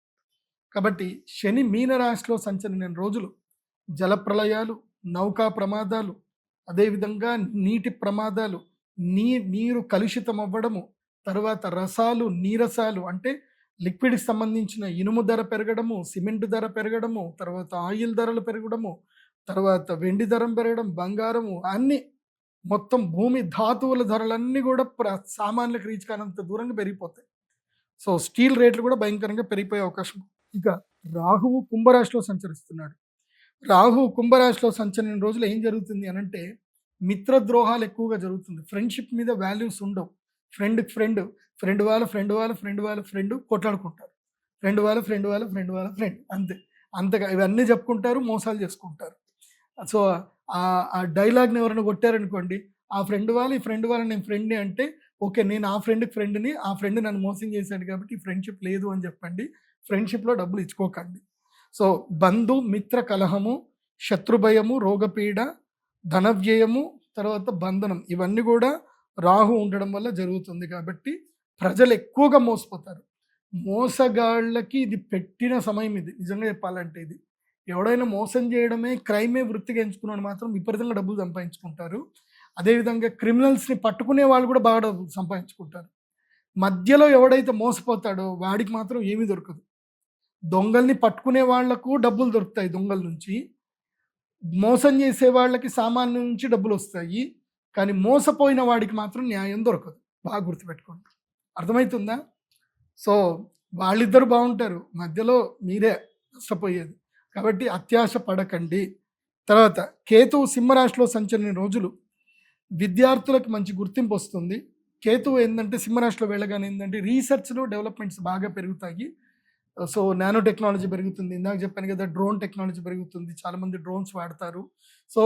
కాబట్టి శని మీనరాశిలో సంచరించిన రోజులు జలప్రలయాలు, నౌకా ప్రమాదాలు, అదేవిధంగా నీటి ప్రమాదాలు, నీరు కలుషితం అవ్వడము, తర్వాత రసాలు, నీరసాలు అంటే లిక్విడ్కి సంబంధించిన ఇనుము ధర పెరగడము, సిమెంట్ ధర పెరగడము, తర్వాత ఆయిల్ ధరలు పెరగడము, తర్వాత వెండి ధర పెరగడం, బంగారము, అన్నీ మొత్తం భూమి ధాతువుల ధరలన్నీ కూడా సామాన్యులకు రీచ్ కానంత దూరంగా పెరిగిపోతాయి. సో స్టీల్ రేట్లు కూడా భయంకరంగా పెరిగిపోయే అవకాశం. ఇక రాహువు కుంభరాశిలో సంచరిస్తున్నాడు. రాహువు కుంభరాశిలో సంచరించిన రోజులు ఏం జరుగుతుంది అనంటే మిత్రద్రోహాలు ఎక్కువగా జరుగుతుంది. ఫ్రెండ్షిప్ మీద వాల్యూస్ ఉండవు. ఫ్రెండ్ కొట్లాడుకుంటారు. ఫ్రెండ్ అంతగా ఇవన్నీ చెప్పుకుంటారు, మోసాలు చేసుకుంటారు. సో ఆ డైలాగ్ని ఎవరైనా కొట్టారనుకోండి, ఆ ఫ్రెండ్ వాళ్ళు ఈ ఫ్రెండ్ వాళ్ళు నేను ఫ్రెండ్ని అంటే ఓకే, నేను ఆ ఫ్రెండ్ని ఆ ఫ్రెండ్ నన్ను మోసం చేశాడు కాబట్టి ఫ్రెండ్షిప్ లేదు అని చెప్పండి. ఫ్రెండ్షిప్లో డబ్బులు ఇచ్చుకోకండి. సో బంధు మిత్ర కలహము శత్రుభయము, రోగపీడ, ధనవ్యయము, తర్వాత బంధనం, ఇవన్నీ కూడా రాహు ఉండడం వల్ల జరుగుతుంది. కాబట్టి ప్రజలు ఎక్కువగా మోసపోతారు. మోసగాళ్ళకి ఇది పెట్టిన సమయం. ఇది నిజంగా చెప్పాలంటే ఇది ఎవడైనా మోసం చేయడమే క్రైమే వృత్తిగా ఎంచుకున్నాడు మాత్రం విపరీతంగా డబ్బులు సంపాదించుకుంటారు. అదేవిధంగా క్రిమినల్స్ని పట్టుకునే వాళ్ళు కూడా బాగా డబ్బులు సంపాదించుకుంటారు. మధ్యలో ఎవడైతే మోసపోతాడో వాడికి మాత్రం ఏమీ దొరకదు. దొంగల్ని పట్టుకునే వాళ్లకు డబ్బులు దొరుకుతాయి, దొంగల నుంచి మోసం చేసే వాళ్ళకి సామాన్యం నుంచి డబ్బులు వస్తాయి, కానీ మోసపోయిన వాడికి మాత్రం న్యాయం దొరకదు. బాగా గుర్తుపెట్టుకోండి, అర్థమవుతుందా? సో వాళ్ళిద్దరు బాగుంటారు, మధ్యలో మీరే నష్టపోయేది. కాబట్టి అత్యాశ పడకండి. తర్వాత కేతువు సింహరాశిలో సంచరిన రోజులు విద్యార్థులకు మంచి గుర్తింపు వస్తుంది. కేతువు ఏంటంటే సింహరాశిలో వెళ్ళగానే ఏంటంటే రీసెర్చ్లో డెవలప్మెంట్స్ బాగా పెరుగుతాయి. సో నానో టెక్నాలజీ పెరుగుతుంది, ఇందాక చెప్పాను కదా, డ్రోన్ టెక్నాలజీ పెరుగుతుంది, చాలామంది డ్రోన్స్ వాడతారు. సో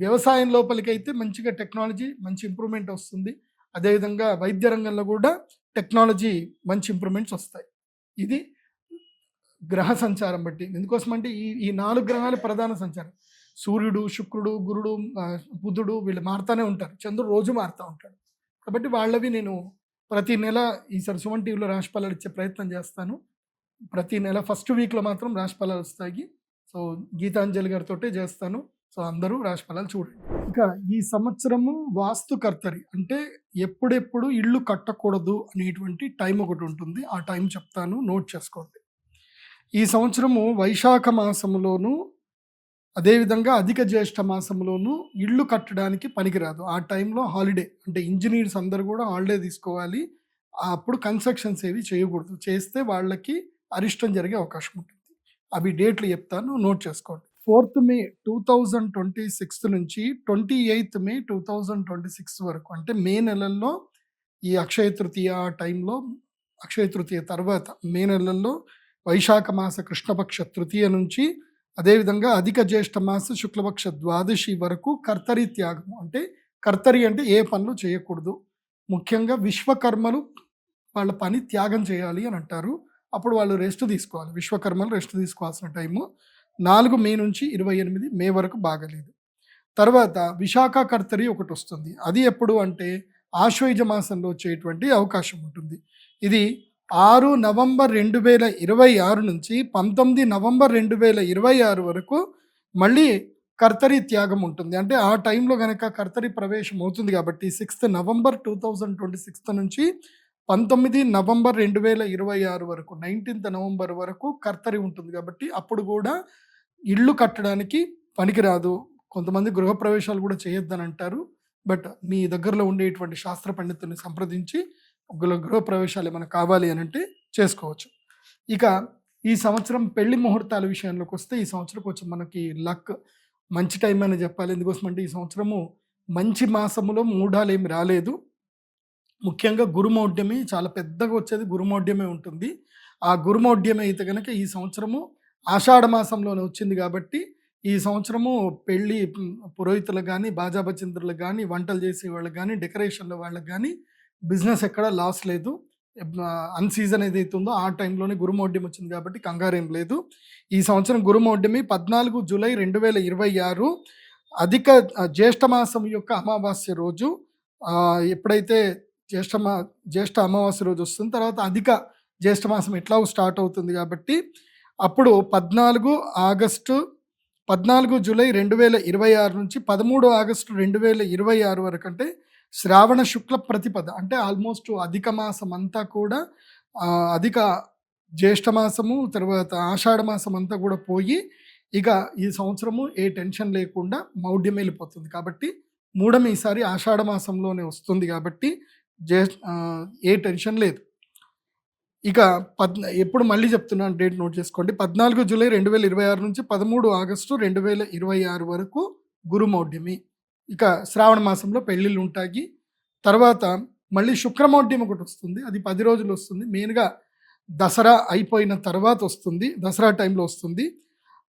వ్యవసాయం లోపలికైతే మంచిగా టెక్నాలజీ మంచి ఇంప్రూవ్మెంట్ వస్తుంది. అదేవిధంగా వైద్య రంగంలో కూడా టెక్నాలజీ మంచి ఇంప్రూవ్మెంట్స్ వస్తాయి. ఇది గ్రహ సంచారం బట్టి. ఎందుకోసం అంటే ఈ 4 గ్రహాలు ప్రధాన సంచారం. సూర్యుడు, శుక్రుడు, గురుడు, బుధుడు వీళ్ళు మారుతూనే ఉంటారు, చంద్రుడు రోజు మారుతూ ఉంటాడు. కాబట్టి వాళ్ళవి నేను ప్రతి నెల ఈసారి సుమన్ టీవీలో రాశి ఫలాలు ఇచ్చే ప్రయత్నం చేస్తాను. ప్రతి నెల ఫస్ట్ వీక్లో మాత్రం రాశి ఫలాలు వస్తాయి. సో గీతాంజలి గారితో చేస్తాను. సో అందరూ రాశి ఫలాలు చూడండి. ఇక ఈ సంవత్సరము వాస్తుకర్తరి అంటే ఎప్పుడెప్పుడు ఇల్లు కట్టకూడదు అనేటువంటి టైం ఒకటి ఉంటుంది. ఆ టైం చెప్తాను, నోట్ చేసుకోండి. ఈ సంవత్సరము వైశాఖ మాసంలోను అదేవిధంగా అధిక జ్యేష్ఠ మాసంలోనూ ఇల్లు కట్టడానికి పనికిరాదు. ఆ టైంలో హాలిడే, అంటే ఇంజనీర్స్ అందరూ కూడా హాలిడే తీసుకోవాలి. అప్పుడు కన్స్ట్రక్షన్స్ ఏవి చేయకూడదు, చేస్తే వాళ్ళకి అరిష్టం జరిగే అవకాశం ఉంటుంది. అవి డేట్లు చెప్తాను, నోట్ చేసుకోండి. 4th మే 2026 నుంచి 28th మే 2026 వరకు, అంటే మే నెలల్లో ఈ అక్షయ తృతీయ టైంలో, అక్షయ తృతీయ తర్వాత మే నెలల్లో వైశాఖ మాస కృష్ణపక్ష తృతీయ నుంచి అదేవిధంగా అధిక జ్యేష్ఠ మాస శుక్లపక్ష ద్వాదశి వరకు కర్తరి త్యాగము. అంటే కర్తరి అంటే ఏ పనులు చేయకూడదు, ముఖ్యంగా విశ్వకర్మలు వాళ్ళ పని త్యాగం చేయాలి అని అంటారు. అప్పుడు వాళ్ళు రెస్ట్ తీసుకోవాలి, విశ్వకర్మలు రెస్ట్ తీసుకోవాల్సిన టైము 4 మే నుంచి 28 మే వరకు బాగలేదు. తర్వాత విశాఖ కర్తరి ఒకటి వస్తుంది. అది ఎప్పుడు అంటే ఆశ్వయుజ మాసంలో వచ్చేటువంటి అవకాశం ఉంటుంది. ఇది 6 నవంబర్ 2026 నుంచి 19 నవంబర్ 2026 వరకు మళ్ళీ కర్తరి త్యాగం ఉంటుంది. అంటే ఆ టైంలో కనుక కర్తరి ప్రవేశం అవుతుంది. కాబట్టి 6th నవంబర్ 2026 నుంచి 19 నవంబర్ 2026 వరకు, 19th నవంబర్ వరకు కర్తరి ఉంటుంది. కాబట్టి అప్పుడు కూడా ఇల్లు కట్టడానికి పనికిరాదు. కొంతమంది గృహప్రవేశాలు కూడా చేయొద్దని అంటారు. బట్ మీ దగ్గరలో ఉండేటువంటి శాస్త్ర పండితుల్ని సంప్రదించి గృహప్రవేశాలు ఏమైనా కావాలి అని అంటే చేసుకోవచ్చు. ఇక ఈ సంవత్సరం పెళ్లి ముహూర్తాల విషయంలోకి వస్తే, ఈ సంవత్సరం కొంచెం మనకి లక్ మంచి టైం అని చెప్పాలి. ఎందుకోసం అంటే ఈ సంవత్సరము మంచి మాసములో మూఢాలు ఏమి రాలేదు. ముఖ్యంగా గురుమౌఢ్యమి చాలా పెద్దగా వచ్చేది, గురుమౌఢ్యమే ఉంటుంది. ఆ గురుమౌఢ్యమే అయితే కనుక ఈ సంవత్సరము ఆషాఢ మాసంలోనే వచ్చింది. కాబట్టి ఈ సంవత్సరము పెళ్ళి పురోహితులకు కానీ, బాజాబచింద్రులకు కానీ, వంటలు చేసే వాళ్ళకి కానీ, డెకరేషన్ల వాళ్ళకి కానీ బిజినెస్ ఎక్కడ లాస్ లేదు. అన్సీజన్ ఏదైతే ఉందో ఆ టైంలోనే గురుమౌఢ్యం వచ్చింది కాబట్టి కంగారేం లేదు. ఈ సంవత్సరం గురుమౌఢ్యమి 14 జూలై 2026 అధిక జ్యేష్ఠ మాసం యొక్క అమావాస్య రోజు. ఎప్పుడైతే జ్యేష్ఠ అమావాస్య రోజు వస్తుంది, తర్వాత అధిక జ్యేష్ఠ మాసం ఎట్లా స్టార్ట్ అవుతుంది కాబట్టి అప్పుడు 14 జూలై 2026 నుంచి 13 ఆగస్టు 2026 వరకు, అంటే శ్రావణ శుక్ల ప్రతిపద, అంటే ఆల్మోస్ట్ అధిక మాసం అంతా కూడా, అధిక జ్యేష్ఠ మాసము తర్వాత ఆషాఢ మాసం అంతా కూడా పోయి ఇక ఈ సంవత్సరము ఏ టెన్షన్ లేకుండా మౌఢ్యం వెళ్ళిపోతుంది. కాబట్టి మూఢం ఈసారి ఆషాఢ మాసంలోనే వస్తుంది. కాబట్టి ఏ టెన్షన్ లేదు. ఇక ఎప్పుడు మళ్ళీ చెప్తున్నాను, డేట్ నోట్ చేసుకోండి. 14 జూలై 2026 నుంచి 13 ఆగస్టు 2026 వరకు గురుమౌఢ్యమి. ఇక శ్రావణ మాసంలో పెళ్ళిళ్ళు ఉంటాయి. తర్వాత మళ్ళీ శుక్రమౌఢ్యం ఒకటి వస్తుంది, అది 10 రోజులు వస్తుంది. మెయిన్గా దసరా అయిపోయిన తర్వాత వస్తుంది, దసరా టైంలో వస్తుంది.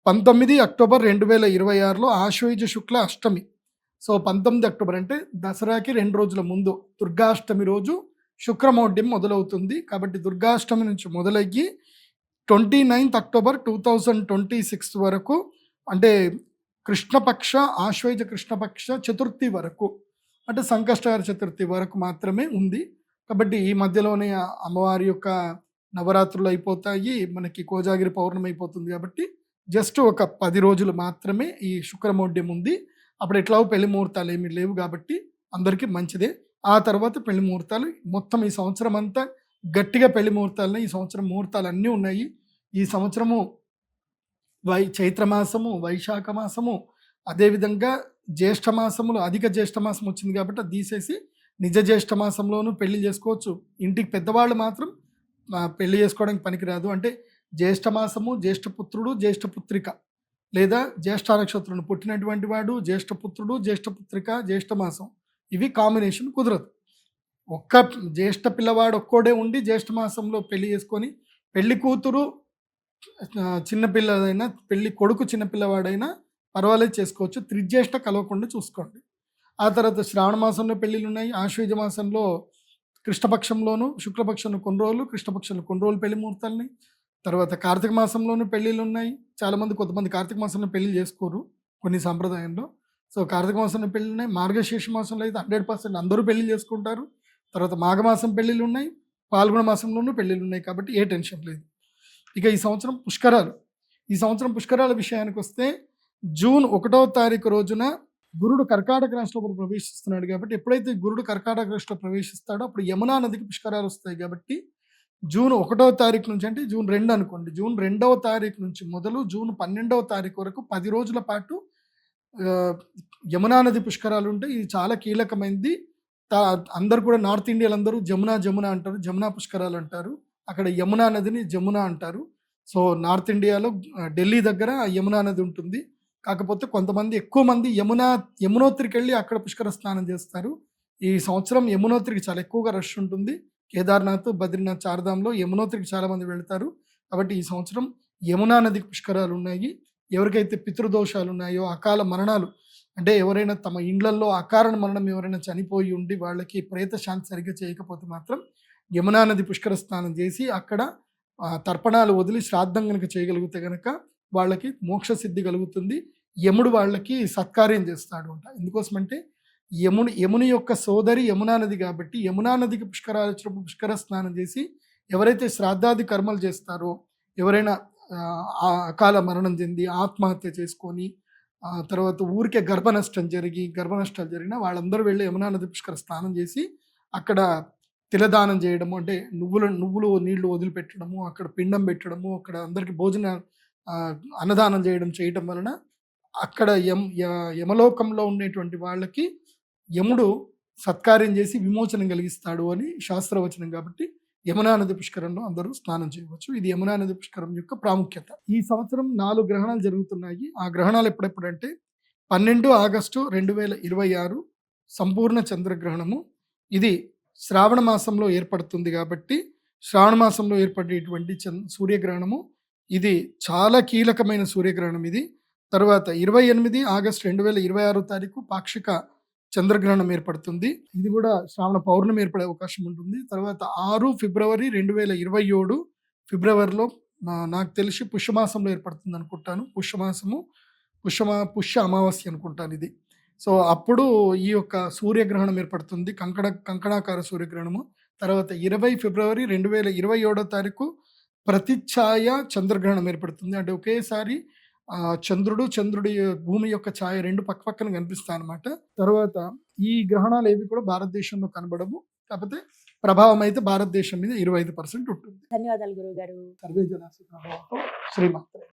19 అక్టోబర్ 2026లో ఆశ్వయుజ శుక్ల అష్టమి. సో 19 అక్టోబర్ అంటే దసరాకి 2 రోజుల ముందు దుర్గాష్టమి రోజు శుక్రమౌఢ్యం మొదలవుతుంది. కాబట్టి దుర్గాష్టమి నుంచి మొదలయ్యి 29th అక్టోబర్ 2026 వరకు, అంటే కృష్ణపక్ష ఆశ్వయుజ కృష్ణపక్ష చతుర్థి వరకు, అంటే సంకష్టహర చతుర్థి వరకు మాత్రమే ఉంది. కాబట్టి ఈ మధ్యలోనే అమ్మవారి యొక్క నవరాత్రులు అయిపోతాయి, మనకి కోజాగిరి పౌర్ణమి అయిపోతుంది. కాబట్టి జస్ట్ ఒక 10 రోజులు మాత్రమే ఈ శుక్రమౌఢ్యం ఉంది. అప్పుడు ఎట్లాగో పెళ్లి ముహూర్తాలు ఏమీ లేవు కాబట్టి అందరికీ మంచిదే. ఆ తర్వాత పెళ్లి ముహూర్తాలు మొత్తం ఈ సంవత్సరం అంతా గట్టిగా పెళ్లి ముహూర్తాలనే. ఈ సంవత్సరం ముహూర్తాలు అన్నీ ఉన్నాయి. ఈ సంవత్సరము చైత్ర మాసము, వైశాఖ మాసము, అదేవిధంగా జ్యేష్ఠ మాసములు, అధిక జ్యేష్ఠ మాసం వచ్చింది కాబట్టి అది తీసేసి నిజ జ్యేష్ఠ మాసంలోనూ పెళ్లి చేసుకోవచ్చు. ఇంటికి పెద్దవాళ్ళు మాత్రం పెళ్లి చేసుకోవడానికి పనికిరాదు. అంటే జ్యేష్ఠ మాసము, జ్యేష్ఠపుత్రుడు, జ్యేష్ఠపుత్రిక లేదా జ్యేష్ఠ నక్షత్రం పుట్టినటువంటి వాడు, జ్యేష్ఠపుత్రుడు, జ్యేష్ఠపుత్రిక, జ్యేష్ఠ మాసం, ఇవి కాంబినేషన్ కుదరదు. ఒక్క జ్యేష్ఠ పిల్లవాడు ఒక్కోడే ఉండి జ్యేష్ఠ మాసంలో పెళ్లి చేసుకొని, పెళ్లి కూతురు చిన్నపిల్లదైనా పెళ్లి కొడుకు చిన్నపిల్లవాడైనా పర్వాలేదు చేసుకోవచ్చు. త్రిజ్యేష్ఠ కలవకుండా చూసుకోండి. ఆ తర్వాత శ్రావణ మాసంలో పెళ్ళిళ్ళు ఉన్నాయి. ఆశ్వయుజ మాసంలో కృష్ణపక్షంలోను, శుక్లపక్షంలో కొన్ని రోజులు, కృష్ణపక్షంలో కొన్ని రోజులు పెళ్లి ముహూర్తాలని. తర్వాత కార్తీక మాసంలోనూ పెళ్ళిళ్ళు ఉన్నాయి. చాలామంది కొంతమంది కార్తీక మాసంలో పెళ్లి చేసుకోరు కొన్ని సాంప్రదాయంలో. సో కార్తీక మాసంలో పెళ్ళి ఉన్నాయి. మార్గశీర్ష మాసంలో అయితే 100% అందరూ పెళ్లి చేసుకుంటారు. తర్వాత మాఘమాసం పెళ్ళిళ్ళు ఉన్నాయి, పాల్గొన మాసంలోనూ పెళ్ళిళ్ళు ఉన్నాయి. కాబట్టి ఏ టెన్షన్ లేదు. ఇక ఈ సంవత్సరం పుష్కరాలు. ఈ సంవత్సరం పుష్కరాల విషయానికి వస్తే జూన్ 1వ తారీఖు రోజున గురుడు కర్కాటక రాశిలో ప్రవేశిస్తున్నాడు. కాబట్టి ఎప్పుడైతే గురుడు కర్కాటక రాశిలో ప్రవేశిస్తాడో అప్పుడు యమునా నదికి పుష్కరాలు వస్తాయి. కాబట్టి జూన్ 1వ తారీఖు నుంచి, అంటే జూన్ 2 అనుకోండి, జూన్ 2వ తారీఖు నుంచి మొదలు జూన్ 12వ తారీఖు వరకు 10 రోజుల పాటు యమునా నది పుష్కరాలు ఉంటాయి. ఇది చాలా కీలకమైనది. అందరు కూడా నార్త్ ఇండియాలో అందరూ జమునా జమునా అంటారు, జమునా పుష్కరాలు అంటారు. అక్కడ యమునా నదిని జమునా అంటారు. సో నార్త్ ఇండియాలో ఢిల్లీ దగ్గర యమునా నది ఉంటుంది. కాకపోతే కొంతమంది ఎక్కువ మంది యమునోత్రికి వెళ్ళి అక్కడ పుష్కర స్నానం చేస్తారు. ఈ సంవత్సరం యమునోత్రికి చాలా ఎక్కువగా రష్ ఉంటుంది. కేదార్నాథ్, బద్రీనాథ్, చార్ధాంలో యమునోత్రికి చాలా మంది వెళ్తారు. కాబట్టి ఈ సంవత్సరం యమునా నదికి పుష్కరాలు ఉన్నాయి. ఎవరికైతే పితృదోషాలు ఉన్నాయో, అకాల మరణాలు, అంటే ఎవరైనా తమ ఇండ్లలో అకారణ మరణం ఎవరైనా చనిపోయి ఉండి వాళ్ళకి ప్రేత శాంతి సరిగ్గా చేయకపోతే మాత్రం యమునా నది పుష్కర స్నానం చేసి అక్కడ తర్పణాలు వదిలి శ్రాద్ధం కనుక చేయగలిగితే కనుక వాళ్ళకి మోక్ష సిద్ధి కలుగుతుంది. యముడు వాళ్ళకి సత్కార్యం చేస్తాడు అంట. ఎందుకోసమంటే యముని యొక్క సోదరి యమునా నది కాబట్టి యమునా నదికి పుష్కరాలు వచ్చినప్పుడు పుష్కర స్నానం చేసి ఎవరైతే శ్రాద్ధాది కర్మలు చేస్తారో, ఎవరైనా అకాల మరణం చెంది ఆత్మహత్య చేసుకొని తర్వాత ఊరికే గర్భనష్టాలు జరిగినా వాళ్ళందరూ వెళ్ళి యమునా నది పుష్కర స్నానం చేసి అక్కడ తిలదానం చేయడము, అంటే నువ్వులు నీళ్లు వదిలిపెట్టడము, అక్కడ పిండం పెట్టడము, అక్కడ అందరికి అన్నదానం చేయడం వలన అక్కడ యమలోకంలో ఉండేటువంటి వాళ్ళకి యముడు సత్కార్యం చేసి విమోచనం కలిగిస్తాడు అని శాస్త్రవచనం. కాబట్టి యమునా నది పుష్కరంలో అందరూ స్నానం చేయవచ్చు. ఇది యమునా నది పుష్కరం యొక్క ప్రాముఖ్యత. ఈ సంవత్సరం 4 గ్రహణాలు జరుగుతున్నాయి. ఆ గ్రహణాలు ఎప్పుడెప్పుడంటే 12 ఆగస్టు 2026 సంపూర్ణ చంద్రగ్రహణము. ఇది శ్రావణ మాసంలో ఏర్పడుతుంది. కాబట్టి శ్రావణ మాసంలో ఏర్పడేటువంటి సూర్యగ్రహణము ఇది చాలా కీలకమైన సూర్యగ్రహణం ఇది. తర్వాత 28 ఆగస్టు 2026 తారీఖు పాక్షిక చంద్రగ్రహణం ఏర్పడుతుంది. ఇది కూడా శ్రావణ పౌర్ణమి ఏర్పడే అవకాశం ఉంటుంది. తర్వాత 6 ఫిబ్రవరి 2027 ఫిబ్రవరిలో నాకు తెలిసి పుష్యమాసంలో ఏర్పడుతుంది అనుకుంటాను. పుష్య అమావాస్య అనుకుంటాను ఇది. సో అప్పుడు ఈ యొక్క సూర్యగ్రహణం ఏర్పడుతుంది, కంకణాకార సూర్యగ్రహణము. తర్వాత 20 ఫిబ్రవరి 2027 తారీఖు ప్రతిఛాయ చంద్రగ్రహణం ఏర్పడుతుంది. అంటే ఒకేసారి చంద్రుడి భూమి యొక్క ఛాయ రెండు పక్కన కనిపిస్తాయి అన్నమాట. తర్వాత ఈ గ్రహణాలు ఏవి కూడా భారతదేశంలో కనబడవు. కాకపోతే ప్రభావం అయితే భారతదేశం మీద 25% ఉంటుంది. ధన్యవాదాలు గురువు గారు. సర్వే జనా సుఖినో భవంతు. శ్రీమాత్రే.